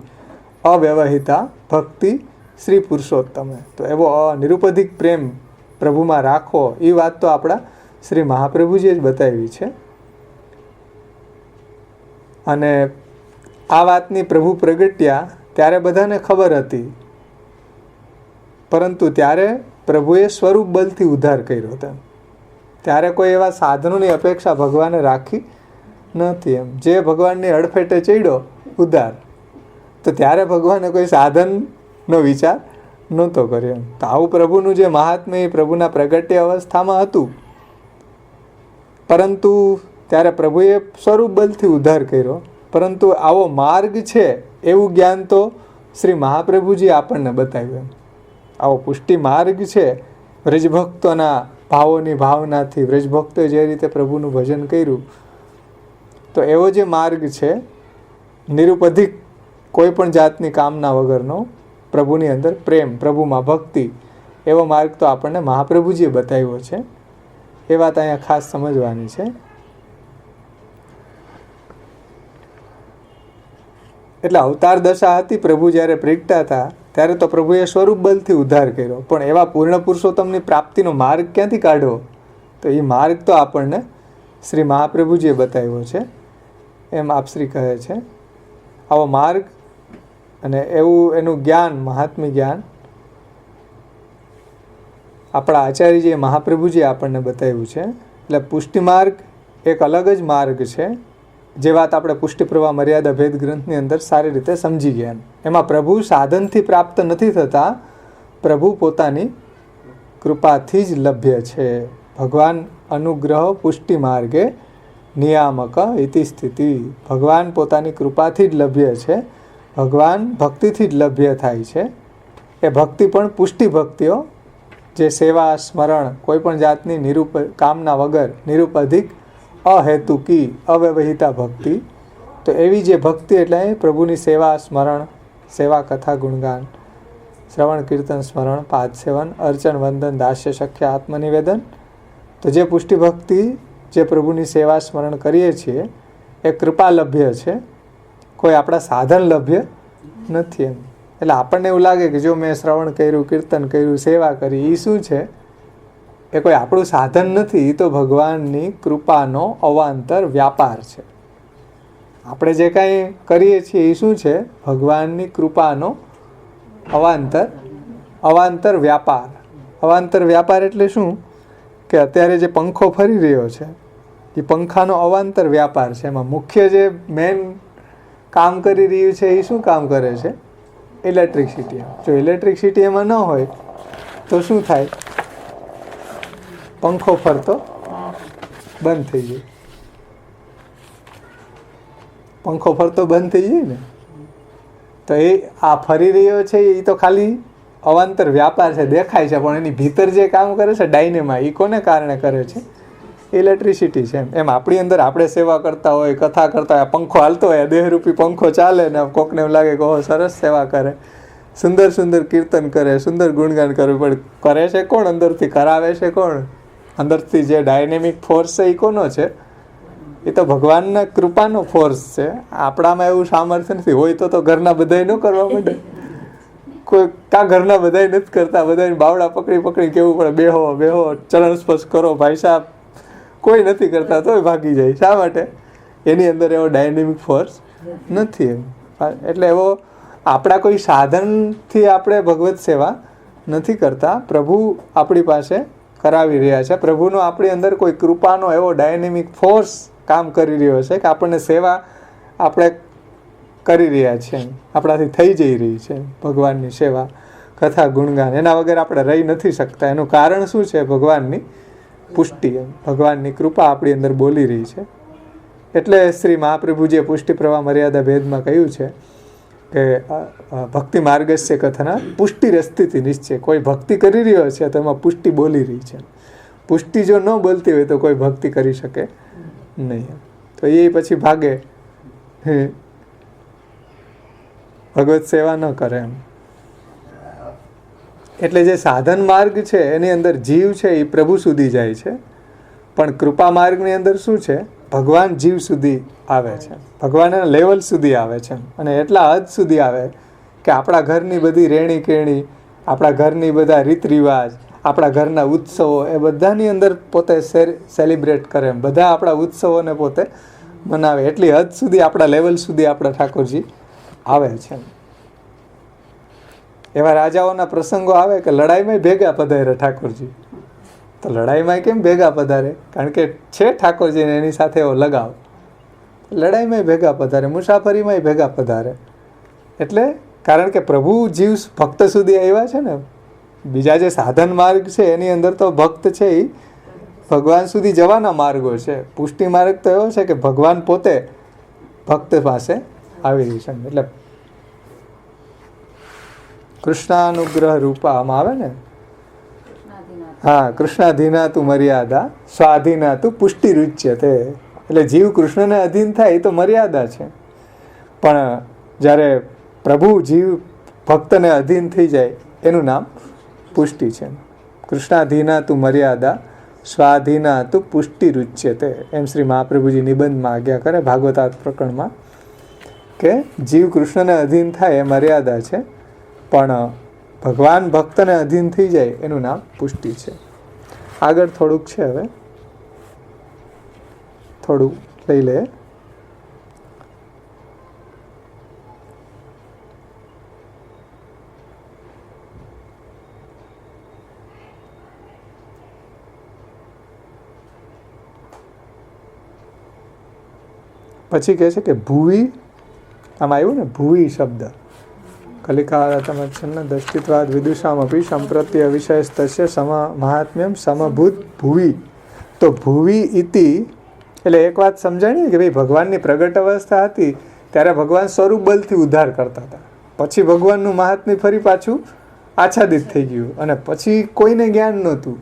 અવ્યવહિતા ભક્તિ શ્રી પુરુષોત્તમે. તો એવો નિરુપાધિક પ્રેમ પ્રભુમાં રાખો, એ વાત તો આપણા શ્રી મહાપ્રભુજીએ જ બતાવી છે. અને આ વાતની પ્રભુ પ્રગટ્યા ત્યારે બધાને ખબર હતી, પરંતુ ત્યારે પ્રભુએ સ્વરૂપ બલથી ઉદ્ધાર કર્યો હતો. ત્યારે કોઈ એવા સાધનોની અપેક્ષા ભગવાને રાખી નથી. એમ જે ભગવાનની અડફેટે ચડ્યો ઉદ્ધાર, તો ત્યારે ભગવાને કોઈ સાધનનો વિચાર નહોતો કર્યો. તો આવું પ્રભુનું જે મહાત્મ્ય એ પ્રભુના પ્રગટ્ય અવસ્થામાં હતું, પરંતુ ત્યારે પ્રભુએ સ્વરૂપ બલથી ઉદ્ધાર કર્યો. પરંતુ આવો માર્ગ છે એવું જ્ઞાન તો શ્રી મહાપ્રભુજી આપણને બતાવ્યું. આવો પુષ્ટિ માર્ગ છે, વ્રજભક્તોના ભાવોની ભાવનાથી વ્રજભક્તોએ જે રીતે પ્રભુનું ભજન કર્યું, તો એવો જે માર્ગ છે નિરુપધિક કોઈ પણ જાતની કામના વગરનો, પ્રભુની અંદર પ્રેમ, પ્રભુમાં ભક્તિ, એવો માર્ગ તો આપણને મહાપ્રભુજીએ બતાવ્યો છે. એ વાત અહીંયા ખાસ સમજવાની છે. એટલે અવતાર દશા હતી, પ્રભુ જ્યારે પ્રગટ્યા હતા ત્યારે તો પ્રભુએ સ્વરૂપ બલથી ઉદ્ધાર કર્યો, પણ એવા પૂર્ણ પુરુષોત્તમની પ્રાપ્તિનો માર્ગ ક્યાંથી કાઢવો? તો એ માર્ગ તો આપણને શ્રી મહાપ્રભુજીએ બતાવ્યો છે, એમ આપશ્રી કહે છે. આવો માર્ગ અને એવું એનું જ્ઞાન, મહાત્મ્ય જ્ઞાન આપણા આચાર્યજીએ, મહાપ્રભુજીએ આપણને બતાવ્યું છે. એટલે પુષ્ટિ માર્ગ એક અલગ જ માર્ગ છે, જે વાત આપણે પુષ્ટિ પ્રવાહ મર્યાદા ભેદ ગ્રંથની અંદર સારી રીતે સમજી ગયા. એમાં પ્રભુ સાધનથી પ્રાપ્ત નથી થતા, પ્રભુ પોતાની કૃપાથી જ લભ્ય છે. ભગવાન અનુગ્રહ પુષ્ટિ માર્ગે નિયામક ઇતિ સ્થિતિ. ભગવાન પોતાની કૃપાથી જ લભ્ય છે, ભગવાન ભક્તિથી જ લભ્ય થાય છે. એ ભક્તિ પણ પુષ્ટિ ભક્તિઓ, જે સેવા, સ્મરણ, કોઈ પણ જાતની કામના વગર નિરુપધિક અહેતુકી અવ્યવહિતા ભક્તિ. તો એવી જે ભક્તિ એટલે પ્રભુની સેવા, સ્મરણ, સેવા, કથા, ગુણગાન, શ્રવણ, કીર્તન, સ્મરણ, પાદ સેવન, અર્ચન, વંદન, દાસ્ય, શક્ય, આત્મનિવેદન. તો જે પુષ્ટિ ભક્તિ, જે પ્રભુની સેવા, સ્મરણ કરીએ છીએ, એ કૃપા લભ્ય છે, કોઈ આપણા સાધન લભ્ય નથી. એમ એટલે આપણને એવું લાગે કે જો મેં શ્રવણ કર્યું, કીર્તન કર્યું, સેવા કરી, એ શું છે? એ કોઈ આપણું સાધન નથી, એ તો ભગવાનની કૃપાનો અવાંતર વ્યાપાર છે. આપણે જે કાંઈ કરીએ છીએ એ શું છે? ભગવાનની કૃપાનો અવાંતર વ્યાપાર. અવાંતર વ્યાપાર એટલે શું? કે અત્યારે જે પંખો ફરી રહ્યો છે એ પંખાનો અવાંતર વ્યાપાર છે. એમાં મુખ્ય જે મેન કામ કરી રહ્યું છે એ શું કામ કરે છે? ઇલેક્ટ્રિસિટી. જો ઇલેક્ટ્રિસિટી એમાં ન હોય તો શું થાય? પંખો ફરતો બંધ થઈ જાય. પંખો ફરતો બંધ થઈ જાય ને, તો એ આ ફરી રહ્યો છે એ તો ખાલી અવાંતર વ્યાપાર છે, દેખાય છે, પણ એની ભીતર જે કામ કરે છે ડાયનેમા, એ કોને કારણે કરે છે? ઇલેક્ટ્રિસિટી છે. એમ આપણી અંદર આપણે સેવા કરતા હોય, કથા કરતા હોય, પંખો હાલતો હોય, દેહરૂપી પંખો ચાલે ને કોકને એવું લાગે કે ઓહ સરસ સેવા કરે, સુંદર સુંદર કીર્તન કરે, સુંદર ગુણગાન કરે, પણ કરે છે કોણ? અંદરથી કરાવે છે કોણ? અંદરથી જે ડાયનેમિક ફોર્સ છે એ કોનો છે? એ તો ભગવાનના કૃપાનો ફોર્સ છે. આપણામાં એવું સામર્થ્ય નથી. હોય તો ઘરના બધાય ન કરવા માંડે. કોઈ ઘરના બધાય નથી કરતા, બધાને બાવડા પકડી કેવું પડે, બેહો, ચરણ સ્પર્શ કરો ભાઈ સાહેબ. કોઈ નથી કરતા તોય ભાગી જાય. શા માટે? એની અંદર એવો ડાયનેમિક ફોર્સ નથી. એટલે એવો આપણા કોઈ સાધનથી આપણે ભગવત સેવા નથી કરતા, પ્રભુ આપણી પાસે કરાવી રહ્યા છે. પ્રભુનો આપણી અંદર કોઈ કૃપાનો એવો ડાયનેમિક ફોર્સ કામ કરી રહ્યો છે કે આપણને સેવા આપણે કરી રહ્યા છીએ, આપણાથી થઈ જઈ રહી છે ભગવાનની સેવા, કથા, ગુણગાન. એના વગર આપણે રહી નથી શકતા. એનું કારણ શું છે? ભગવાનની પુષ્ટિ, ભગવાનની કૃપા આપણી અંદર બોલી રહી છે. એટલે શ્રી મહાપ્રભુજીએ પુષ્ટિ પ્રવાહ મર્યાદા ભેદમાં કહ્યું છે કે ભક્તિ માર્ગસ્ય કથના પુષ્ટિ રસ્થિતિ નિશ્ચય. કોઈ ભક્તિ કરી રહ્યો છે તો એમાં પુષ્ટિ બોલી રહી છે. પુષ્ટિ જો ન બોલતી હોય તો કોઈ ભક્તિ કરી શકે નહીં. તો એ પછી ભાગે, ભગવત સેવા ન કરે એમ. એટલે જે સાધન માર્ગ છે એની અંદર જીવ છે એ પ્રભુ સુધી જાય છે, પણ કૃપા માર્ગની અંદર શું છે? ભગવાન જીવ સુધી આવે છે, ભગવાનના લેવલ સુધી આવે છે, અને એટલા હદ સુધી આવે કે આપણા ઘરની બધી રહેણી કહેણી, આપણા ઘરની બધા રીત રિવાજ, આપણા ઘરના ઉત્સવો એ બધાની અંદર પોતે સેલિબ્રેટ કરે, બધા આપણા ઉત્સવોને પોતે મનાવે. એટલી હદ સુધી, આપણા લેવલ સુધી આપણા ઠાકોરજી આવે છે. એવા રાજાઓના પ્રસંગો આવે કે લડાઈમાં ભેગા પધારે ઠાકોરજી. તો લડાઈમાં કેમ ભેગા પધારે? કારણ કે છે ઠાકોરજીને એની સાથે એવો લગાવ. લડાઈમાં ભેગા પધારે, મુસાફરીમાં ભેગા પધારે. એટલે કારણ કે પ્રભુ જીવ ભક્ત સુધી આવ્યા છે ને. બીજા જે સાધન માર્ગ છે એની અંદર તો ભક્ત છે એ ભગવાન સુધી જવાના માર્ગો છે. પુષ્ટિ માર્ગ તો એવો છે કે ભગવાન પોતે ભક્ત પાસે આવી રહ્યું છે. એટલે કૃષ્ણાનુગ્રહ રૂપા આમાં આવે ને, હા, કૃષ્ણાધીના તું મર્યાદા સ્વાધીના તું પુષ્ટિ રૂચ્યતે. એટલે જીવ કૃષ્ણને અધીન થાય એ તો મર્યાદા છે, પણ જ્યારે પ્રભુ જીવ ભક્તને અધીન થઈ જાય એનું નામ પુષ્ટિ છે. કૃષ્ણાધીના તું મર્યાદા સ્વાધીના તું પુષ્ટિ રૂચ્યતે. એમ શ્રી મહાપ્રભુજી નિબંધમાં આજ્ઞા કરે ભાગવતાર્થ પ્રકરણમાં કે જીવ કૃષ્ણને અધીન થાય એ મર્યાદા છે, પણ ભગવાન ભક્તને અધીન થઈ જાય એનું નામ પુષ્ટિ છે. આગળ થોડુંક છે, હવે થોડું લઈ લે. પછી કહે છે કે ભૂવી, આમાં આવ્યું ને ભૂવી શબ્દ, કલિકાતમચ્છન્ન દષ્ટિત્વાદ વિદુષામપી સંપ્રત્ય વિષયસ્તસ્ય સમ મહાત્મ્યમ સમભૂત ભૂવી. તો ભૂવી ઇતિ એટલે એક વાત સમજાણી કે ભાઈ ભગવાનની પ્રગટ અવસ્થા હતી ત્યારે ભગવાન સ્વરૂપ બલથી ઉદ્ધાર કરતા હતા. પછી ભગવાનનું મહાત્મ્ય ફરી પાછું આચ્છાદિત થઈ ગયું, અને પછી કોઈને જ્ઞાન નહોતું,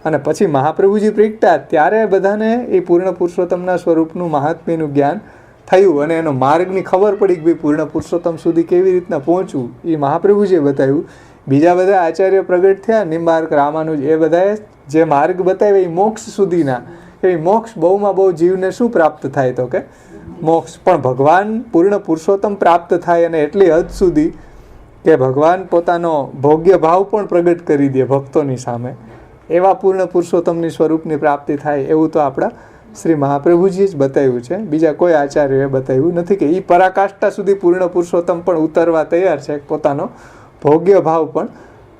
અને પછી મહાપ્રભુજી પ્રગટ્યા ત્યારે બધાને એ પૂર્ણ પુરુષોત્તમના સ્વરૂપનું મહાત્મ્યનું જ્ઞાન થયું, અને એનો માર્ગની ખબર પડી કે ભાઈ પૂર્ણ પુરુષોત્તમ સુધી કેવી રીતના પહોંચવું એ મહાપ્રભુજીએ બતાવ્યું. બીજા બધા આચાર્ય પ્રગટ થયા, નિમ્બાર્ક, રામાનુજ, એ બધાએ જે માર્ગ બતાવ્યા એ મોક્ષ સુધીના. એ મોક્ષ બહુમાં બહુ જીવને શું પ્રાપ્ત થાય તો કે મોક્ષ, પણ ભગવાન પૂર્ણ પુરુષોત્તમ પ્રાપ્ત થાય અને એટલી હદ સુધી કે ભગવાન પોતાનો ભોગ્ય ભાવ પણ પ્રગટ કરી દે ભક્તોની સામે, એવા પૂર્ણ પુરુષોત્તમની સ્વરૂપની પ્રાપ્તિ થાય. એવું તો આપણા શ્રી મહાપ્રભુજીએ જ બતાવ્યું છે, બીજા કોઈ આચાર્યોએ બતાવ્યું નથી કે એ પરાકાષ્ઠા સુધી પૂર્ણ પુરુષોત્તમ પણ ઉતરવા તૈયાર છે, પોતાનો ભોગ્ય ભાવ પણ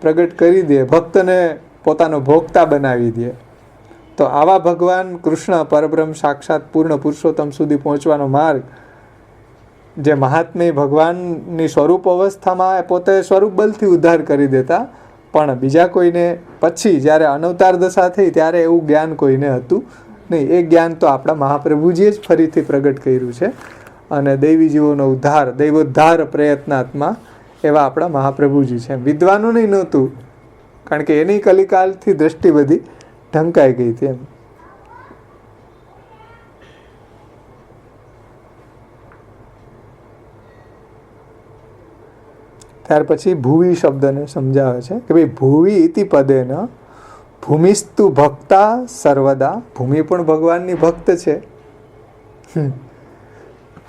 પ્રગટ કરી દે, ભક્તને પોતાનો ભોગતા બનાવી દે. તો આવા ભગવાન કૃષ્ણ પરબ્રહ્મ સાક્ષાત પૂર્ણ પુરુષોત્તમ સુધી પહોંચવાનો માર્ગ, જે મહાત્મ્ય ભગવાનની સ્વરૂપ અવસ્થામાં પોતે સ્વરૂપ બલથી ઉદ્ધાર કરી દેતા, પણ બીજા કોઈને પછી જ્યારે અનવતાર દશા થઈ ત્યારે એવું જ્ઞાન કોઈને હતું નહીં. એ જ્ઞાન તો આપણા મહાપ્રભુજીએ જ ફરીથી પ્રગટ કર્યું છે, અને દૈવી જીવોનો ઉદ્ધાર, દૈવોદ્ધાર પ્રયત્નાત્મા એવા આપણા મહાપ્રભુજી છે. વિદ્વાનોને નહોતું, કારણ કે એની કલિકાલથી દ્રષ્ટિ બધી ઢંકાઈ ગઈ હતી. એમ ત્યાર પછી ભૂવી શબ્દને સમજાવે છે કે ભાઈ ભૂવી ઇતિ પદેન ભૂમિસ્તુ ભક્તા સર્વદા. ભૂમિ પણ ભગવાનની ભક્ત છે.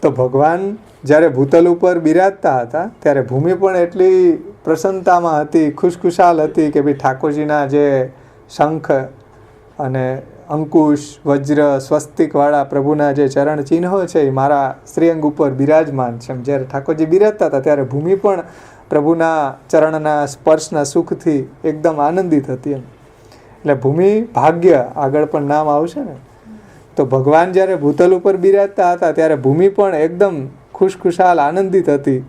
તો ભગવાન જ્યારે ભૂતલ ઉપર બિરાજતા હતા ત્યારે ભૂમિ પણ એટલી પ્રસન્નતામાં હતી, ખુશખુશાલ હતી કે ભાઈ ઠાકોરજીના જે શંખ અને અંકુશ, વજ્ર, સ્વસ્તિકવાળા પ્રભુના જે ચરણ ચિહ્નો છે એ મારા શ્રીઅંગ ઉપર બિરાજમાન છે. જ્યારે ઠાકોરજી બિરાજતા હતા ત્યારે ભૂમિ પણ પ્રભુના ચરણના સ્પર્શના સુખથી એકદમ આનંદિત હતી. એમ એટલે ભૂમિ ભાગ્ય આગળ પણ નામ આવશે ને. તો ભગવાન જ્યારે ભૂતલ ઉપર બિરાજતા હતા ત્યારે ભૂમિ પણ એકદમ ખુશખુશાલ આનંદિત હતી,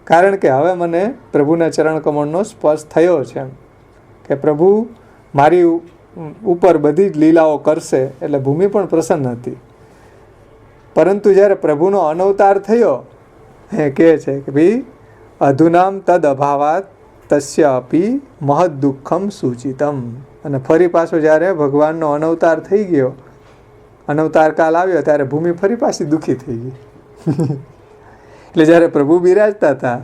કારણ કે હવે મને પ્રભુના ચરણ કમળનો સ્પર્શ થયો છે, કે પ્રભુ મારી ઉપર બધી જ લીલાઓ કરશે. એટલે ભૂમિ પણ પ્રસન્ન હતી. પરંતુ જ્યારે પ્રભુનો અનવતાર થયો, એ કહે છે કે ભાઈ અધુનામ તદ અભાવાત તસ્ય અપી મહદ દુઃખમ સૂચિતમ. અને ફરી પાછો જ્યારે ભગવાનનો અનવતાર થઈ ગયો, અનવતાર કાલ આવ્યો, ત્યારે ભૂમિ ફરી પાછી દુઃખી થઈ ગઈ. એટલે જ્યારે પ્રભુ બિરાજતા હતા,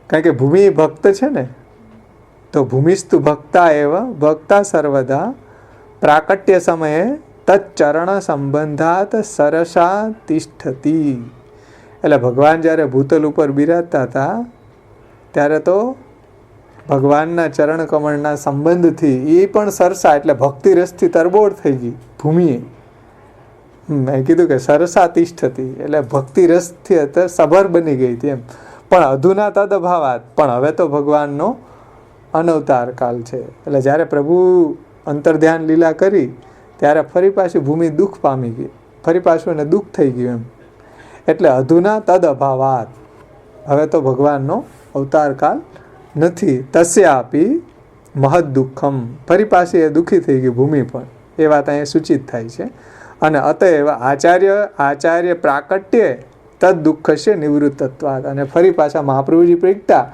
કારણ કે ભૂમિ ભક્ત છે ને, તો ભૂમિસ્તુ ભક્તા એવ ભક્તા સર્વદા પ્રાકટ્ય સમયે તચ્ચરણ સંબંધાત સરસા તિષ્ઠતી. એટલે ભગવાન જ્યારે ભૂતલ ઉપર બિરાજતા હતા ત્યારે તો ભગવાનના ચરણ કમળના સંબંધથી એ પણ સરસા એટલે ભક્તિ રસથી તરબોળ થઈ ગઈ ભૂમિએ. મેં કીધું કે સરસા તિષ્ઠતી એટલે ભક્તિ રસથી અત્યારે સભર બની ગઈ હતી એમ. પણ અધુના તદ અભાવાત, પણ હવે તો ભગવાનનો અનવતાર કાળ છે. એટલે જ્યારે પ્રભુ અંતર્ધ્યાન લીલા કરી ત્યારે ફરી પાછી ભૂમિ દુઃખ પામી ગઈ, ફરી પાછું એને દુઃખ થઈ ગયું એમ. એટલે અધુના તદ અભાવાત, હવે તો ભગવાનનો અવતાર કાળ નથી. તસ્યાપી મહદ દુઃખમ, ફરી પાછી એ દુઃખી થઈ ગઈ ભૂમિ પણ, એ વાત અહીંયા સૂચિત થાય છે. અને અતએવ આચાર્ય પ્રાકટ્ય તદ દુઃખ છે નિવૃત્તત્વાદ. અને ફરી પાછા મહાપ્રભુજી પ્રગટા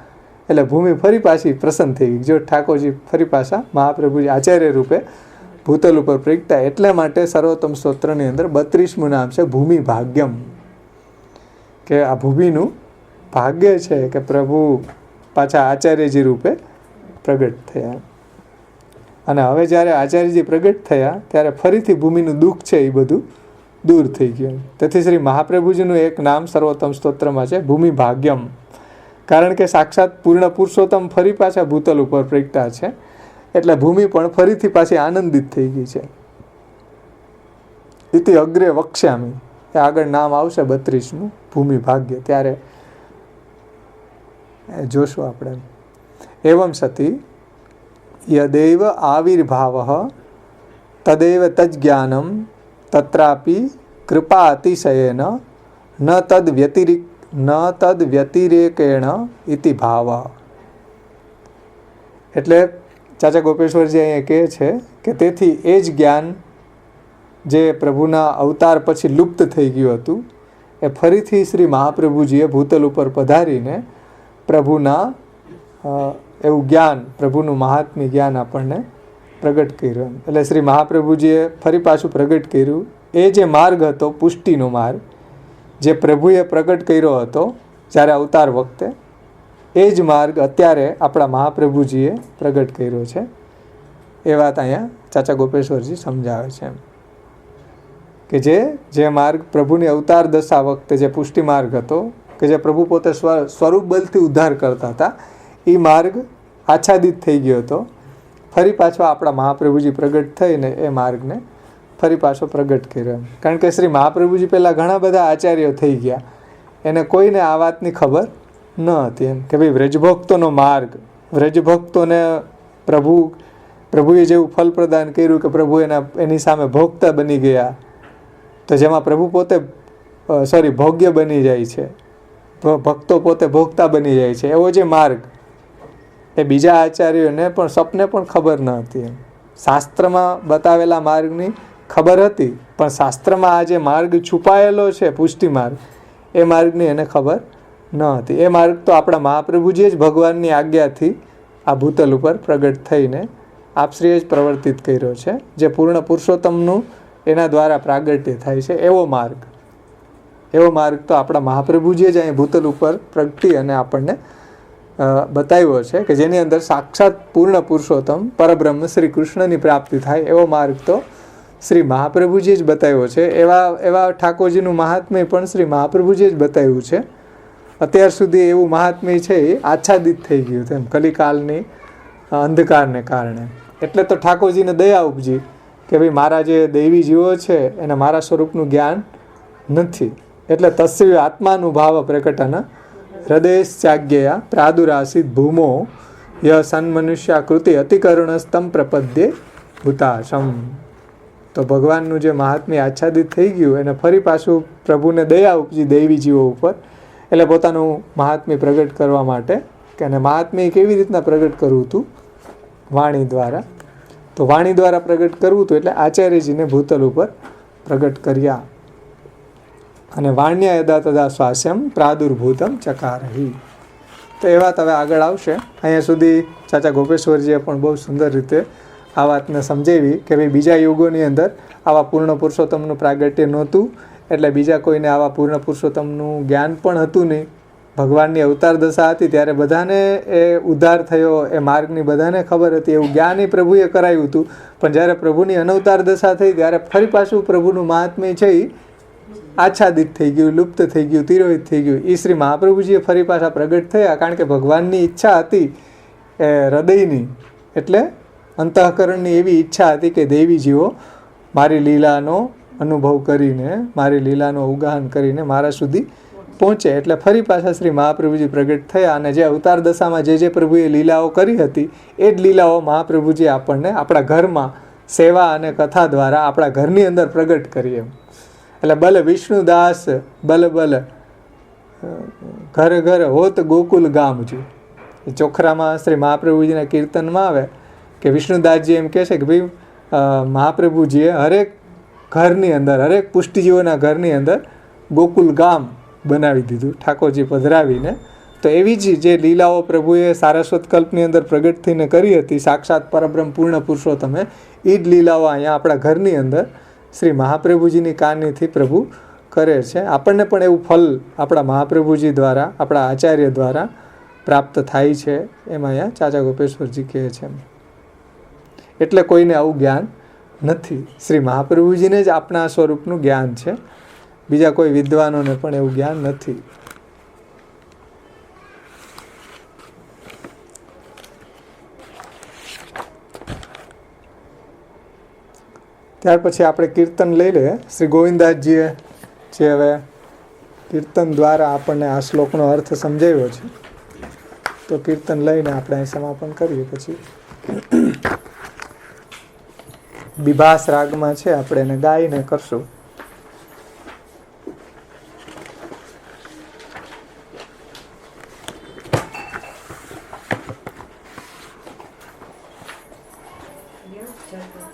એટલે ભૂમિ ફરી પાછી પ્રસન્ન થઈ ગઈ. જો ઠાકોરજી ફરી પાછા મહાપ્રભુજી આચાર્ય રૂપે ભૂતલ ઉપર પ્રગટા. એટલે માટે સર્વોત્તમ સ્તોત્રની અંદર 32મું નામ છે ભૂમિ ભાગ્યમ, કે આ ભૂમિનું ભાગ્ય છે કે પ્રભુ પાછા આચાર્યજી રૂપે પ્રગટ થયા. અને હવે જ્યારે આચાર્યજી પ્રગટ થયા ત્યારે ફરીથી ભૂમિનું દુઃખ છે એ બધું દૂર થઈ ગયું. તેથી શ્રી મહાપ્રભુજીનું એક નામ સર્વોત્તમ સ્તોત્રમાં છે ભૂમિ ભાગ્યમ, કારણ કે સાક્ષાત પૂર્ણ પુરુષોત્તમ ફરી પાછા ભૂતલ ઉપર પ્રગટા છે. એટલે ભૂમિ પણ ફરીથી પાછી આનંદિત થઈ ગઈ છે. ઇતિ અગ્રે વક્ષ્યામિ, એ આગળ નામ આવશે 32મું ભૂમિ ભાગ્ય, ત્યારે જોશું આપણે. એવમ સતી યદેવ આવિર્ભાવઃ તદેવ તજ્ઞાનમ તત્રાપી કૃપા અતિશયેન ન તદ વ્યતિરેકેણ ઇતિ ભાવ. એટલે ચાચા ગોપેશ્વરજી અહીંયા કહે છે કે તેથી એ જ જ્ઞાન જે પ્રભુના અવતાર પછી લુપ્ત થઈ ગયું હતું એ ફરીથી શ્રી મહાપ્રભુજીએ ભૂતલ ઉપર પધારીને પ્રભુના એવું જ્ઞાન, પ્રભુનું મહાત્મ્ય જ્ઞાન આપણને પ્રગટ કર્યું. એટલે શ્રી મહાપ્રભુજીએ ફરી પાછું પ્રગટ કર્યું. એ જે માર્ગ હતો પુષ્ટિનો માર્ગ, જે પ્રભુએ પ્રગટ કર્યો હતો જ્યારે અવતાર વખતે, એ જ માર્ગ અત્યારે આપણા મહાપ્રભુજીએ પ્રગટ કર્યો છે. એ વાત અહીંયા ચાચા ગોપેશ્વરજી સમજાવે છે કે જે માર્ગ પ્રભુની અવતાર દશા વખતે જે પુષ્ટિ માર્ગ હતો, કે જે પ્રભુ પોતે સ્વરૂપ બલથી ઉદ્ધાર કરતા હતા, એ માર્ગ આચ્છાદિત થઈ ગયો હતો. ફરી પાછો આપણા મહાપ્રભુજી પ્રગટ થઈને એ માર્ગને ફરી પાછો પ્રગટ કર્યો. કારણ કે શ્રી મહાપ્રભુજી પહેલાં ઘણા બધા આચાર્યો થઈ ગયા, એને કોઈને આ વાતની ખબર ન હતી એમ કે ભાઈ વ્રજભક્તોનો માર્ગ, વ્રજભક્તોને પ્રભુએ જેવું ફલ પ્રદાન કર્યું કે પ્રભુ એની સામે ભોગતા બની ગયા, તો જેમાં પ્રભુ પોતે ભોગ્ય બની જાય છે, ભક્તો પોતે ભોગતા બની જાય છે, એવો જે માર્ગ એ બીજા આચાર્યોને પણ સપને પણ ખબર ન હતી એમ. શાસ્ત્રમાં બતાવેલા માર્ગની ખબર હતી, પણ શાસ્ત્રમાં આ જે માર્ગ છુપાયેલો છે પુષ્ટિ માર્ગ, એ માર્ગની એને ખબર ન હતી. એ માર્ગ તો આપણા મહાપ્રભુજીએ જ ભગવાનની આજ્ઞાથી આ ભૂતલ ઉપર પ્રગટ થઈને આપશ્રીએ જ પ્રવર્તિત કર્યો છે. જે પૂર્ણ પુરુષોત્તમનું એના દ્વારા પ્રાગટ્ય થાય છે એવો માર્ગ તો આપણા મહાપ્રભુજીએ જ અહીં ભૂતલ ઉપર પ્રગટી અને આપણને બતાવ્યો છે કે જેની અંદર સાક્ષાત પૂર્ણ પુરુષોત્તમ પરબ્રહ્મ શ્રી કૃષ્ણની પ્રાપ્તિ થાય એવો માર્ગ તો શ્રી મહાપ્રભુજીએ જ બતાવ્યો છે. એવા ઠાકોરજીનું મહાત્મ્ય પણ શ્રી મહાપ્રભુજીએ જ બતાવ્યું છે. અત્યાર સુધી એવું મહાત્મ્ય છે એ આચ્છાદિત થઈ ગયું તેમ કલિકાલની અંધકારને કારણે. એટલે તો ઠાકોરજીને દયા ઉપજી કે ભાઈ મારા જે દૈવી જીવો છે એને મારા સ્વરૂપનું જ્ઞાન નથી. એટલે તસ્ય આત્માનુભાવ પ્રકટન હૃદયશ્ચાજ્ઞયા પ્રાદુરાસિત ભૂમો ય સન્મનુષ્યાકૃતિ અતિકરુણસ્તમ પ્રપદ્યે ભૂતાશમ. તો ભગવાનનું જે મહાત્મ્ય આચ્છાદિત થઈ ગયું એને ફરી પાછું પ્રભુને દયા ઉપજી દૈવી જીવો ઉપર, એટલે પોતાનું મહાત્મ્ય પ્રગટ કરવા માટે કે અને મહાત્મ્ય કેવી રીતના પ્રગટ કરવું હતું? વાણી દ્વારા. તો વાણી દ્વારા પ્રગટ કરવું હતું એટલે આચાર્યજીને ભૂતલ ઉપર પ્રગટ કર્યા. અને વાણ્યા યદા તદા સ્વાસ્યમ પ્રાદુર્ભૂતમ ચકારહી. તો એ વાત હવે આગળ આવશે. અહીંયા સુધી ચાચા ગોપેશ્વરજીએ પણ બહુ સુંદર રીતે આ વાતને સમજાવી કે ભાઈ બીજા યુગોની અંદર આવા પૂર્ણ પુરુષોત્તમનું પ્રાગટ્ય નહોતું, એટલે બીજા કોઈને આવા પૂર્ણ પુરુષોત્તમનું જ્ઞાન પણ હતું નહીં. ભગવાનની અવતાર દશા હતી ત્યારે બધાને એ ઉદ્ધાર થયો એ માર્ગની બધાને ખબર હતી, એવું જ્ઞાન એ પ્રભુએ કરાયું હતું. પણ જ્યારે પ્રભુની અનવતાર દશા થઈ ત્યારે ફરી પાછું પ્રભુનું મહાત્મ્ય છે એ આચ્છાદિત થઈ ગયું, લુપ્ત થઈ ગયું, તિરોહિત થઈ ગયું. એ શ્રી મહાપ્રભુજીએ ફરી પાછા પ્રગટ થયા, કારણ કે ભગવાનની ઈચ્છા હતી એ હૃદયની, એટલે અંતઃકરણની એવી ઈચ્છા હતી કે દેવીજીઓ મારી લીલાનો અનુભવ કરીને, મારી લીલાનો ઉગાહન કરીને મારા સુધી પહોંચે. એટલે ફરી પાછા શ્રી મહાપ્રભુજી પ્રગટ થયા અને જે અવતાર દશામાં જે પ્રભુએ લીલાઓ કરી હતી એ જ લીલાઓ મહાપ્રભુજી આપણને આપણા ઘરમાં સેવા અને કથા દ્વારા આપણા ઘરની અંદર પ્રગટ કરી એમ. એટલે બલ વિષ્ણુદાસ બલ બલ ઘર ઘર હોત ગોકુલ ગામજી. ચોખરામાં શ્રી મહાપ્રભુજીના કીર્તનમાં આવે કે વિષ્ણુદાસજી એમ કહે છે કે ભાઈ મહાપ્રભુજીએ હરેક ઘરની અંદર, હરેક પુષ્ટિજીઓના ઘરની અંદર ગોકુલ ગામ બનાવી દીધું ઠાકોરજી પધરાવીને. તો એવી જ જે લીલાઓ પ્રભુએ સારસ્વત કલ્પની અંદર પ્રગટ થઈને કરી હતી, સાક્ષાત પરબ્રહ્મ પૂર્ણ પુરુષોત્તમે, એ જ લીલાઓ અહીંયા આપણા ઘરની અંદર શ્રી મહાપ્રભુજીની કાનીથી પ્રભુ કરે છે. આપણને પણ એવું ફલ આપણા મહાપ્રભુજી દ્વારા, આપણા આચાર્ય દ્વારા પ્રાપ્ત થાય છે, એમાં અહીંયા ચાચા ગોપેશ્વરજી કહે છે. એટલે કોઈને આવું જ્ઞાન નથી, શ્રી મહાપ્રભુજીને જ આપણા સ્વરૂપનું જ્ઞાન છે, બીજા કોઈ વિદ્વાનોને પણ એવું જ્ઞાન નથી. ત્યાર પછી આપણે કીર્તન લઈ લઈએ. શ્રી ગોવિંદાસજીએ જે હવે કીર્તન દ્વારા આપણને આ શ્લોકનો અર્થ સમજાવ્યો છે, તો કીર્તન લઈને આપણે અહીં સમાપન કરીએ. પછી બિભાસ રાગમાં છે, આપણે એને ગાઈને કરશું. Yes,